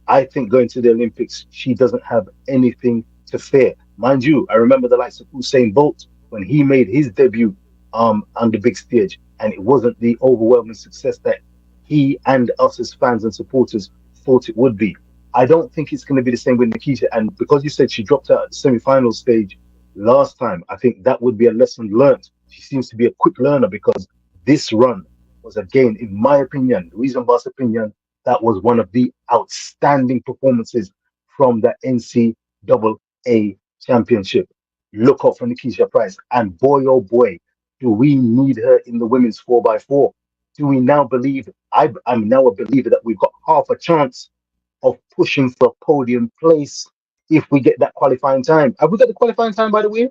I think going to the Olympics, she doesn't have anything to fear. Mind you, I remember the likes of Usain Bolt when he made his debut on the big stage, and it wasn't the overwhelming success that he and us as fans and supporters thought it would be. I don't think it's going to be the same with Nickisha. And because you said she dropped out at the semi-final stage last time, I think that would be a lesson learned. She seems to be a quick learner, because this run was, again, in my opinion, Reason Boss opinion, that was one of the outstanding performances from the NCAA championship. Look out for Nickisha Pryce. And boy, oh boy, do we need her in the women's 4x4. Do we now believe, I'm now a believer that we've got half a chance of pushing for podium place if we get that qualifying time. Have we got the qualifying time, by the way,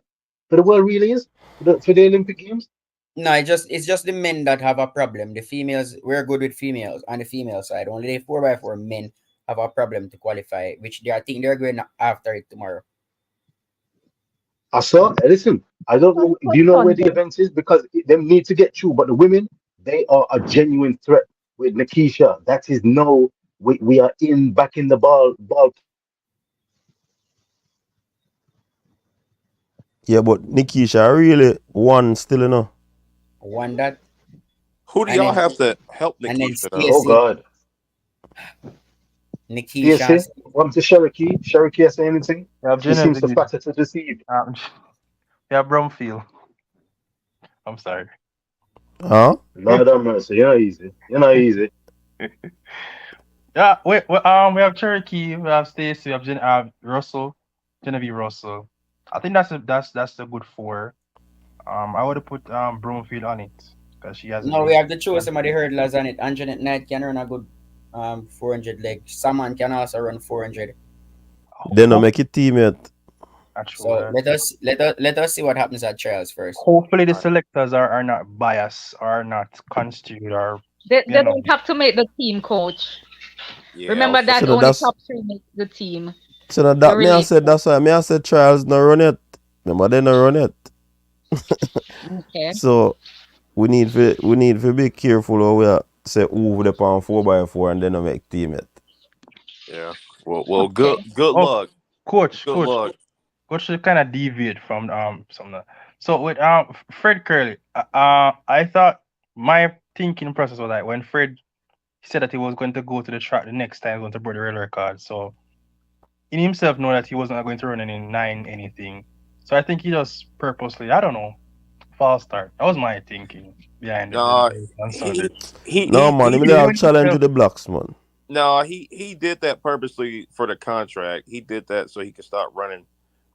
for the World Relays, for the Olympic Games? No, it's just the men that have a problem. The females, we're good with females on the female side. Only the 4x4 men have a problem to qualify, which I think they're going after it tomorrow. I saw. Listen, I don't know. Do you know where the event is? Because they need to get through. But the women, they are a genuine threat with Nickisha. That is no. We are back in the ball. Yeah, but Nickisha really won still, you know. Won that. Who do y'all have to help Nickisha? Oh God. Nickisha. What to Cherokee? Cherokee say anything? She seems to fatter to deceive. Yeah, Brumfield. I'm sorry. Huh? Lord have mercy. You're not easy. You're not easy. Yeah, we have Cherokee, we have Stacy, we have Russell, Genevieve Russell. I think that's a good 4. I would have put Brumfield on it because she has. No, we have to choose somebody hurdlers on it. Anjanette Knight can run a good 400 leg. Saman can also run 400. Then no make it team yet. So let us see what happens at trials first. Hopefully the selectors are not biased or not construed or they don't have to make the team, coach. Yeah, remember that only top 3 make the team. So that me I said that's why I said trials no run it. Remember they no run it. Okay. So we need to be careful how we say who the on 4x4 and then no make team it. Yeah. Well, Okay. good luck. Coach, Good luck. should kind of deviate from some. So with Fred Kerley, I thought my thinking process was like when Fred said that he was going to go to the track the next time, going to break the rail record. So in himself know that he was not going to run any 9 anything. So I think he just purposely, I don't know, false start. That was my thinking behind Nah, the on Sunday. No, man, he him did. have challenge to the blacks, man. No, he did that purposely for the contract. He did that so he could start running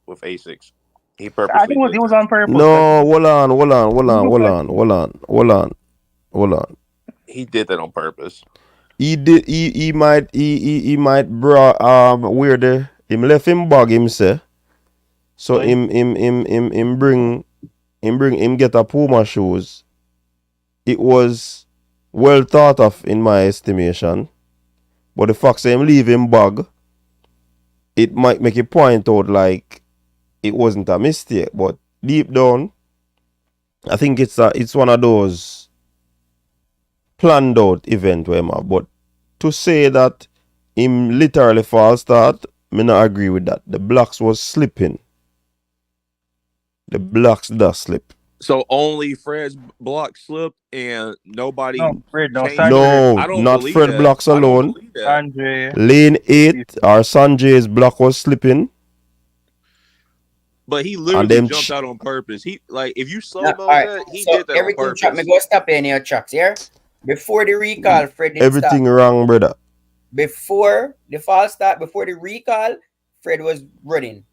with Asics. He I purposely think did it was that. on purpose. No, hold on. He did that on purpose. He did. He might where the him left him bag him say. So him bring get a Puma shoes. It was well thought of in my estimation. But the fact say him leave him bag, it might make you point out like it wasn't a mistake. But deep down, I think it's one of those planned out event where but to say that him literally false start, me not agree with that. The blacks was slipping. The blacks does slip. So only Fred's block slipped and nobody changed. No, I don't not believe Fred that. blocks I don't alone. believe that. Lane 8 or Sanjay's block was slipping. But he literally jumped out on purpose. He like if you slow mo that, he did that on purpose. Everything me go stop in your tracks here. Before the recall, Fred didn't Everything start. wrong, brother. Before the false start, before the recall, Fred was running.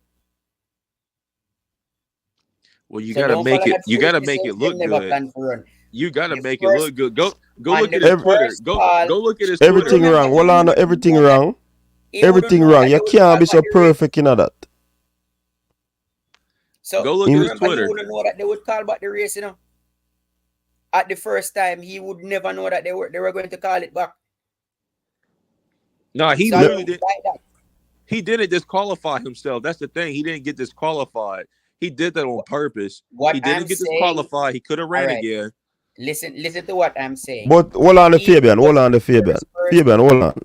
Well, you gotta make it. You gotta make it look good. You gotta make it look good. Go look at his Twitter. Go look at his Twitter. Everything wrong. Hold on, everything wrong. Everything wrong. You can't be so perfect in that. So go look at his Twitter. He wouldn't know that they would call back the race, you know. At the first time, he would never know that they were going to call it back. No, he literally did. He didn't disqualify himself. That's the thing. He didn't get disqualified. He did that on purpose. He didn't get disqualified. He could have ran again. Listen to what I'm saying. But hold on, Fabian. Fabian, hold on.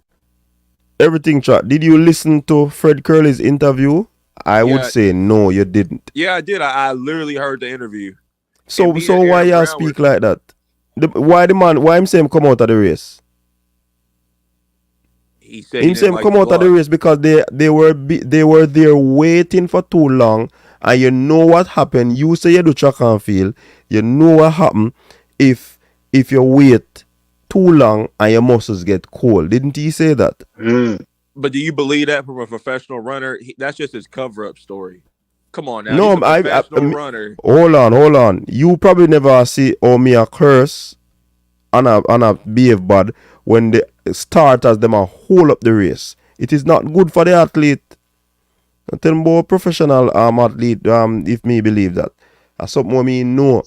Everything chat. Did you listen to Fred Kerley's interview? I would say no, you didn't. Yeah, I did. I literally heard the interview. So why y'all speak like that? Why him say him come out of the race? He said him say him come out of the race because they were there waiting for too long, and you know what happened. You say you do track and field, you know what happened if you wait too long and your muscles get cold. Didn't he say that? But do you believe that from a professional runner? That's just his cover-up story. Come on now. No, runner. Hold on. You probably never see me a curse and a behave bad when the starters them a hold up the race. It is not good for the athlete. I tell more professional athlete if me believe that. That's something me know.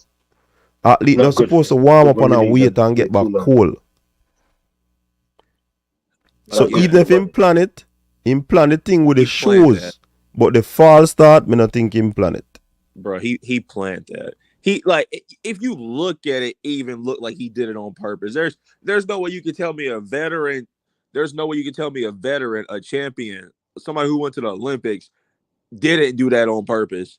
Athlete not supposed to warm up on a wait and get back cool. So even if him plan the thing with the shoes. But the false start, me not think him plan it. Bro, he planned that. He like if you look at it, even look like he did it on purpose. There's no way you can tell me a veteran. There's no way you can tell me a veteran, a champion, somebody who went to the Olympics, didn't do that on purpose.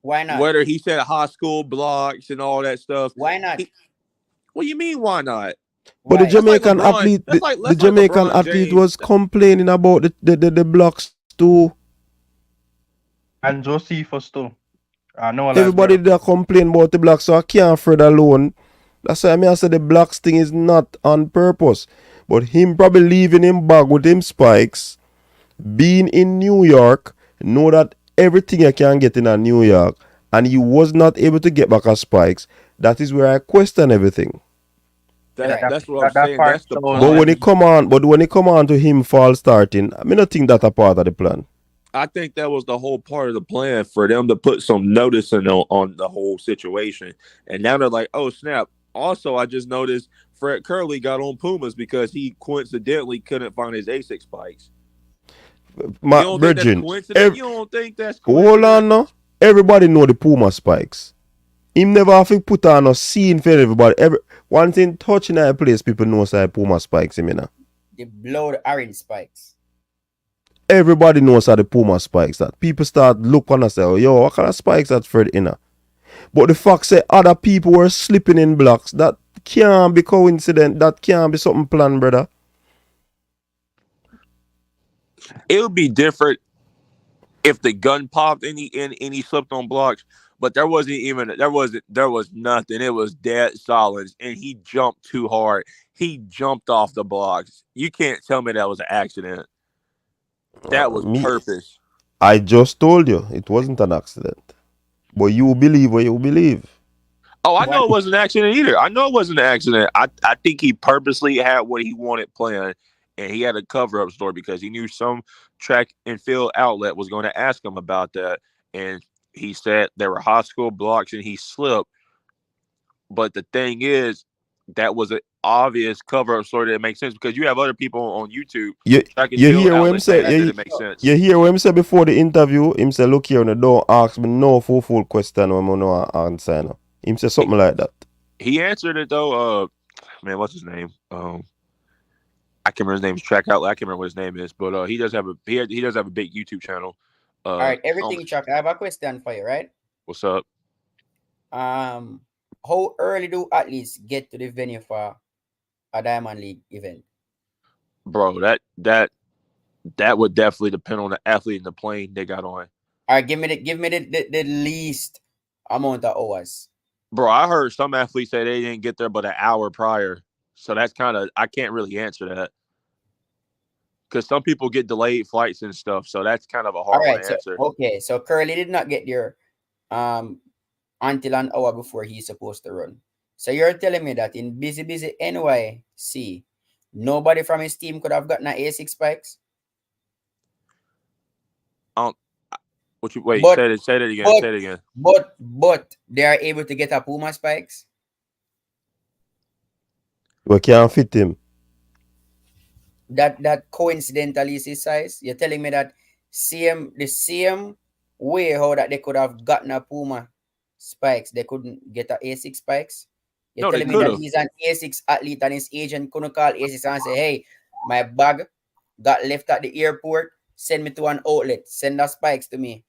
Why not? Whether he said high school blocks and all that stuff. Why not? What do you mean? Why not? But the Jamaican athlete, the Jamaican athlete was complaining about the blocks too. And Josephus too. I know everybody that complain about the blacks, so I can't Fred alone. That's why I say the blacks thing is not on purpose. But him probably leaving him bag with him spikes, being in New York, know that everything you can get in a New York, and he was not able to get back a spikes. That is where I question everything. That's what I'm saying. That's the plan. But when it come on to him false starting, I mean, I think that's a part of the plan. I think that was the whole part of the plan for them to put some notice on the whole situation. And now they're like, oh, snap. Also, I just noticed Fred Kerley got on Pumas because he coincidentally couldn't find his A6 spikes. My you don't think that's coincidence? Hold on now. Everybody know the Puma spikes. Him never have to put on a scene for everybody. One thing touching that place, people know say Puma spikes him, you know. The blood orange spikes. everybody knows how the Puma spikes that. People start look on and say, oh, yo, what kind of spikes that Fred inner? But the fact say other people were slipping in blocks, that can't be coincident. That can't be something planned, brother. It would be different if the gun popped and he slipped on blocks, but there was nothing. It was dead silence, and he jumped too hard. He jumped off the blocks. You can't tell me that was an accident. That was purpose. I just told you it wasn't an accident. But you believe what you believe. Oh, I know it wasn't an accident either. I know it wasn't an accident. I think he purposely had what he wanted planned, and he had a cover-up story because he knew some track and field outlet was going to ask him about that. And he said there were high school blocks, and he slipped. But the thing is, that was an obvious cover-up story that makes sense because you have other people on YouTube. You hear what him say? It makes sense. You hear what him say before the interview? Him say, look here, don't ask me no full question when I no answer. No. Him say something like that. He answered it though. Man, what's his name? I can't remember his name. Track Outlet. I can't remember what his name is, but he does have a big YouTube channel. All right, everything, Chuck. I have a question for you, right? What's up? How early do athletes get to the venue for a Diamond League event? Bro, that would definitely depend on the athlete and the plane they got on. All right, give me the least amount of hours. Bro, I heard some athletes say they didn't get there but an hour prior. So that's I can't really answer that. Because some people get delayed flights and stuff. So that's kind of a hard one to answer. Okay, so Kerley did not get there until an hour before he's supposed to run. So you're telling me that in busy NYC, nobody from his team could have gotten an A6 spikes? Say that again. But they are able to get a Puma spikes? We can't fit him. That coincidentally is his size? You're telling me that the same way how that they could have gotten a Puma spikes, they couldn't get a A6 spikes? You're telling me that he's an A6 athlete and his agent couldn't call A6 and say, hey, my bag got left at the airport, send me to an outlet, send the spikes to me.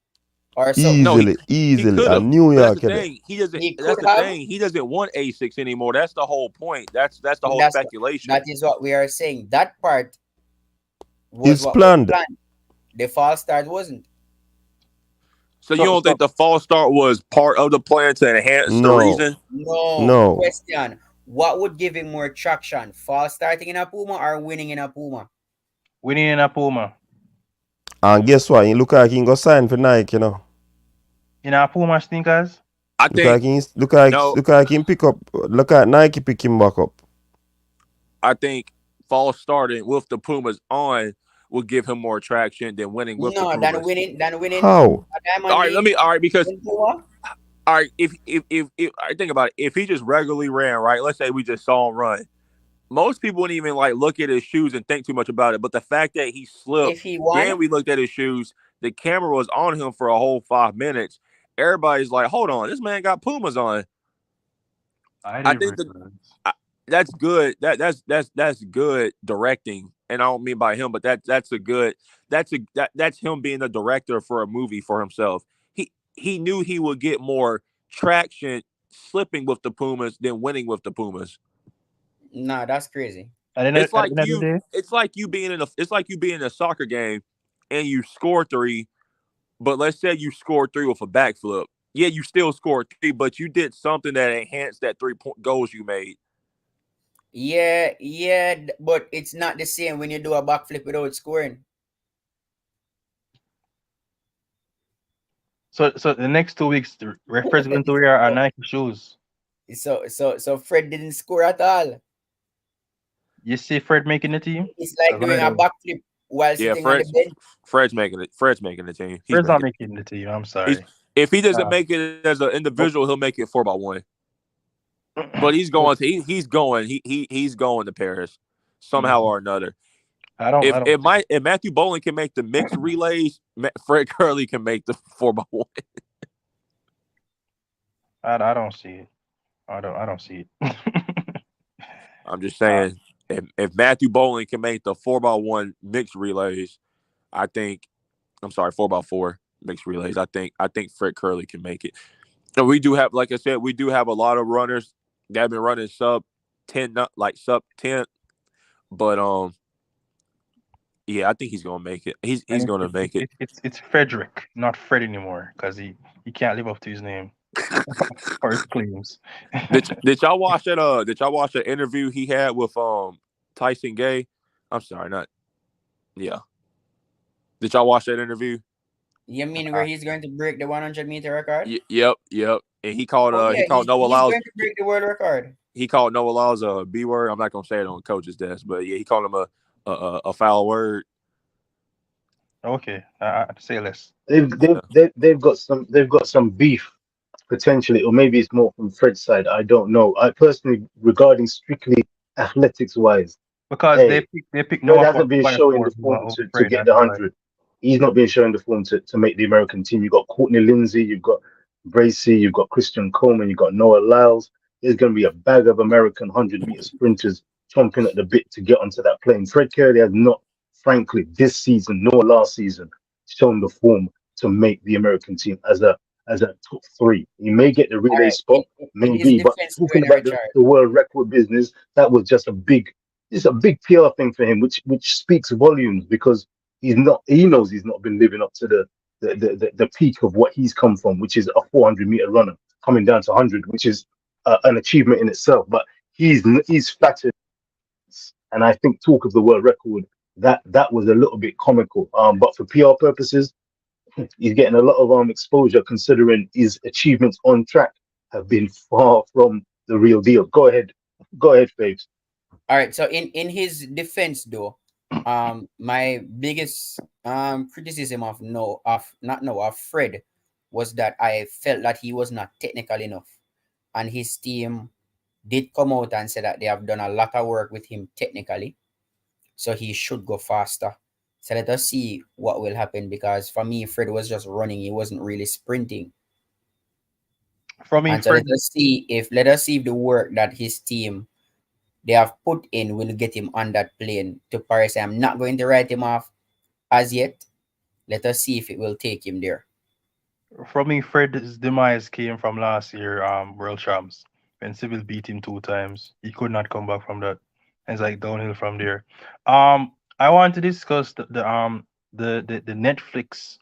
Or so. Easily. A New York. That's the thing. He doesn't want A6 anymore. That's the whole point. That's the whole speculation. That is what we are saying. That part was planned. The false start wasn't. So you don't think the false start was part of the plan to enhance the reason? No. Question. What would give him more traction? False starting in a Puma or winning in a Puma? Winning in a Puma. And guess what? He look like he go sign for Nike, In a Puma sneakers? Look like him pick up. Look at Nike pick him back up. I think false starting with the Pumas on will give him more traction than winning with the Pumas. Than winning. How? If I think about it, if he just regularly ran, right? Let's say we just saw him run. Most people wouldn't even look at his shoes and think too much about it. But the fact that he slipped, then we looked at his shoes, the camera was on him for a whole 5 minutes. Everybody's like, hold on, this man got Pumas on. I think that's good. That's good directing. And I don't mean by him, but that's him being the director for a movie for himself. He knew he would get more traction slipping with the Pumas than winning with the Pumas. Nah, that's crazy. It's like you being in a soccer game and you score 3, but let's say you scored 3 with a backflip. Yeah, you still scored 3, but you did something that enhanced that 3-point goals you made. Yeah, but it's not the same when you do a backflip without scoring. So the next 2 weeks, the referees going to wear our Nike shoes. So Fred didn't score at all. You see Fred making the team? It's like doing a backflip while sitting on the bench. Fred's making the team. Fred's not making the team. I'm sorry. If he doesn't make it as an individual, he'll make it 4x1. But he's going to Paris somehow or another. If Matthew Boland can make the mixed relays, Fred Kerley can make the 4x1. I don't see it. I don't see it. I'm just saying, if Matthew Boland can make the 4x1 mixed relays, I think, I'm sorry, 4x4 mixed relays. I think Fred Kerley can make it. And we do have, like I said, we do have a lot of runners that have been running sub 10, like sub 10. But yeah, I think he's gonna make it. He's gonna make it. It's Frederick, not Fred anymore, because he can't live up to his name or his claims. Did y'all watch that? Did y'all watch the interview he had with Tyson Gay? I'm sorry, not. Yeah. Did y'all watch that interview? You mean where he's going to break the 100-meter record? Yep. And he called Noah Lyles. He's going to break the world record. He called Noah Lyles a B word. I'm not gonna say it on the coach's desk, but yeah, he called him a foul word. Okay, say less. They've got some beef potentially, or maybe it's more from Fred's side. I don't know. I personally, regarding strictly athletics wise, because they pick Fred hasn't been showing the form to get the 100. He's not been showing the form to make the American team. You've got Courtney Lindsay, you've got Bracy, you've got Christian Coleman, you've got Noah Lyles. There's going to be a bag of American 100-meter sprinters chomping at the bit to get onto that plane. Fred Kerley has not, frankly, this season nor last season, shown the form to make the American team as a top 3. He may get the relay spot, maybe, but talking about the world record business, that was just a big PR thing for him, which speaks volumes, because he knows he's not been living up to the peak of what he's come from, which is a 400-meter runner coming down to 100, which is an achievement in itself. But he's flattered, and I think talk of the world record, that was a little bit comical. But for PR purposes, he's getting a lot of exposure, considering his achievements on track have been far from the real deal. Go ahead, Faves. All right. So in his defense, though, my biggest criticism of Fred was that I felt that he was not technical enough, and his team did come out and say that they have done a lot of work with him technically, so he should go faster. So let us see what will happen, because for me, Fred was just running; he wasn't really sprinting. For me, and so let us see if the work that his team they have put in will get him on that plane to Paris. I'm not going to write him off as yet. Let us see if it will take him there. For me, Fred's demise came from last year, World Champs, when Civil beat him 2 times. He could not come back from that. And it's like downhill from there. I want to discuss the Netflix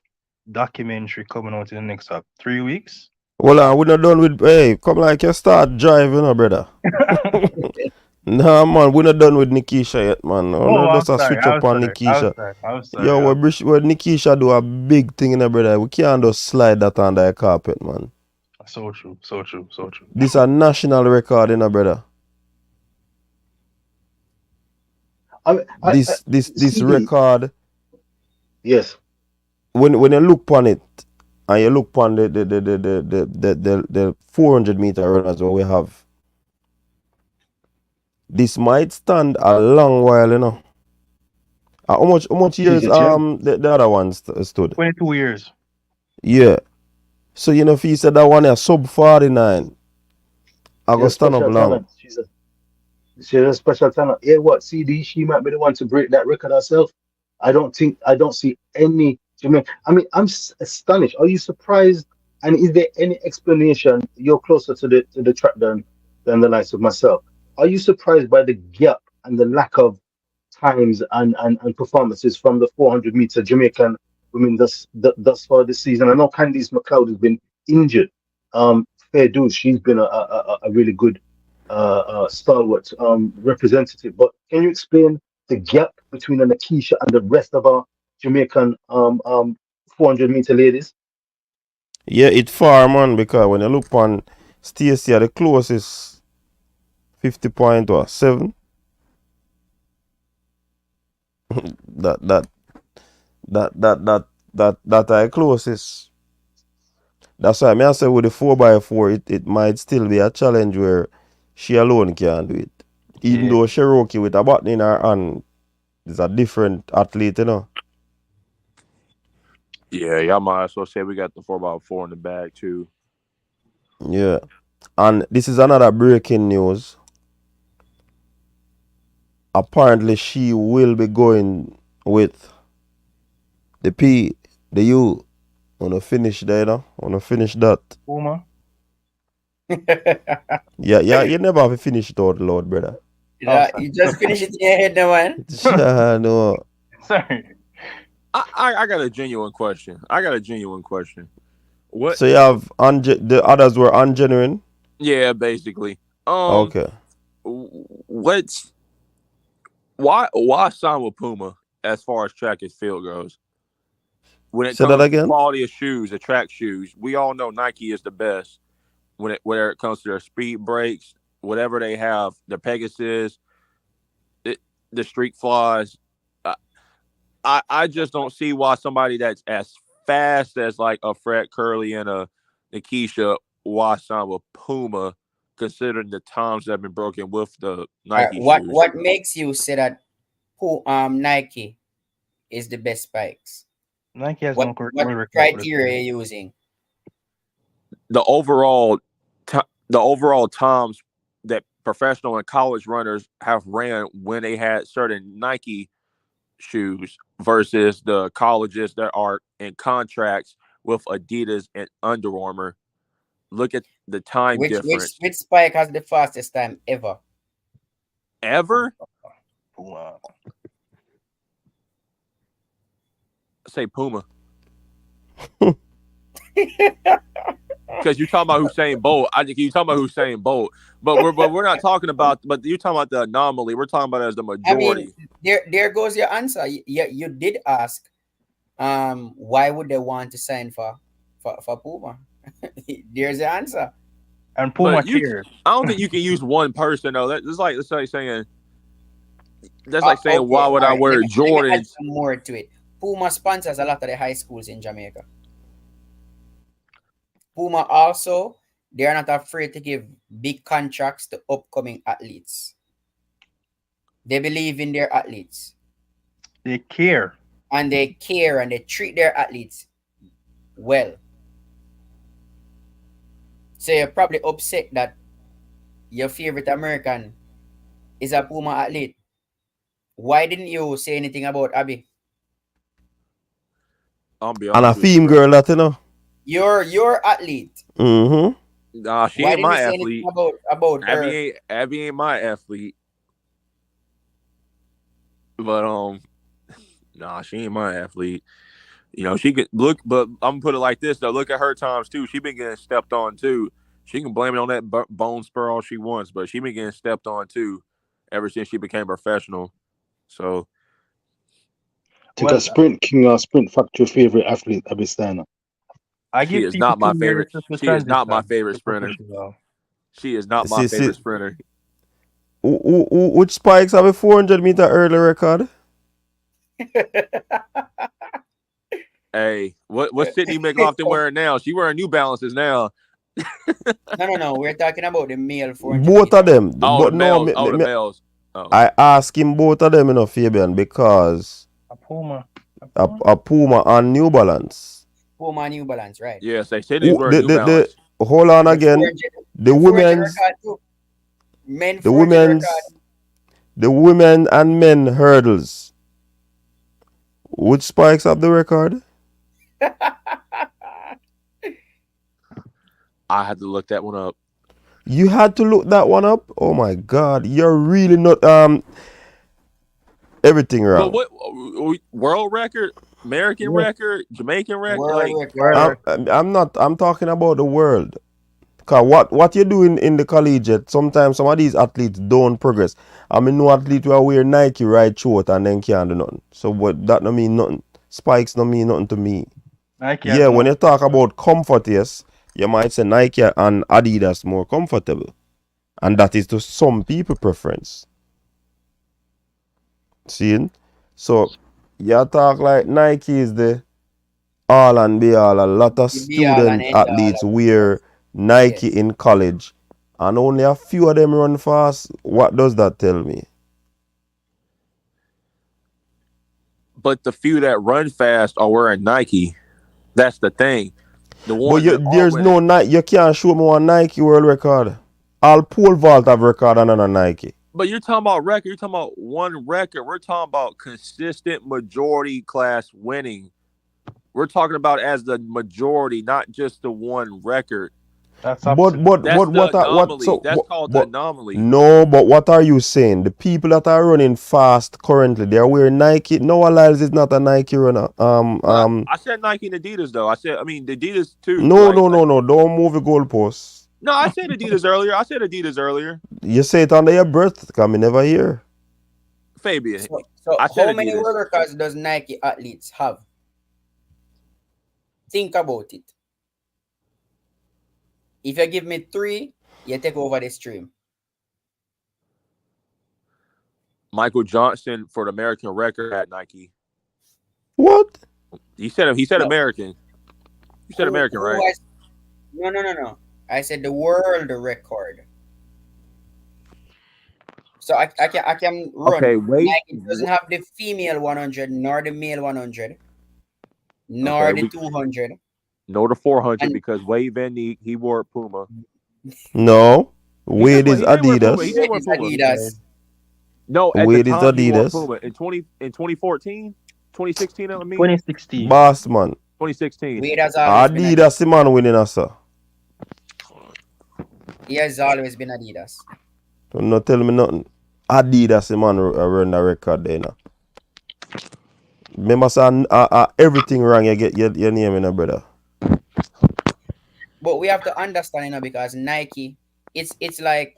documentary coming out in the next 3 weeks. Well, we're not done with. Hey, come like you start driving, brother. Nah, man, we're not done with Nikisha yet, man. Just switch up on Nikisha. Yo, what Nikisha do a big thing, brother. We can't just slide that under the carpet, man. So true. This a national record, brother. This record. Yes. When you look on it, and you look on the 400-meter runners what we have, this might stand a long while, How much years the other ones stood? 22 years. Yeah. So if he said that one is sub 49, I go stand up long. She's a special talent. Yeah, what CD? She might be the one to break that record herself. I don't see any. I mean, I'm astonished. Are you surprised? And is there any explanation? You're closer to the track than the likes of myself. Are you surprised by the gap and the lack of times and performances from the 400-meter Jamaican women thus far this season? I know Candice McLeod has been injured. Fair dues, she's been a really good stalwart representative. But can you explain the gap between Nikisha and the rest of our Jamaican 400-meter ladies? Yeah, it's far, man, because when you look on Stacey the closest 50.7. that are closest. That's why I say with the 4x4 it might still be a challenge where she alone can't do it. Even though Cherokee with a button in her hand is a different athlete, Yeah, y'all might as well say we got the 4x4 in the bag too. Yeah. And this is another breaking news. Apparently she will be going with The P, the U. Wanna finish there, no? Wanna finish that? Puma. Yeah, you never have to finish it out loud, brother. You just finish it in your head now, man. No. Sorry. I got a genuine question. What? So you have the others were ungenuine? Yeah, basically. Okay. Why sign with Puma as far as track and field goes? When it Say comes that to again? quality of shoes, the track shoes, we all know Nike is the best where it comes to their speed brakes, whatever they have, the Pegasus, the Street Flies. I just don't see why somebody that's as fast as like a Fred Kerley and a Nickisha why sign with Puma, considering the times that have been broken with the Nike shoes. What makes you say that Nike is the best spikes? Nike has what criteria are you using? The overall times that professional and college runners have ran when they had certain Nike shoes versus the colleges that are in contracts with Adidas and Under Armour. Look at the time difference. Which spike has the fastest time ever? Puma. Say Puma. Because you're talking about Usain Bolt. You're talking about Usain Bolt. But we're not talking about, but you're talking about the anomaly. We're talking about it as the majority. I mean, there goes your answer. You did ask why would they want to sign for Puma? There's the answer. And Puma cares. I don't think you can use one person though. That's like saying why would I wear Jordans? Let me add some more to it. Puma sponsors a lot of the high schools in Jamaica. Puma also, they are not afraid to give big contracts to upcoming athletes. They believe in their athletes. They care. And they treat their athletes well. So you're probably upset that your favorite American is a Puma athlete. Why didn't you say anything about Abby? I'll be honest. And a theme girl, that you know. Your athlete. Mm-hmm. Nah, she ain't my athlete. About Abby her. Abby ain't my athlete. But nah, she ain't my athlete. You know, she could look, but I'm gonna put it like this though. Look at her times too. She been getting stepped on too. She can blame it on that bone spur all she wants, but she been getting stepped on too ever since she became professional. So, take a sprint king or sprint factory favorite athlete, Abby Steiner. She is not my favorite. She is not my favorite sprinter. She is not my favorite sprinter. Which spikes have a 400-meter early record? Hey, what's Sydney McLaughlin wearing now? She wearing New Balances now. No. We're talking about the male 400. Both of them. Oh, the males. The males. Oh. I ask him both of them, Fabian, because a Puma and New Balance. Puma and New Balance, right? Yeah, say Sydney's wearing New Balance. Hold on again. The women's. The women and men hurdles. Which spikes have the record? I had to look that one up. You had to look that one up? Oh my God, you're really not everything wrong. But what world record, American record, Jamaican record? I'm talking about the world. Cause what you're doing in the collegiate, sometimes some of these athletes don't progress. I mean, no athlete will wear Nike right short and then can't do nothing. So what that don't mean nothing. Spikes don't mean nothing to me. Nike when you talk about comfort, yes, you might say Nike and Adidas more comfortable. And that is to some people preference. Seeing? So you talk like Nike is the all and be all. A lot of student athletes wear Nike in college, and only a few of them run fast. What does that tell me? But the few that run fast are wearing Nike. That's the thing. There's no Nike. You can't show me one Nike world record. All pole vault have record and a Nike. But you're talking about record. You're talking about one record. We're talking about consistent majority class winning. We're talking about as the majority, not just the one record. That's the anomaly. That's called the anomaly. No, but what are you saying? The people that are running fast currently, they are wearing Nike. Noah Lyles is not a Nike runner. I said Nike and Adidas though. I mean Adidas too. No. Don't move the goalposts. No, I said Adidas earlier. You say it under your breath. Come, me never hear. Fabian. So how many world records does Nike athletes have? Think about it. If you give me 3, you take over the stream. Michael Johnson for the American record at Nike. What? He said American. You said American, right? No. I said the world record. So I can run. Okay, wait. Nike doesn't have the female 100, nor the male 100, nor the 200. Nor the 400 because Wade Van Neek, he wore Puma. No. Wade is Adidas. He did wear Puma. Adidas. No, at Wade the is time he wore Adidas. Puma. In 2014? 2016, I mean? 2016. Boss man. 2016. Adidas man winning us, sir. He has always been Adidas. Don't not tell me nothing. Adidas man run the record there now. Remember, son, everything wrong you get your name in, brother. But we have to understand, because Nike, it's like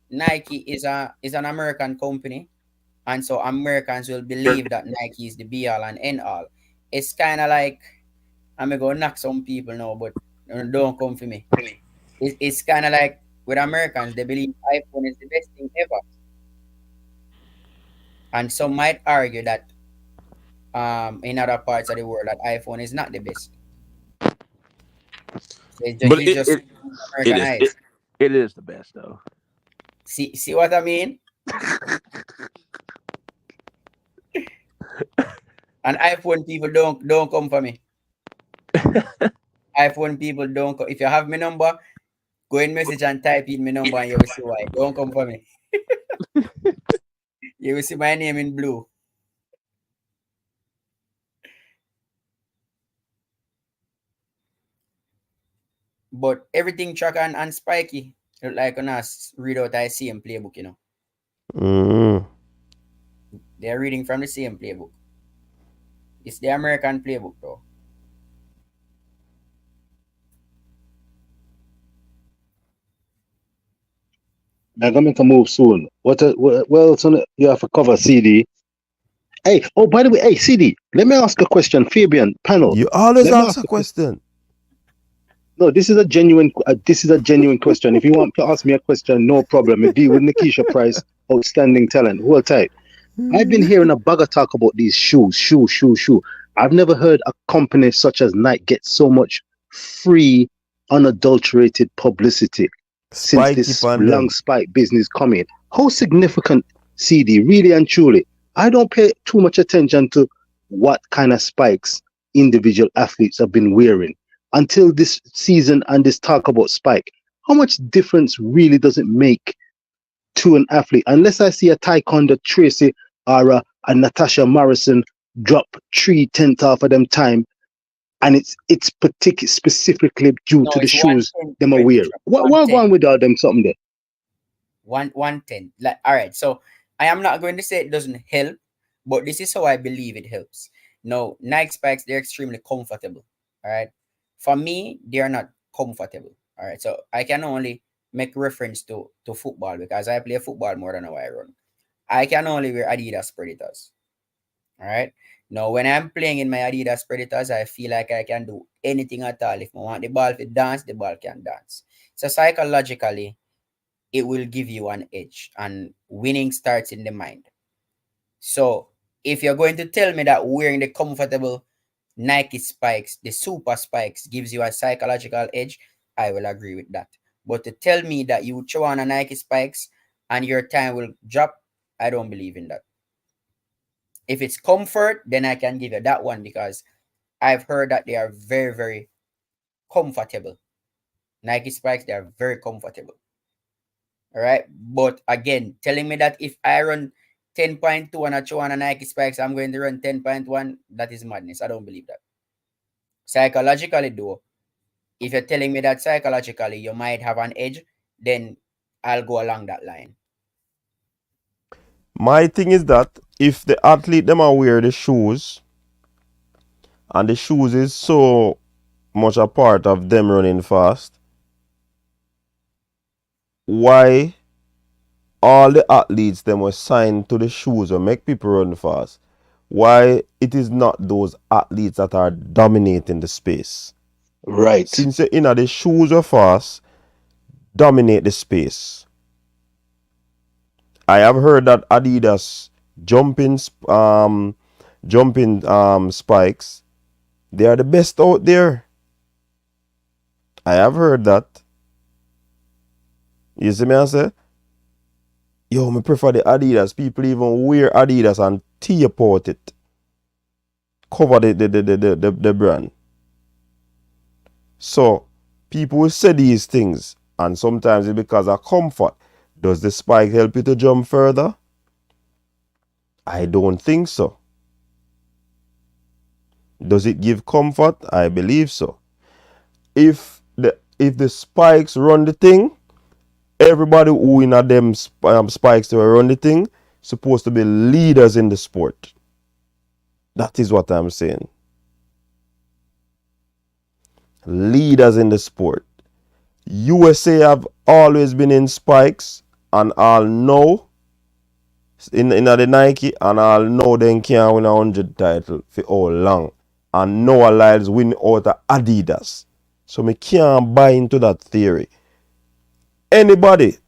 Nike is an American company, and so Americans will believe that Nike is the be all and end all. It's kind of like, I'm gonna go knock some people now, but don't come for me. It's kind of like with Americans, they believe iPhone is the best thing ever, and some might argue that in other parts of the world that iPhone is not the best. It is the best though. See what I mean? And iPhone people don't come for me. iPhone people don't come. If you have my number, go in message and type in my number and you will see why. Don't come for me. You will see my name in blue. But everything track and spiky. Look like when I read out the same playbook, They're reading from the same playbook. It's the American playbook, though. I'm gonna make a move soon. What else you have to cover, CD? Hey, oh, by the way, hey, CD, let me ask a question, Fabian, panel. You always ask a question. No, this is a genuine question. If you want to ask me a question, no problem. It be with Nickisha Pryce, outstanding talent. Hold tight. I've been hearing a bugger talk about these shoes. I've never heard a company such as Nike get so much free, unadulterated publicity since this long spike business coming. How significant, CD, really and truly? I don't pay too much attention to what kind of spikes individual athletes have been wearing until this season and this talk about spike. How much difference really does it make to an athlete? Unless I see a Taekwondo Tracy or a Natasha Morrison drop 3/10 off of them time, and it's specifically due to the shoes them are wearing. What going with all them something there? 110. All right, so I am not going to say it doesn't help, but this is how I believe it helps. Now, Nike spikes, they're extremely comfortable. All right. For me, they are not comfortable. All right. So I can only make reference to football because I play football more than I run. I can only wear Adidas Predators. All right. Now, when I'm playing in my Adidas Predators, I feel like I can do anything at all. If I want the ball to dance, the ball can dance. So psychologically, it will give you an edge, and winning starts in the mind. So if you're going to tell me that wearing the comfortable Nike spikes, the super spikes, gives you a psychological edge, I will agree with that. But to tell me that you throw on a Nike spikes and your time will drop, I don't believe in that. If it's comfort, then I can give you that one because I've heard that they are very, very comfortable. Nike spikes, they are very comfortable. All right. But again, telling me that if I run 10.2 and I throw on a Nike spikes, I'm going to run 10.1, that is madness. I don't believe that. Psychologically, though, if you're telling me that psychologically you might have an edge, then I'll go along that line. My thing is that if the athlete them are wear the shoes, and the shoes is so much a part of them running fast, why all the athletes them were signed to the shoes or make people run fast? Why it is not those athletes that are dominating the space? Right. Since the shoes are fast, dominate the space. I have heard that Adidas jumping spikes, they are the best out there. I have heard that. You see me I say? Yo, me prefer the Adidas. People even wear Adidas and tape out it. Cover the brand. So, people will say these things, and sometimes it's because of comfort. Does the spike help you to jump further? I don't think so. Does it give comfort? I believe so. If the spikes run the thing, everybody who in a them spikes to run the thing supposed to be leaders in the sport. That is what I'm saying. Leaders in the sport. USA have always been in spikes, and I'll know in the Nike, and I'll know they can't win 100 title for how long. And Noah Lyles win out of Adidas. So me can't buy into that theory. Anybody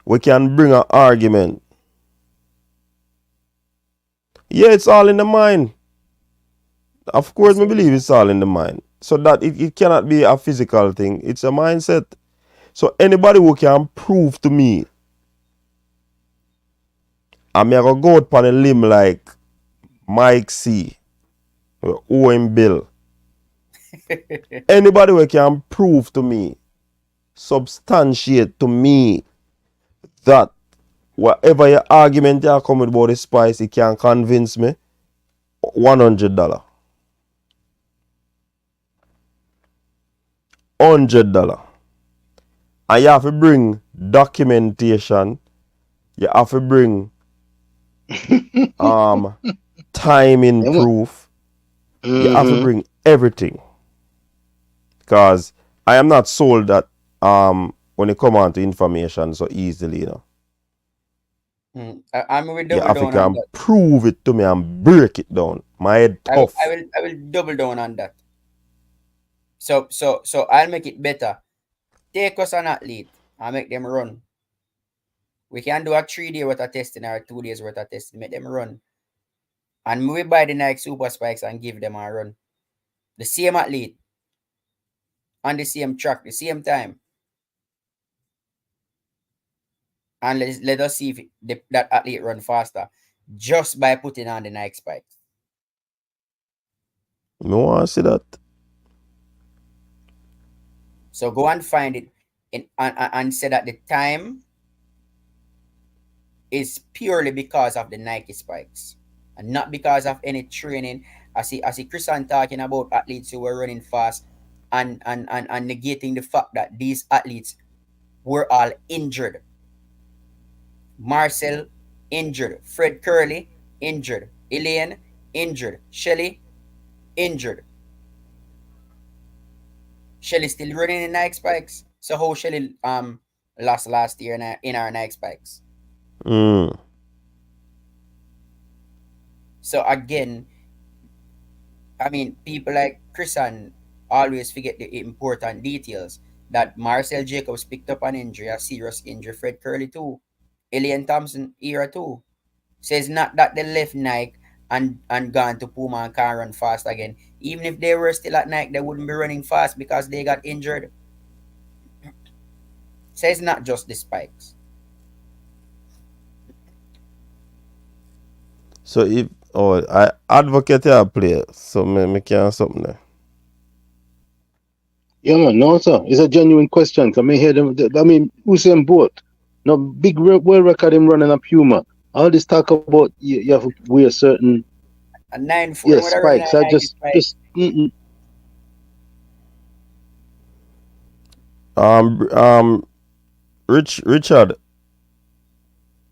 we can bring an argument. Yeah, it's all in the mind. Of course, me believe it's all in the mind. So that it cannot be a physical thing. It's a mindset. So anybody who can prove to me, I'm going to go out on a limb like Mike C. or Owen Bill. Anybody who can prove to me, substantiate to me that whatever your argument you come with about the spice, it can convince me, $100. $100. And you have to bring documentation. You have to bring timing proof. You have to bring everything. Because I am not sold that when it come on to information so easily, you know. I'm with You double have down to on that. prove it to me and break it down. My head tough. I will double down on that. So I'll make it better. Take us an athlete and make them run. We can do a 3 day worth of testing or 2 days worth of testing, make them run. And we buy the Nike Super Spikes and give them a run. The same athlete on the same track, the same time. And let us see if that athlete run faster just by putting on the Nike Spikes. No want to see that. So go and find it and say that the time is purely because of the Nike Spikes and not because of any training. I see Christian talking about athletes who were running fast and negating the fact that these athletes were all injured. Marcel injured, Fred Kerley injured, Elaine injured, Shelly injured. Shelly still running in Nike Spikes. So how Shelly lost last year in our Nike Spikes? So again, I mean, people like Christian always forget the important details that Marcel Jacobs picked up an injury, a serious injury. Fred Kerley too. Elaine Thompson era too. Says not that they left Nike and gone to Puma and can't run fast again. Even if they were still at Nike, they wouldn't be running fast because they got injured. Says not just the spikes. So if I advocate a player, so me can something there. Yeah, man, no, sir. It's a genuine question. I mean, hear them. I mean, Usain Bolt, no big world record him running a Puma. All this talk about you have to wear certain a 9-4 spikes. I just Richard,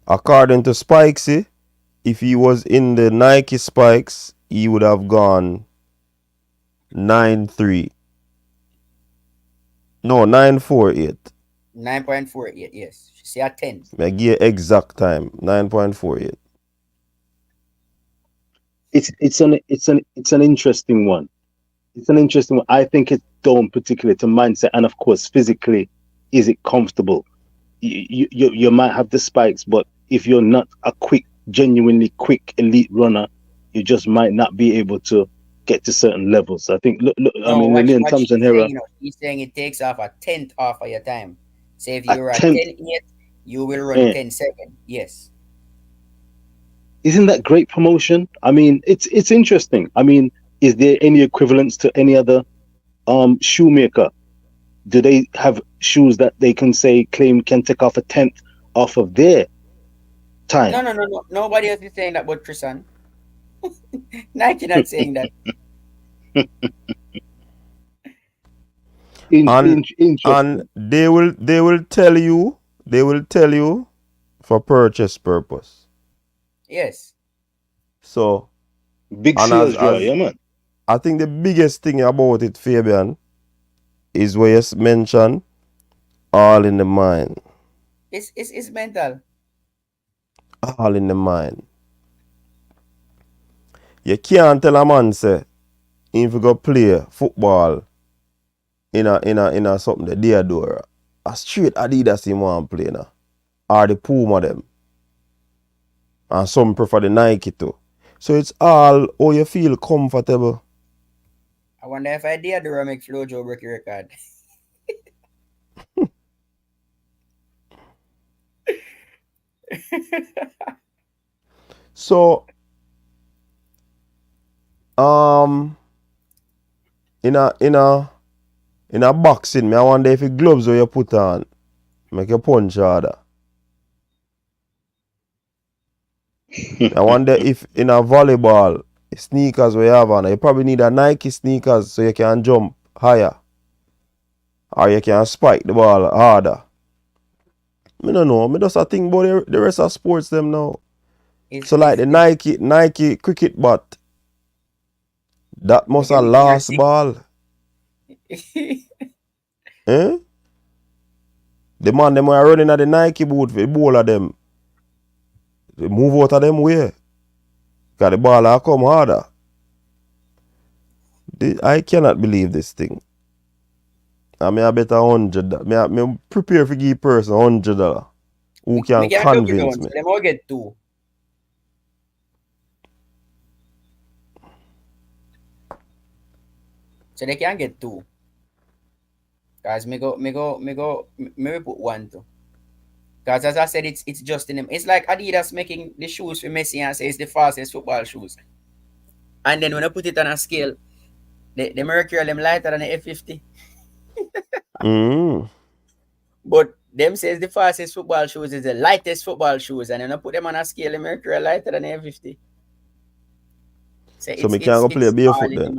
according to Spikesy, if he was in the Nike Spikes, he would have gone 9.3. No, 9.48. 9.48, yes. She say a 10. I give exact time. 9.48. It's an interesting one. It's an interesting one. I think it's down particularly to mindset and of course physically, is it comfortable? You might have the spikes, but if you're not a genuinely quick elite runner, you just might not be able to get to certain levels. I think look I mean Lillian Thompson here. He's saying it takes off a 10th off of your time. Say if you're at 10.8, you will run 10.7. Yes. Isn't that great promotion? I mean, it's interesting. I mean, is there any equivalence to any other shoemaker? Do they have shoes that they can claim can take off a 10th off of their time? No. Nobody else is saying that but Tristan. Nike not saying that. And they will tell you for purchase purpose. Yes. So big sales draw, yeah, man. I think the biggest thing about it, Fabian, is where you mentioned all in the mind. It's mental. All in the mind. You can't tell a man say if you go play football in a something the Deodora, a straight Adidas him want play now. Or the Puma them. And some prefer the Nike too. So it's all how you feel comfortable. I wonder if I Deodora make Flojo break your record. So in a boxing, I wonder if the gloves where you put on make you punch harder. I wonder if in a volleyball sneakers where you have on, you probably need a Nike sneakers so you can jump higher. Or you can spike the ball harder. I don't know. I just think about the rest of sports them now. So like the Nike cricket bat, that must have last ball. Eh? The man them were running at the Nike boot for the ball of them. They move out of them way. Because the ball will come harder. I cannot believe this thing. I mean, I bet $100. Me prepare for give person $100. Who can convince me? So them all get 2. So they can get 2. Guys, me put 1 too. Because as I said, it's just in them. It's like Adidas making the shoes for Messi and say it's the fastest football shoes. And then when I put it on a scale, the Mercury them lighter than the F50. But them says the fastest football shoes is the lightest football shoes, and then I put them on a scale, the Mercury lighter than the F50. So we can't go play barefoot then.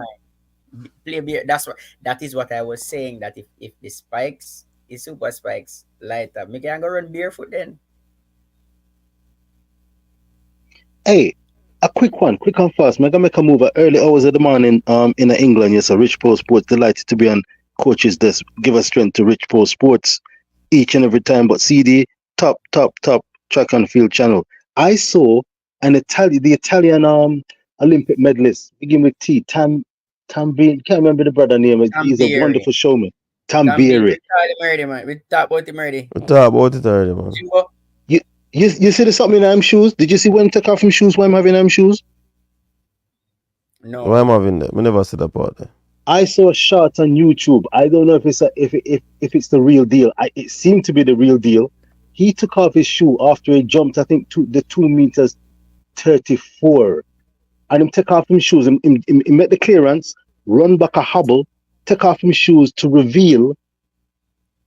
That is what I was saying, that if the spikes is super spikes lighter, we can go run barefoot then. Hey, a quick and fast. I'm gonna make a move at early hours of the morning in England. Yes, Rich Post Sports delighted to be on Coach's Desk. Give us strength to Rich Post Sports each and every time. But CD top track and field channel. I saw the Italian Olympic medalist begin with T. Tambieri, can't remember the brother name. He's a wonderful showman. Tambieri. We talk about him already. We talk about it already, man. You see there's something in them shoes? Did you see when he took off him shoes? Why I'm having them shoes? No. Why am I having them? I never see that part there. I saw a shot on YouTube. I don't know if it's the real deal. It seemed to be the real deal. He took off his shoe after he jumped, I think, to the 2 meters 34. And him take off his shoes. He made the clearance, run back a hobble, take off his shoes to reveal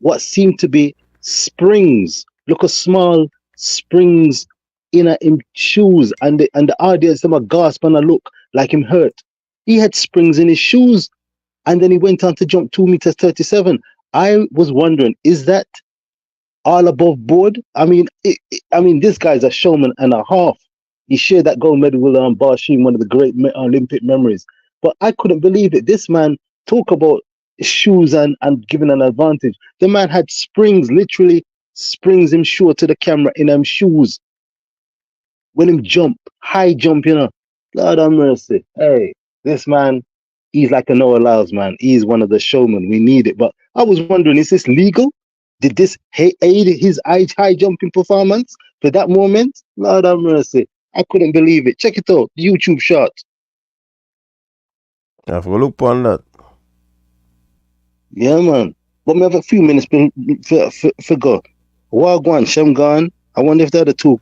what seemed to be springs. Look, a small springs in him shoes, and the audience them a gasp and a look like him hurt. He had springs in his shoes, and then he went on to jump 2 meters 37. I was wondering, is that all above board? I mean, this guy's a showman and a half. He shared that gold medal with Barshim, one of the great Olympic memories. But I couldn't believe it. This man talk about shoes and giving an advantage. The man had springs, literally springs him sure to the camera in them shoes. When him jump, high jump, Lord have mercy. Hey, this man, he's like a Noah Lyles, man. He's one of the showmen. We need it. But I was wondering, is this legal? Did this aid his high jumping performance for that moment? Lord have mercy. I couldn't believe it. Check it out. YouTube shot. I have to look on that. Yeah, man. But we have a few minutes for go. Wagwan, Shem gone. I wonder if the other two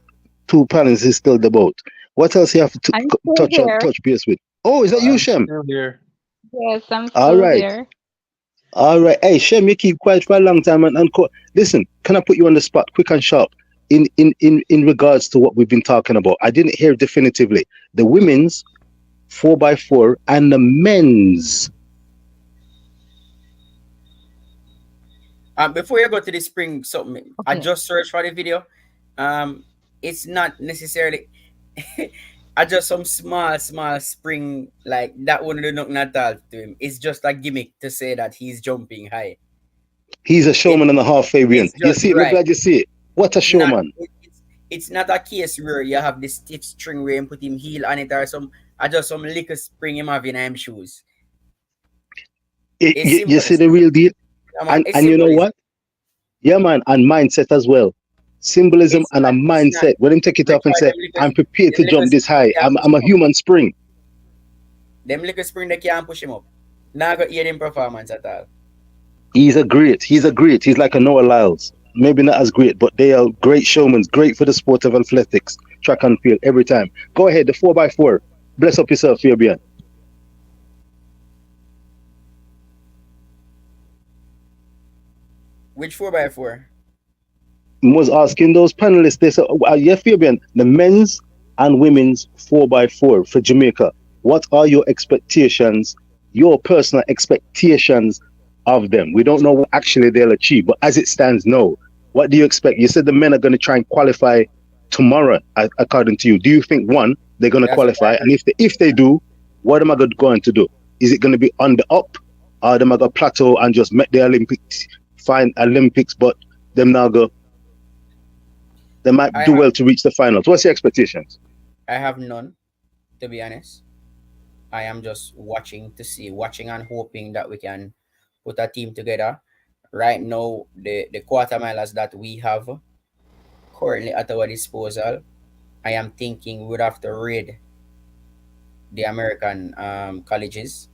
panels is still the boat. What else you have to touch base with? Oh, is that you, Shem? Still here. Yes, I'm still All right. here. All right. Hey, Shem, you keep quiet for a long time. And listen, can I put you on the spot, quick and sharp, in regards to what we've been talking about? I didn't hear definitively. The women's 4x4 and the men's. Before you go to the spring something, okay. I just searched for the video. It's not necessarily I just some small spring like that wouldn't do nothing at all to him. It's just a gimmick to say that he's jumping high. He's a showman and a half, Fabian. You see it? Right. I'm glad you see it. What a showman. It's not a case where you have this stiff string where you put him heel on it or some liquor spring him have in him shoes. You see the real deal? And you know what? Yeah, man, and mindset as well. Symbolism and a mindset. When him take it off and say, I'm prepared to jump this high. I'm a human spring. Them little spring they can't push him up. Now got hear him performance at all. He's like a Noah Lyles. Maybe not as great, but they are great showmen, great for the sport of athletics, track and field every time. Go ahead, the 4x4. Bless up yourself, Fabian. Which 4x4? Was asking those panelists, they said, yeah, Fabian, the men's and women's 4x4 for Jamaica. What are your expectations, your personal expectations of them? We don't know what actually they'll achieve, but as it stands now, what do you expect? You said the men are going to try and qualify tomorrow, according to you. Do you think, one, they're going to qualify? And if they do, what am I going to do? Is it going to be on the up? Or am I going to plateau and just make the Olympics, find Olympics, but them now go? They might do well to reach the finals. What's your expectations? I have none, to be honest. I am just watching and hoping that we can put a team together. Right now, the quarter milers that we have currently at our disposal, I am thinking we would have to raid the American colleges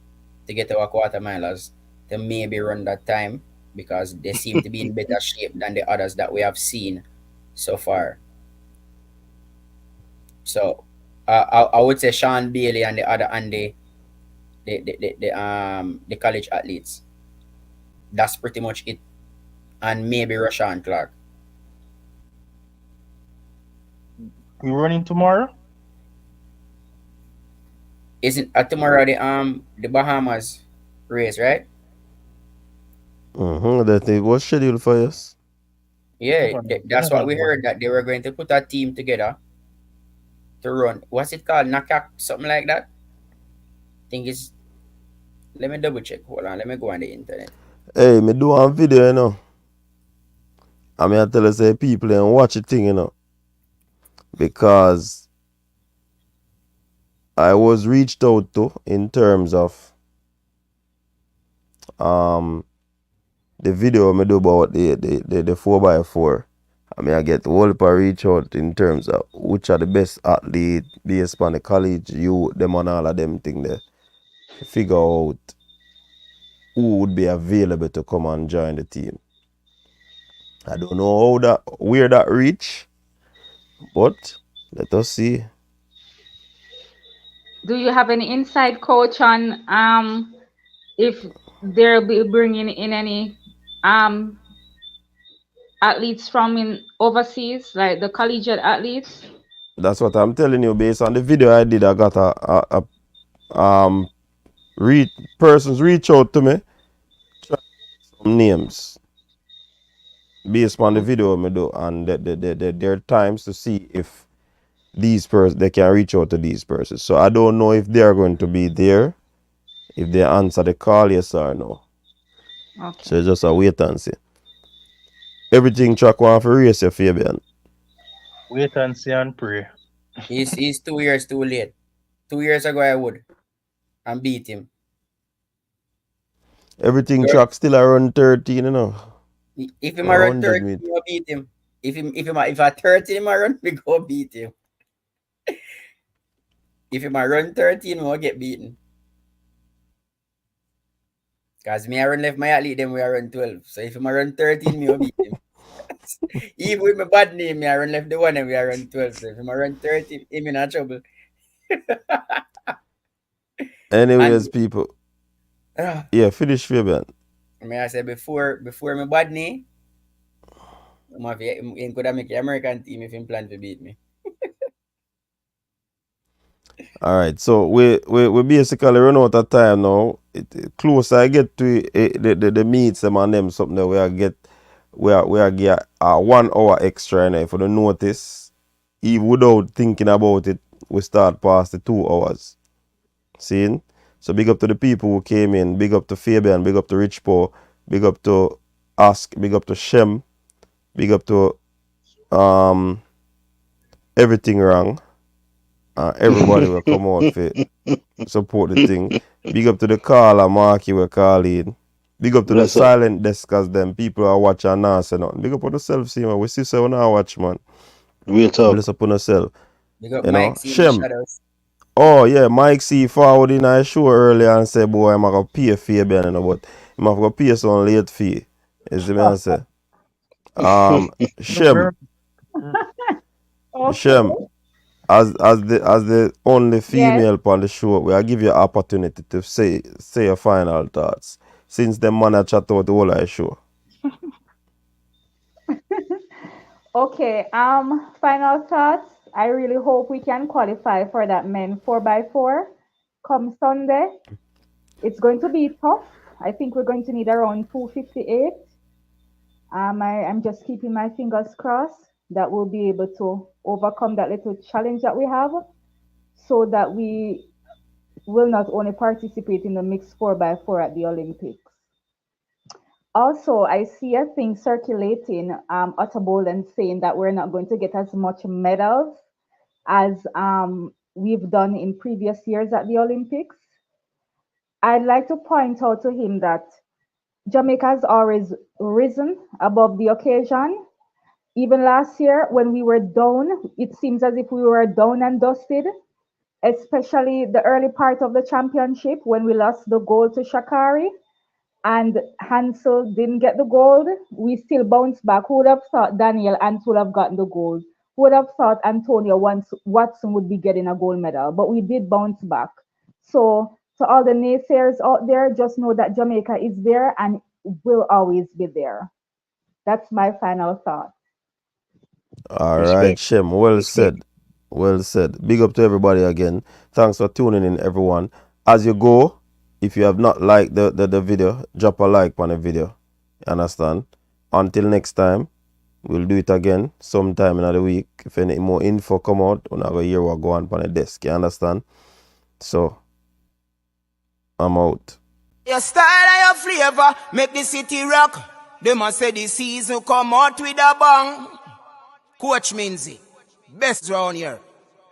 to get our quarter milers to maybe run that time because they seem to be in better shape than the others that we have seen so far. So I would say Sean Bailey and the other and the college athletes. That's pretty much it. And maybe Rashawn Clark. We running tomorrow? Isn't tomorrow the Bahamas race, right? That it was scheduled for us. Yeah, that's what we heard, that they were going to put a team together to run. What's it called? Nakak, something like that? I think it's. Let me double check. Hold on, let me go on the internet. Hey, me do one video, I mean, I tell us people and watch the thing, because I was reached out to in terms of the video me do about the 4x4. I mean, I get the whole reach out in terms of which are the best athletes based on the college, them and all of them thing there. Figure out who would be available to come and join the team. I don't know where that reach, but let us see. Do you have any inside coach on if they'll be bringing in any athletes from overseas, like the collegiate athletes? That's what I'm telling you. Based on the video I did, I got persons reach out to me, names based on the video me do, and there are times to see if these persons they can reach out to these persons. So I don't know if they are going to be there, if they answer the call, yes or no. Okay. So just a wait and see. Everything track one for race, your Fabian. Wait and see and pray. He's 2 years too late. 2 years ago I would and beat him. Everything track still around 13, you know. If him run 13, you beat him. If I 13 him run, we go beat him. If him run 13, we'll get beaten. Because me I run left my athlete, then we are run 12. So if him run 13, me will beat him. Even with my bad name, me I run left the one and we are run 12. So if him run 13, him in a trouble. Anyways, people. Yeah, finish Fabian. I say before my bad name, he could have make the American team if he plan to beat me. All right, so we basically run out of time now. Closer I get to the meets them and them something that we are get 1 hour extra in for the notice. Even without thinking about it, we start past the 2 hours. Seeing? So big up to the people who came in. Big up to Fabian. Big up to Rich Poe. Big up to Ask. Big up to Shem. Big up to Everything Wrong. Everybody will come out for support the thing. Big up to the caller, Marky, we're calling. Big up to the silent deskers, them people are watching and not say nothing. Big up on yourself, see, man. We see so now watch, man. Real talk. Bless up on yourself. Big up you Mike know, C. Shem. Shadows. Oh, yeah, Mike C. forward in our show earlier and say, boy, I'm going to pay a fee, but I'm going to pay some late fee. Is the man say? Shem. Okay. Shem. As the only female on the show, we'll give you an opportunity to say your final thoughts. Since the man chat out the whole of the show. Okay, final thoughts. I really hope we can qualify for that men 4x4 come Sunday. It's going to be tough. I think we're going to need around 258. I'm just keeping my fingers crossed that we'll be able to overcome that little challenge that we have, so that we will not only participate in the mixed 4x4 at the Olympics. Also, I see a thing circulating, Otterbold, and saying that we're not going to get as much medals as we've done in previous years at the Olympics. I'd like to point out to him that Jamaica has always risen above the occasion. Even last year, when we were down, it seems as if we were down and dusted, especially the early part of the championship when we lost the gold to Shakari and Hansel didn't get the gold. We still bounced back. Who would have thought Daniel Ant would have gotten the gold? Who would have thought Antonio Watson would be getting a gold medal? But we did bounce back. So to all the naysayers out there, just know that Jamaica is there and will always be there. That's my final thought. All right, Shem. Well said. Well said. Big up to everybody again. Thanks for tuning in, everyone. As you go, if you have not liked the video, drop a like on the video. You understand? Until next time, we'll do it again sometime in the week. If any more info come out, we're not going to hear what go on the desk. You understand? So, I'm out. Your style and your flavor make the city rock. They must say the season come out with a bang. Coach Minzy, best round here.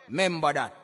Remember that.